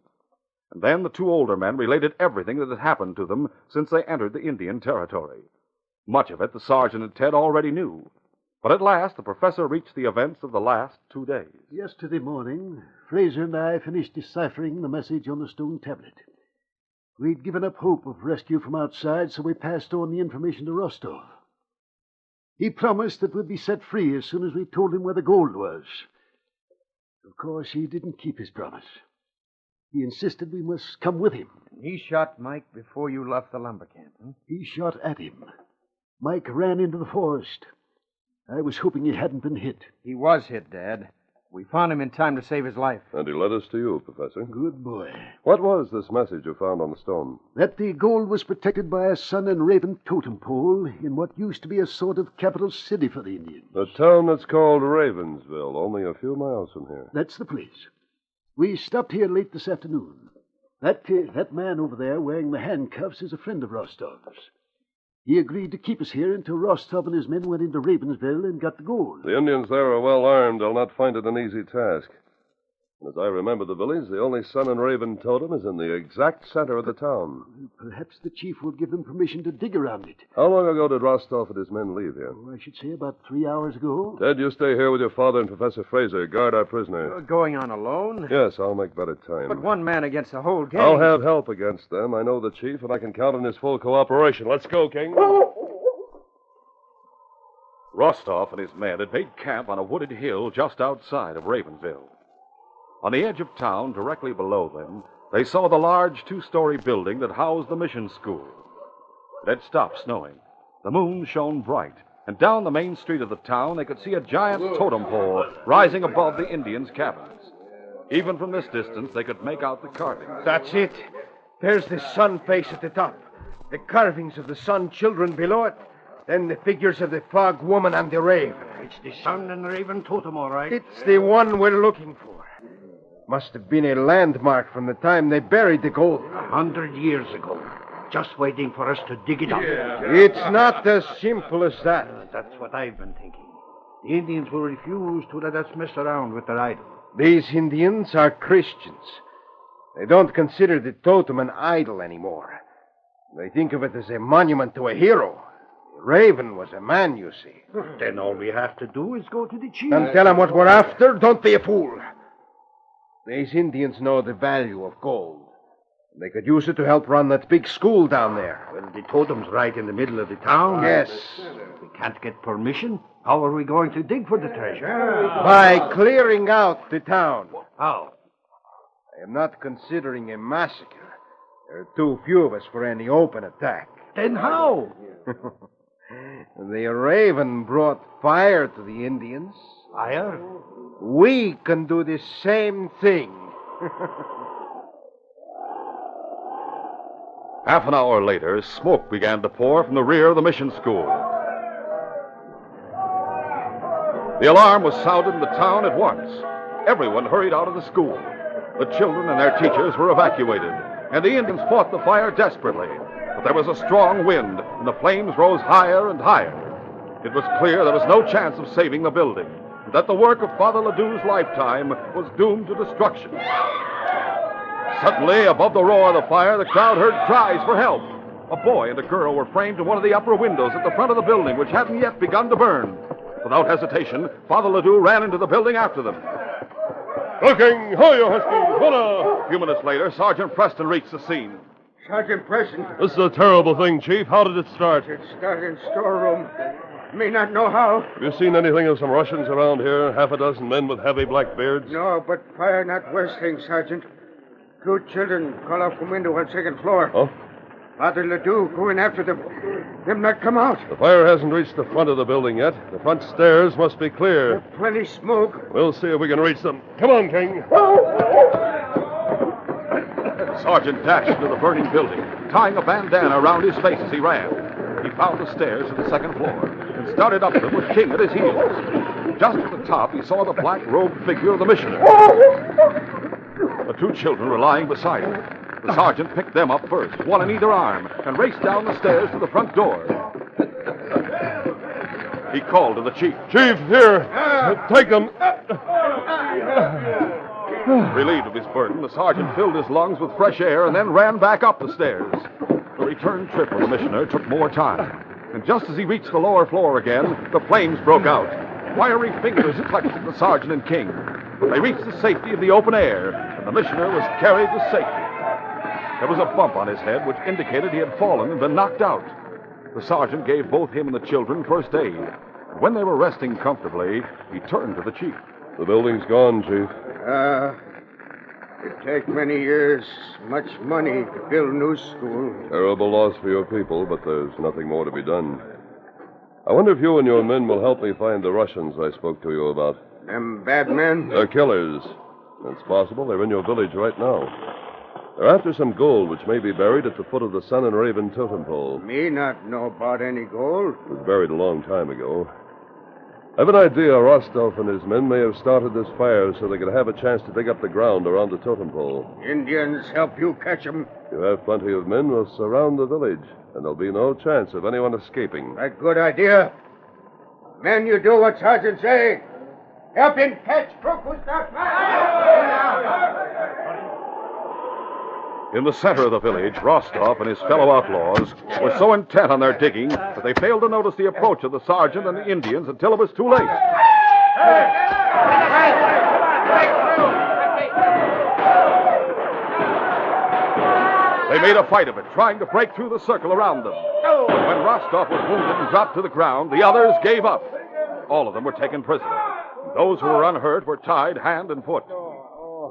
And then the two older men related everything that had happened to them since they entered the Indian territory. Much of it the sergeant and Ted already knew. But at last, the professor reached the events of the last 2 days. Yesterday morning, Fraser and I finished deciphering the message on the stone tablet. We'd given up hope of rescue from outside, so we passed on the information to Rostov. He promised that we'd be set free as soon as we told him where the gold was. Of course, he didn't keep his promise. He insisted we must come with him. He shot Mike before you left the lumber camp, huh? He shot at him. Mike ran into the forest. I was hoping he hadn't been hit. He was hit, Dad. We found him in time to save his life. And he led us to you, Professor. Good boy. What was this message you found on the stone? That the gold was protected by a sun and raven totem pole in what used to be a sort of capital city for the Indians. The town that's called Ravensville, only a few miles from here. That's the place. We stopped here late this afternoon. That man over there wearing the handcuffs is a friend of Rostov's. He agreed to keep us here until Rostov and his men went into Ravensville and got the gold. The Indians there are well armed. They'll not find it an easy task. And as I remember the village, the only sun and raven totem is in the exact center of the town. Perhaps the chief will give them permission to dig around it. How long ago did Rostov and his men leave here? Oh, I should say about 3 hours ago. Ted, you stay here with your father and Professor Fraser. Guard our prisoner. You're going on alone? Yes, I'll make better time. But one man against the whole gang. I'll have help against them. I know the chief, and I can count on his full cooperation. Let's go, King. Rostov and his men had made camp on a wooded hill just outside of Ravensville. On the edge of town, directly below them, they saw the large 2-story building that housed the mission school. It had stopped snowing. The moon shone bright, And down the main street of the town, they could see a giant totem pole rising above the Indians' cabins. Even from this distance, they could make out the carvings. That's it. There's the sun face at the top, the carvings of the sun children below it, then the figures of the fog woman and the raven. It's the sun and raven totem, all right. It's the one we're looking for. Must have been a landmark from the time they buried the gold. 100 years ago. Just waiting for us to dig it up. It's not as simple as that. That's what I've been thinking. The Indians will refuse to let us mess around with their idol. These Indians are Christians. They don't consider the totem an idol anymore. They think of it as a monument to a hero. The raven was a man, you see. Then all we have to do is go to the chief. And tell him what we're after. Don't be a fool. These Indians know the value of gold. They could use it to help run that big school down there. Well, the totem's right in the middle of the town. Yes. We can't get permission. How are we going to dig for the treasure? By clearing out the town. How? I am not considering a massacre. There are too few of us for any open attack. Then how? The raven brought fire to the Indians. Fire? We can do the same thing. Half an hour later, smoke began to pour from the rear of the mission school. The alarm was sounded in the town at once. Everyone hurried out of the school. The children and their teachers were evacuated, and the Indians fought the fire desperately. But there was a strong wind, and the flames rose higher and higher. It was clear there was no chance of saving the building, and that the work of Father Ledoux's lifetime was doomed to destruction. Suddenly, above the roar of the fire, the crowd heard cries for help. A boy and a girl were framed in one of the upper windows at the front of the building, which hadn't yet begun to burn. Without hesitation, Father Ledoux ran into the building after them. Looking, ho, you huskies, hola! A few minutes later, Sergeant Preston reached the scene. Sergeant Preston. This is a terrible thing, Chief. How did it start? It started in storeroom. May not know how. Have you seen anything of some Russians around here? Half a dozen men with heavy black beards? No, but fire not worst thing, Sergeant. 2 children call off from window on 2nd floor. Oh? Father Ledoux go in after them. Them not come out. The fire hasn't reached the front of the building yet. The front stairs must be clear. Plenty smoke. We'll see if we can reach them. Come on, King. The sergeant dashed into the burning building, tying a bandana around his face as he ran. He found the stairs to the 2nd floor and started up them with King at his heels. Just at the top, he saw the black-robed figure of the missioner. The 2 children were lying beside him. The sergeant picked them up first, one in either arm, and raced down the stairs to the front door. He called to the chief. Chief, here. Take them. Relieved of his burden, the sergeant filled his lungs with fresh air and then ran back up the stairs. The return trip of the missioner took more time. And just as he reached the lower floor again, the flames broke out. Wiry fingers clutched at the sergeant and King. But they reached the safety of the open air, and the missioner was carried to safety. There was a bump on his head which indicated he had fallen and been knocked out. The sergeant gave both him and the children first aid. And when they were resting comfortably, he turned to the chief. The building's gone, Chief. It take many years, much money to build new school. Terrible loss for your people, but there's nothing more to be done. I wonder if you and your men will help me find the Russians I spoke to you about. Them bad men? They're killers. It's possible they're in your village right now. They're after some gold which may be buried at the foot of the Sun and Raven totem pole. Me not know about any gold. It was buried a long time ago. I've an idea Rostov and his men may have started this fire so they could have a chance to dig up the ground around the totem pole. Indians help you catch them. You have plenty of men will surround the village, and there'll be no chance of anyone escaping. A good idea. Men, you do what Sergeant say. Help him catch crook who starts In the center of the village, Rostov and his fellow outlaws were so intent on their digging that they failed to notice the approach of the sergeant and the Indians until it was too late. They made a fight of it, trying to break through the circle around them. But when Rostov was wounded and dropped to the ground, the others gave up. All of them were taken prisoner. Those who were unhurt were tied hand and foot.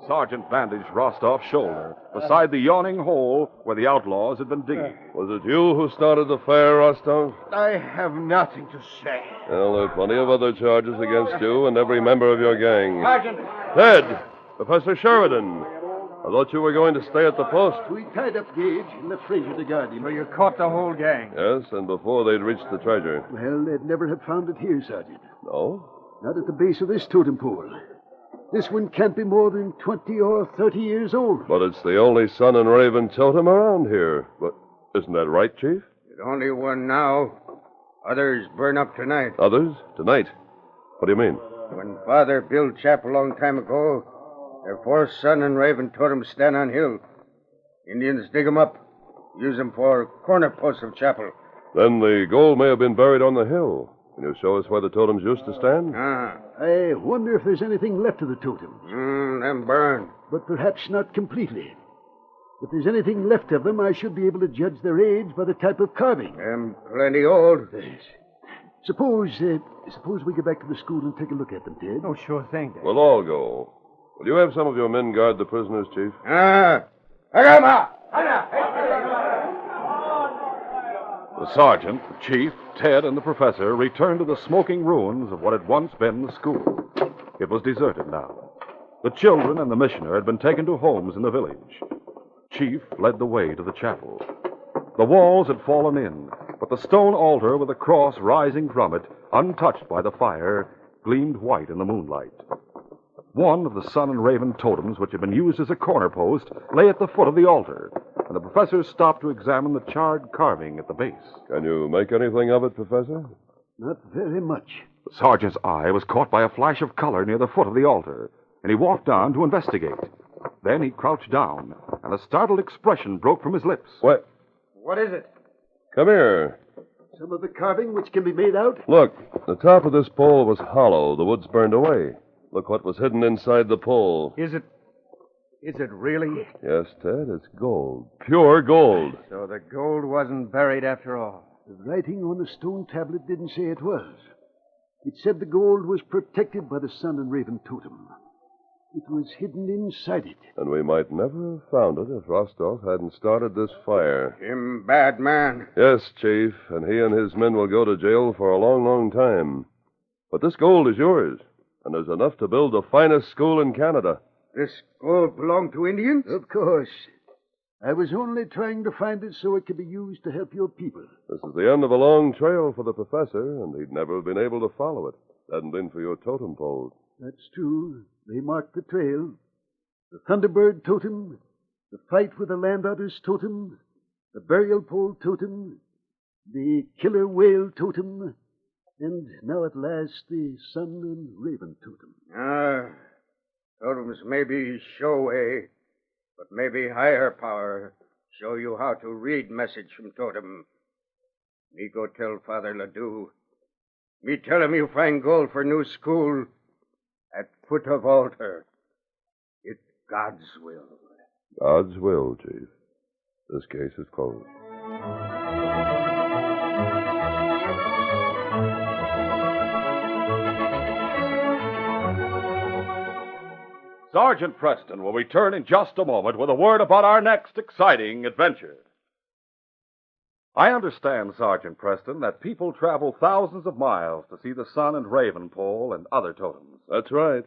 The sergeant bandaged Rostov's shoulder beside the yawning hole where the outlaws had been digging. Was it you who started the fire, Rostov? I have nothing to say. Well, there are plenty of other charges against you and every member of your gang. Sergeant! Ted! Professor Sheridan! I thought you were going to stay at the post. We tied up Gage and left Fraser to guard him. So you caught the whole gang? Yes, and before they'd reached the treasure. Well, they'd never have found it here, Sergeant. No? Not at the base of this totem pole. This one can't be more than 20 or 30 years old. But it's the only Sun and Raven totem around here. But isn't that right, Chief? There's only one now. Others burn up tonight. Others? Tonight? What do you mean? When Father built chapel a long time ago, their 4 Sun and Raven totems stand on hill. Indians dig 'em up, use 'em for corner posts of chapel. Then the gold may have been buried on the hill. Can you show us where the totems used to stand? I wonder if there's anything left of the totems. Them burned. But perhaps not completely. If there's anything left of them, I should be able to judge their age by the type of carving. Them plenty old. Yes. Suppose we go back to the school and take a look at them, Ted. Oh, sure thing, Dad. We'll all go. Will you have some of your men guard the prisoners, Chief? The sergeant, the chief, Ted, and the professor returned to the smoking ruins of what had once been the school. It was deserted now. The children and the missioner had been taken to homes in the village. Chief led the way to the chapel. The walls had fallen in, but the stone altar with a cross rising from it, untouched by the fire, gleamed white in the moonlight. One of the Sun and Raven totems, which had been used as a corner post, lay at the foot of the altar, and the professor stopped to examine the charred carving at the base. Can you make anything of it, Professor? Not very much. The sergeant's eye was caught by a flash of color near the foot of the altar, and he walked on to investigate. Then he crouched down, and a startled expression broke from his lips. What? What is it? Come here. Some of the carving which can be made out? Look, the top of this pole was hollow. The wood's burned away. Look what was hidden inside the pole. Is it really? Yes, Ted, it's gold. Pure gold. So the gold wasn't buried after all. The writing on the stone tablet didn't say it was. It said the gold was protected by the Sun and Raven totem. It was hidden inside it. And we might never have found it if Rostov hadn't started this fire. Him bad man. Yes, Chief, and he and his men will go to jail for a long, long time. But this gold is yours, and there's enough to build the finest school in Canada. This gold belonged to Indians? Of course. I was only trying to find it so it could be used to help your people. This is the end of a long trail for the professor, and he'd never have been able to follow it. Hadn't been for your totem poles. That's true. They marked the trail. The Thunderbird totem, the fight with the land otter's totem, the burial pole totem, the killer whale totem, and now at last the Sun and Raven totem. Totems maybe show way, but maybe higher power show you how to read message from totem. Me go tell Father Ledoux. Me tell him you find gold for new school at foot of altar. It's God's will. God's will, Chief. This case is closed. Sergeant Preston will return in just a moment with a word about our next exciting adventure. I understand, Sergeant Preston, that people travel thousands of miles to see the Sun and Raven pole and other totems. That's right.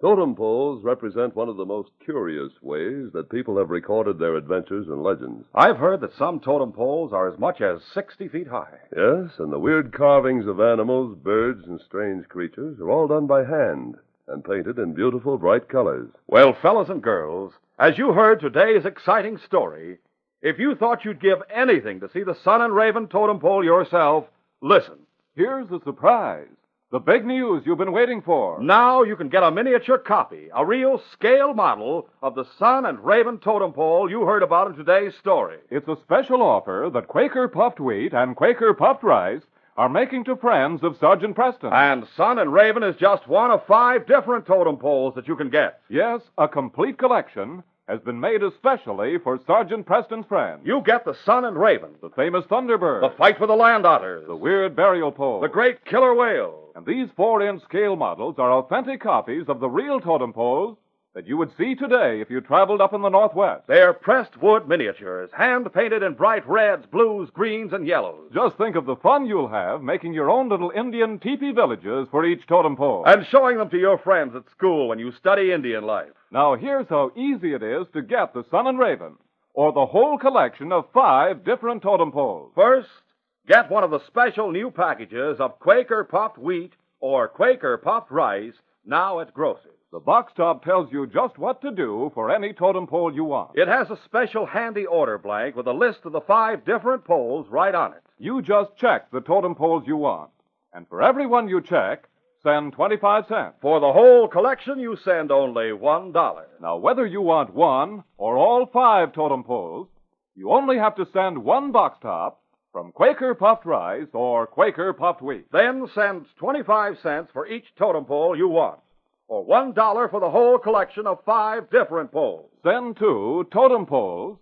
Totem poles represent one of the most curious ways that people have recorded their adventures and legends. I've heard that some totem poles are as much as 60 feet high. Yes, and the weird carvings of animals, birds, and strange creatures are all done by hand and painted in beautiful, bright colors. Well, fellas and girls, as you heard today's exciting story, if you thought you'd give anything to see the Sun and Raven totem pole yourself, listen. Here's the surprise. The big news you've been waiting for. Now you can get a miniature copy, a real scale model of the Sun and Raven totem pole you heard about in today's story. It's a special offer that Quaker Puffed Wheat and Quaker Puffed Rice are making to friends of Sergeant Preston. And Sun and Raven is just one of 5 different totem poles that you can get. Yes, a complete collection has been made especially for Sergeant Preston's friends. You get the Sun and Raven, the famous Thunderbird, the fight with the land otters, the weird burial pole, the great killer whale. And these 4-inch scale models are authentic copies of the real totem poles that you would see today if you traveled up in the Northwest. They're pressed wood miniatures, hand-painted in bright reds, blues, greens, and yellows. Just think of the fun you'll have making your own little Indian teepee villages for each totem pole. And showing them to your friends at school when you study Indian life. Now, here's how easy it is to get the Sun and Raven, or the whole collection of 5 different totem poles. First, get one of the special new packages of Quaker puffed wheat or Quaker puffed rice, now at grocers. The box top tells you just what to do for any totem pole you want. It has a special handy order blank with a list of the 5 different poles right on it. You just check the totem poles you want. And for every one you check, send 25 cents. For the whole collection, you send only $1. Now, whether you want one or all 5 totem poles, you only have to send 1 box top from Quaker puffed rice or Quaker puffed wheat. Then send 25 cents for each totem pole you want, or $1 for the whole collection of 5 different poles. Send to Totem Poles,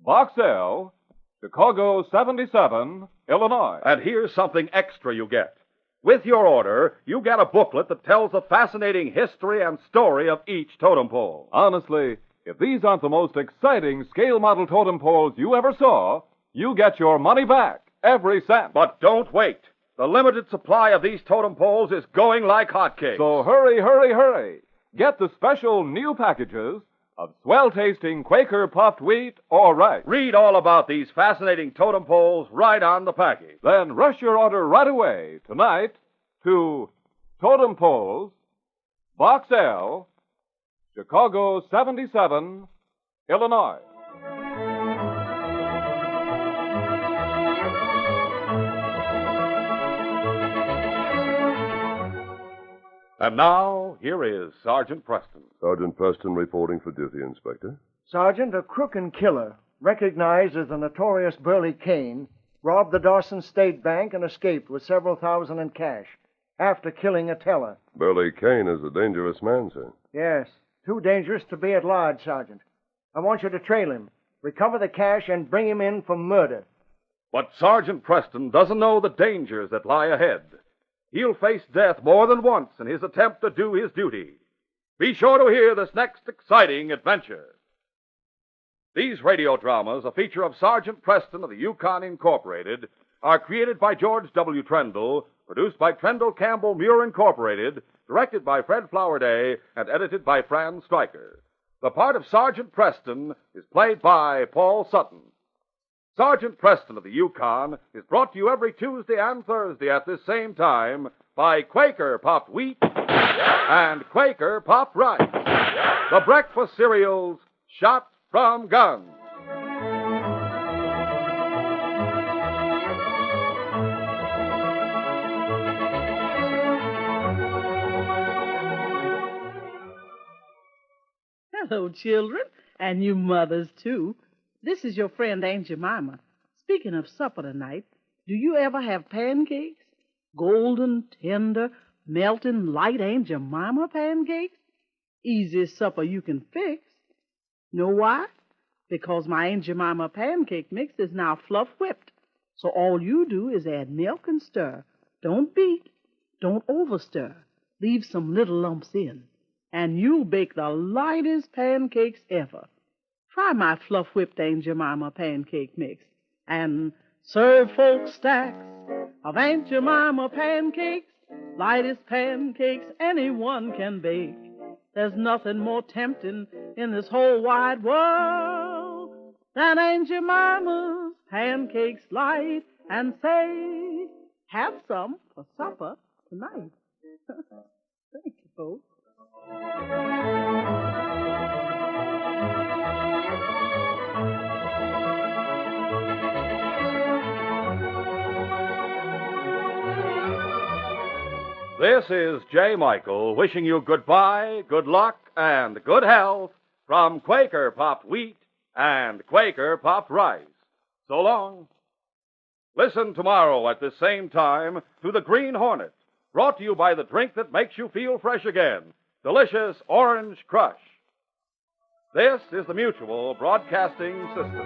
Box L, Chicago 77, Illinois. And here's something extra you get. With your order, you get a booklet that tells the fascinating history and story of each totem pole. Honestly, if these aren't the most exciting scale model totem poles you ever saw, you get your money back, every cent. But don't wait. The limited supply of these totem poles is going like hotcakes. So hurry, hurry, hurry. Get the special new packages of swell-tasting Quaker puffed wheat or rice. Read all about these fascinating totem poles right on the package. Then rush your order right away tonight to Totem Poles, Box L, Chicago 77, Illinois. And now, here is Sergeant Preston. Sergeant Preston reporting for duty, Inspector. Sergeant, a crook and killer, recognized as the notorious Burley Kane, robbed the Dawson State Bank and escaped with several thousand in cash after killing a teller. Burley Kane is a dangerous man, sir. Yes, too dangerous to be at large, Sergeant. I want you to trail him, recover the cash, and bring him in for murder. But Sergeant Preston doesn't know the dangers that lie ahead. He'll face death more than once in his attempt to do his duty. Be sure to hear this next exciting adventure. These radio dramas, a feature of Sergeant Preston of the Yukon Incorporated, are created by George W. Trendle, produced by Trendle Campbell Muir Incorporated, directed by Fred Flowerday, and edited by Fran Striker. The part of Sergeant Preston is played by Paul Sutton. Sergeant Preston of the Yukon is brought to you every Tuesday and Thursday at this same time by Quaker Puffed Wheat and Quaker Puffed Rice, the breakfast cereals shot from guns. Hello, children, and you mothers, too. This is your friend Aunt Jemima. Speaking of supper tonight, do you ever have pancakes? Golden, tender, melting, light Aunt Jemima pancakes? Easiest supper you can fix. Know why? Because my Aunt Jemima pancake mix is now fluff whipped. So all you do is add milk and stir. Don't beat. Don't overstir. Leave some little lumps in. And you'll bake the lightest pancakes ever. Try my fluff-whipped Aunt Jemima pancake mix and serve folks stacks of Aunt Jemima pancakes, lightest pancakes anyone can bake. There's nothing more tempting in this whole wide world than Aunt Jemima's pancakes light and say, have some for supper tonight. Thank you, folks. This is J. Michael wishing you goodbye, good luck, and good health from Quaker Puffed Wheat and Quaker Puffed Rice. So long. Listen tomorrow at the same time to The Green Hornet, brought to you by the drink that makes you feel fresh again, Delicious Orange Crush. This is the Mutual Broadcasting System.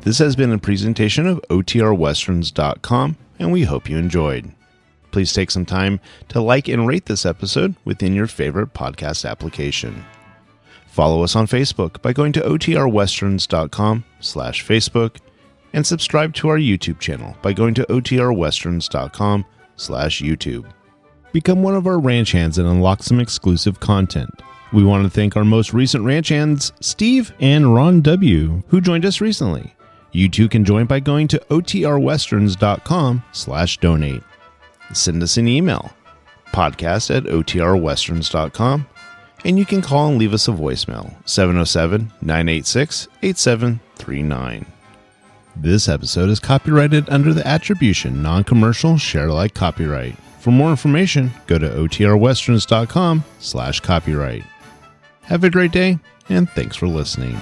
This has been a presentation of OTRWesterns.com, and we hope you enjoyed. Please take some time to like and rate this episode within your favorite podcast application. Follow us on Facebook by going to OTRWesterns.com/Facebook, and subscribe to our YouTube channel by going to OTRWesterns.com/YouTube. Become one of our ranch hands and unlock some exclusive content. We want to thank our most recent ranch hands, Steve and Ron W., who joined us recently. You too can join by going to OTRWesterns.com/donate. Send us an email, podcast@OTRWesterns.com, and you can call and leave us a voicemail, 707-986-8739. This episode is copyrighted under the attribution non-commercial share-alike copyright. For more information, go to OTRWesterns.com/copyright. Have a great day, and thanks for listening.